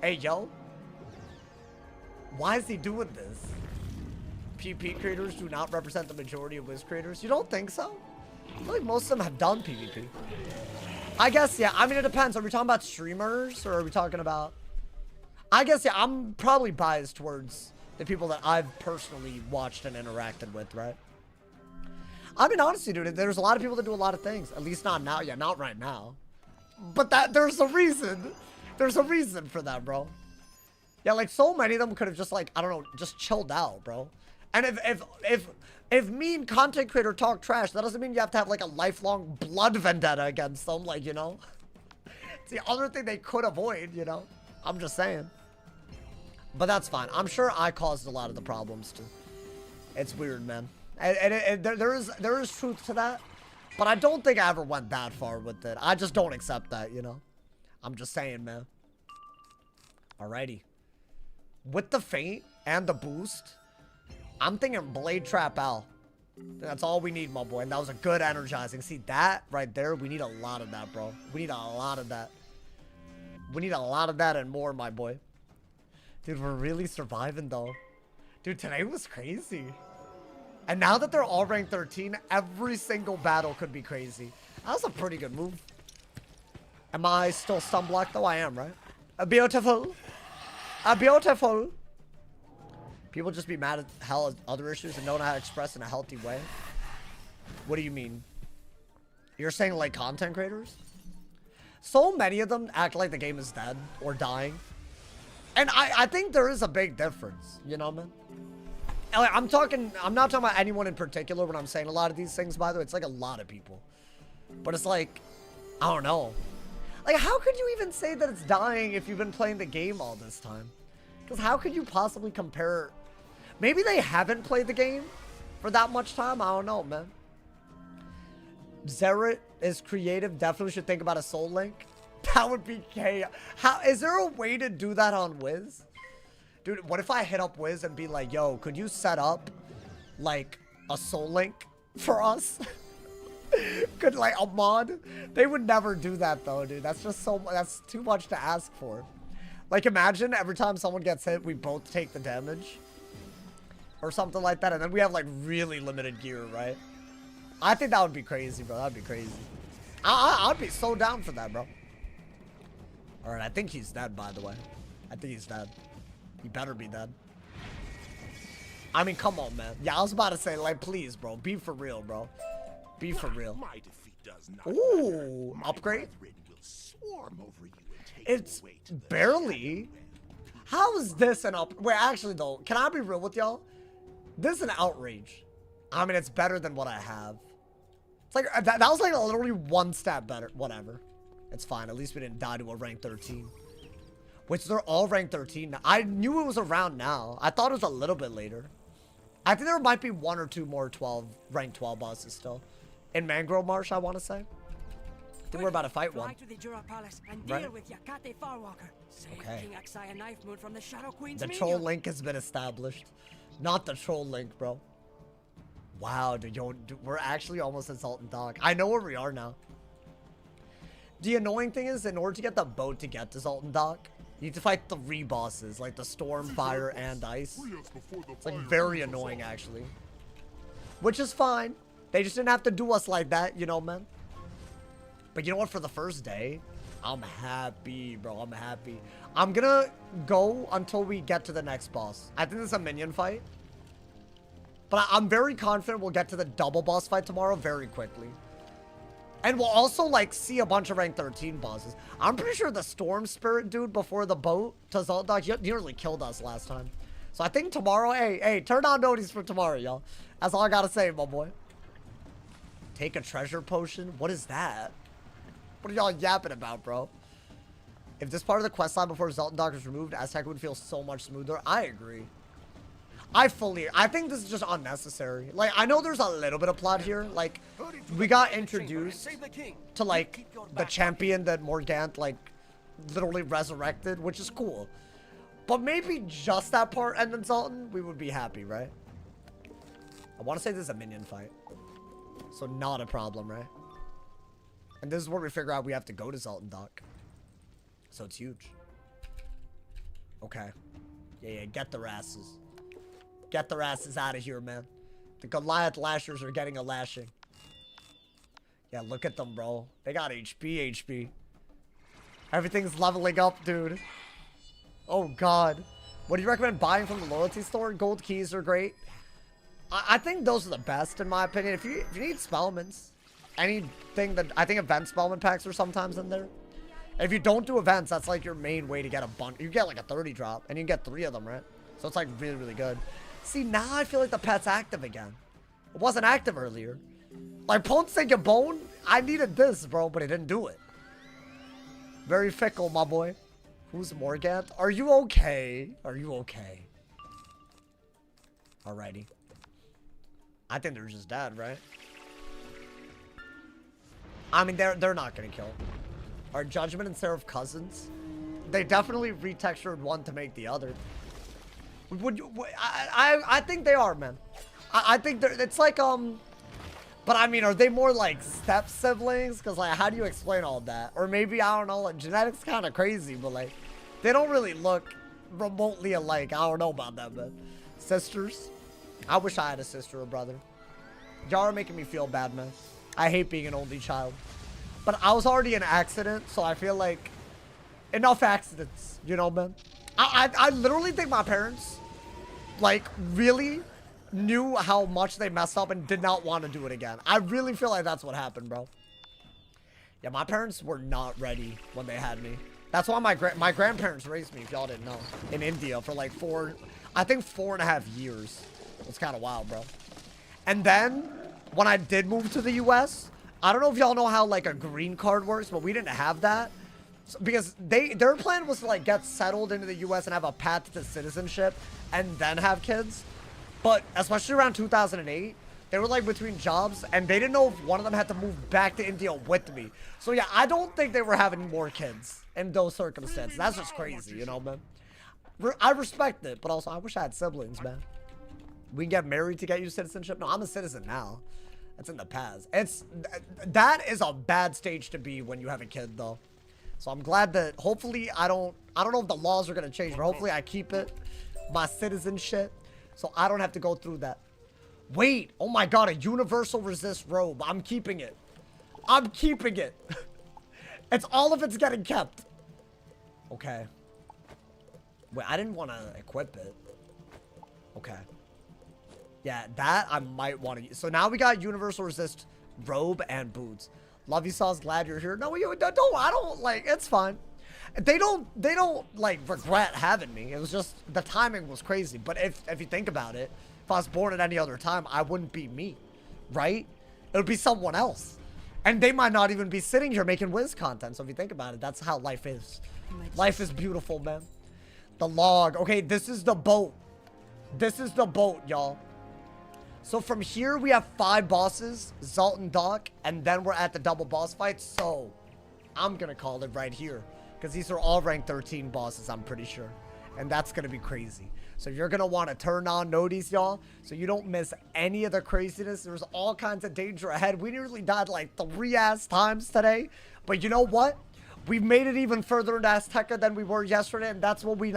Hey, yo. Why is he doing this? PvP creators do not represent the majority of Wiz creators. You don't think so? I feel like most of them have done PvP. I guess, yeah. I mean, it depends. Are we talking about streamers or are we talking about... I guess, yeah, I'm probably biased towards the people that I've personally watched and interacted with, right? I mean, honestly, dude, there's a lot of people that do a lot of things. At least not now. Yeah, not right now. But there's a reason. There's a reason for that, bro. Yeah, like, so many of them could have just, like, I don't know, just chilled out, bro. And if me and content creator talk trash, that doesn't mean you have to have, like, a lifelong blood vendetta against them, like, you know? It's the other thing they could avoid, you know? I'm just saying. But that's fine. I'm sure I caused a lot of the problems, too. It's weird, man. And there is truth to that. But I don't think I ever went that far with it. I just don't accept that, you know? I'm just saying, man. Alrighty. With the feint and the boost, I'm thinking Blade Trap Al. That's all we need, my boy. And that was a good energizing. See, that right there, we need a lot of that, bro. We need a lot of that. We need a lot of that and more, my boy. Dude, we're really surviving, though. Dude, today was crazy. And now that they're all ranked 13, every single battle could be crazy. That was a pretty good move. Am I still stun blocked, though? I am, right? A beautiful. A beautiful. People just be mad at hell at other issues and don't know how to express in a healthy way. What do you mean? You're saying like content creators? So many of them act like the game is dead or dying. And I think there is a big difference, you know, man? I'm not talking about anyone in particular when I'm saying a lot of these things, by the way. It's like a lot of people. But it's like, I don't know. Like, how could you even say that it's dying if you've been playing the game all this time? Because how could you possibly compare... Maybe they haven't played the game for that much time. I don't know, man. Zerit is creative. Definitely should think about a soul link. That would be chaos. How is there a way to do that on Wiz? Dude, what if I hit up Wiz and be like, yo, could you set up like a soul link for us? Could like a mod? They would never do that though, dude. That's just that's too much to ask for. Like, imagine every time someone gets hit, we both take the damage. Or something like that. And then we have, like, really limited gear, right? I think that would be crazy, bro. That would be crazy. I'd be so down for that, bro. Alright, I think he's dead, by the way. I think he's dead. He better be dead. I mean, come on, man. Yeah, I was about to say, like, please, bro. Be for real, bro. Be for real. My defeat does not Ooh, matter. upgrade? My brethren will swarm over you and take It's you away to the barely. How is this an up? Wait, actually, though, can I be real with y'all? This is an outrage. I mean, it's better than what I have. It's like, that was like literally one stat better. Whatever. It's fine. At least we didn't die to a rank 13. Which they're all rank 13 now. I knew it was around now. I thought it was a little bit later. I think there might be 1 or 2 more rank 12 bosses still. In Mangrove Marsh, I want to say. I think we're about to fight one. Fly to the Jura Palace and Right. deal with Yakate Farwalker. Save Okay. King Aksaya Knife Moon from the Shadow Queen's The minion. troll link has been established. Not the troll link, bro. Wow, dude, we're actually almost at Sultan Dock. I know where we are now. The annoying thing is, in order to get the boat to get to Sultan Dock, you need to fight 3 bosses, like the storm, fire, and ice. It's like very annoying, actually. Which is fine. They just didn't have to do us like that, you know, man. But you know what? For the first day, I'm happy, bro. I'm happy. I'm gonna go until we get to the next boss. I think this is a minion fight. But I'm very confident we'll get to the double boss fight tomorrow very quickly. And we'll also, like, see a bunch of rank 13 bosses. I'm pretty sure the Storm Spirit dude before the boat to Zoltdog, he nearly killed us last time. So I think tomorrow, hey, turn on notice for tomorrow, y'all. That's all I gotta say, my boy. Take a treasure potion? What is that? What are y'all yapping about, bro? If this part of the quest line before Zoltdog is removed, AZTECA would feel so much smoother. I agree. I think this is just unnecessary. Like, I know there's a little bit of plot here. Like, we got introduced to, like, the champion that Morgant, like, literally resurrected, which is cool. But maybe just that part and then Zoltan, we would be happy, right? I want to say this is a minion fight. So not a problem, right? And this is where we figure out we have to go to Zoltan Dock. So it's huge. Okay. Yeah, get their asses. Get their asses out of here, man. The Goliath Lashers are getting a lashing. Yeah, look at them, bro. They got HP. Everything's leveling up, dude. Oh, God. What do you recommend buying from the loyalty store? Gold keys are great. I think those are the best, in my opinion. If you need spellements, anything that... I think event spellment packs are sometimes in there. If you don't do events, that's like your main way to get a bunch. You get like a 30 drop, and you can get 3 of them, right? So it's like really, really good. See, now I feel like the pet's active again. It wasn't active earlier. Like, Ponce Gabon, I needed this, bro, but it didn't do it. Very fickle, my boy. Who's Morgant? Are you okay? Are you okay? Alrighty. I think they're just dead, right? I mean, they're not gonna kill. Are Judgment and Seraph cousins? They definitely retextured one to make the other. I think they are, man. I think they're, it's like, but I mean, are they more like step siblings? Cause like, how do you explain all that? Or maybe, I don't know, like genetics kind of crazy, but like, they don't really look remotely alike. I don't know about that, man. Sisters? I wish I had a sister or brother. Y'all are making me feel bad, man. I hate being an only child. But I was already in an accident, so I feel like enough accidents, you know, man. I literally think my parents, like, really knew how much they messed up and did not want to do it again. I really feel like that's what happened, bro. Yeah, my parents were not ready when they had me. That's why my grandparents raised me, if y'all didn't know, in India for like 4.5 years. It's kind of wild, bro. And then, when I did move to the US, I don't know if y'all know how, like, a green card works, but we didn't have that. So, because their plan was to, like, get settled into the US and have a path to citizenship and then have kids. But, especially around 2008, they were, like, between jobs, and they didn't know if one of them had to move back to India with me. So, yeah, I don't think they were having more kids in those circumstances. That's just crazy, you know, man? I respect it, but also, I wish I had siblings, man. We can get married to get you citizenship? No, I'm a citizen now. That's in the past. That is a bad stage to be when you have a kid, though. So I'm glad that hopefully I don't know if the laws are going to change, but hopefully I keep it. My citizen shit. So I don't have to go through that. Wait. Oh my god. A universal resist robe. I'm keeping it. I'm keeping it. It's all of it's getting kept. Okay. Wait, I didn't want to equip it. Okay. Yeah, that I might want to use. So now we got universal resist robe and boots. Love you, Sauce. Glad you're here. No, you don't. I don't like. It's fine. They don't like regret having me. It was just the timing was crazy. But if you think about it, if I was born at any other time, I wouldn't be me, right? It would be someone else, and they might not even be sitting here making Wiz content. So if you think about it, that's how life is. Life is beautiful, man. The log. Okay, this is the boat. This is the boat, y'all. So from here, we have 5 bosses, Zoltan Dock, and then we're at the double boss fight. So I'm going to call it right here because these are all rank 13 bosses, I'm pretty sure. And that's going to be crazy. So you're going to want to turn on noties, y'all, so you don't miss any of the craziness. There's all kinds of danger ahead. We nearly died like 3 ass times today. But you know what? We've made it even further in AZTECA than we were yesterday, and that's what we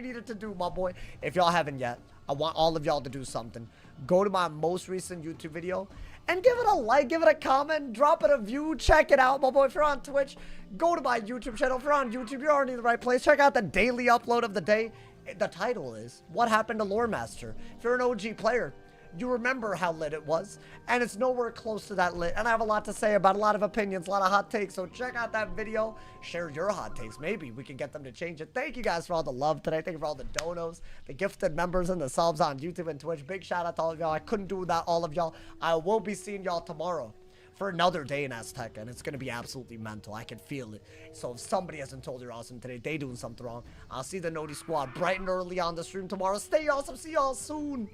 needed to do, my boy. If y'all haven't yet, I want all of y'all to do something. Go to my most recent YouTube video and give it a like, give it a comment, drop it a view, check it out, my boy. If you're on Twitch, go to my YouTube channel. If you're on YouTube, you're already in the right place. Check out the daily upload of the day. The title is What Happened to Lore Master. If you're an OG player, you remember how lit it was, and it's nowhere close to that lit. And I have a lot to say about a lot of opinions, a lot of hot takes. So check out that video, share your hot takes. Maybe we can get them to change it. Thank you guys for all the love today. Thank you for all the donos, the gifted members, and the subs on YouTube and Twitch. Big shout out to all of y'all. I couldn't do without all of y'all. I will be seeing y'all tomorrow for another day in AZTECA, and it's going to be absolutely mental. I can feel it. So if somebody hasn't told you awesome today, they doing something wrong. I'll see the Noti Squad bright and early on the stream tomorrow. Stay awesome. See y'all soon.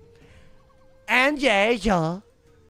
And yeah.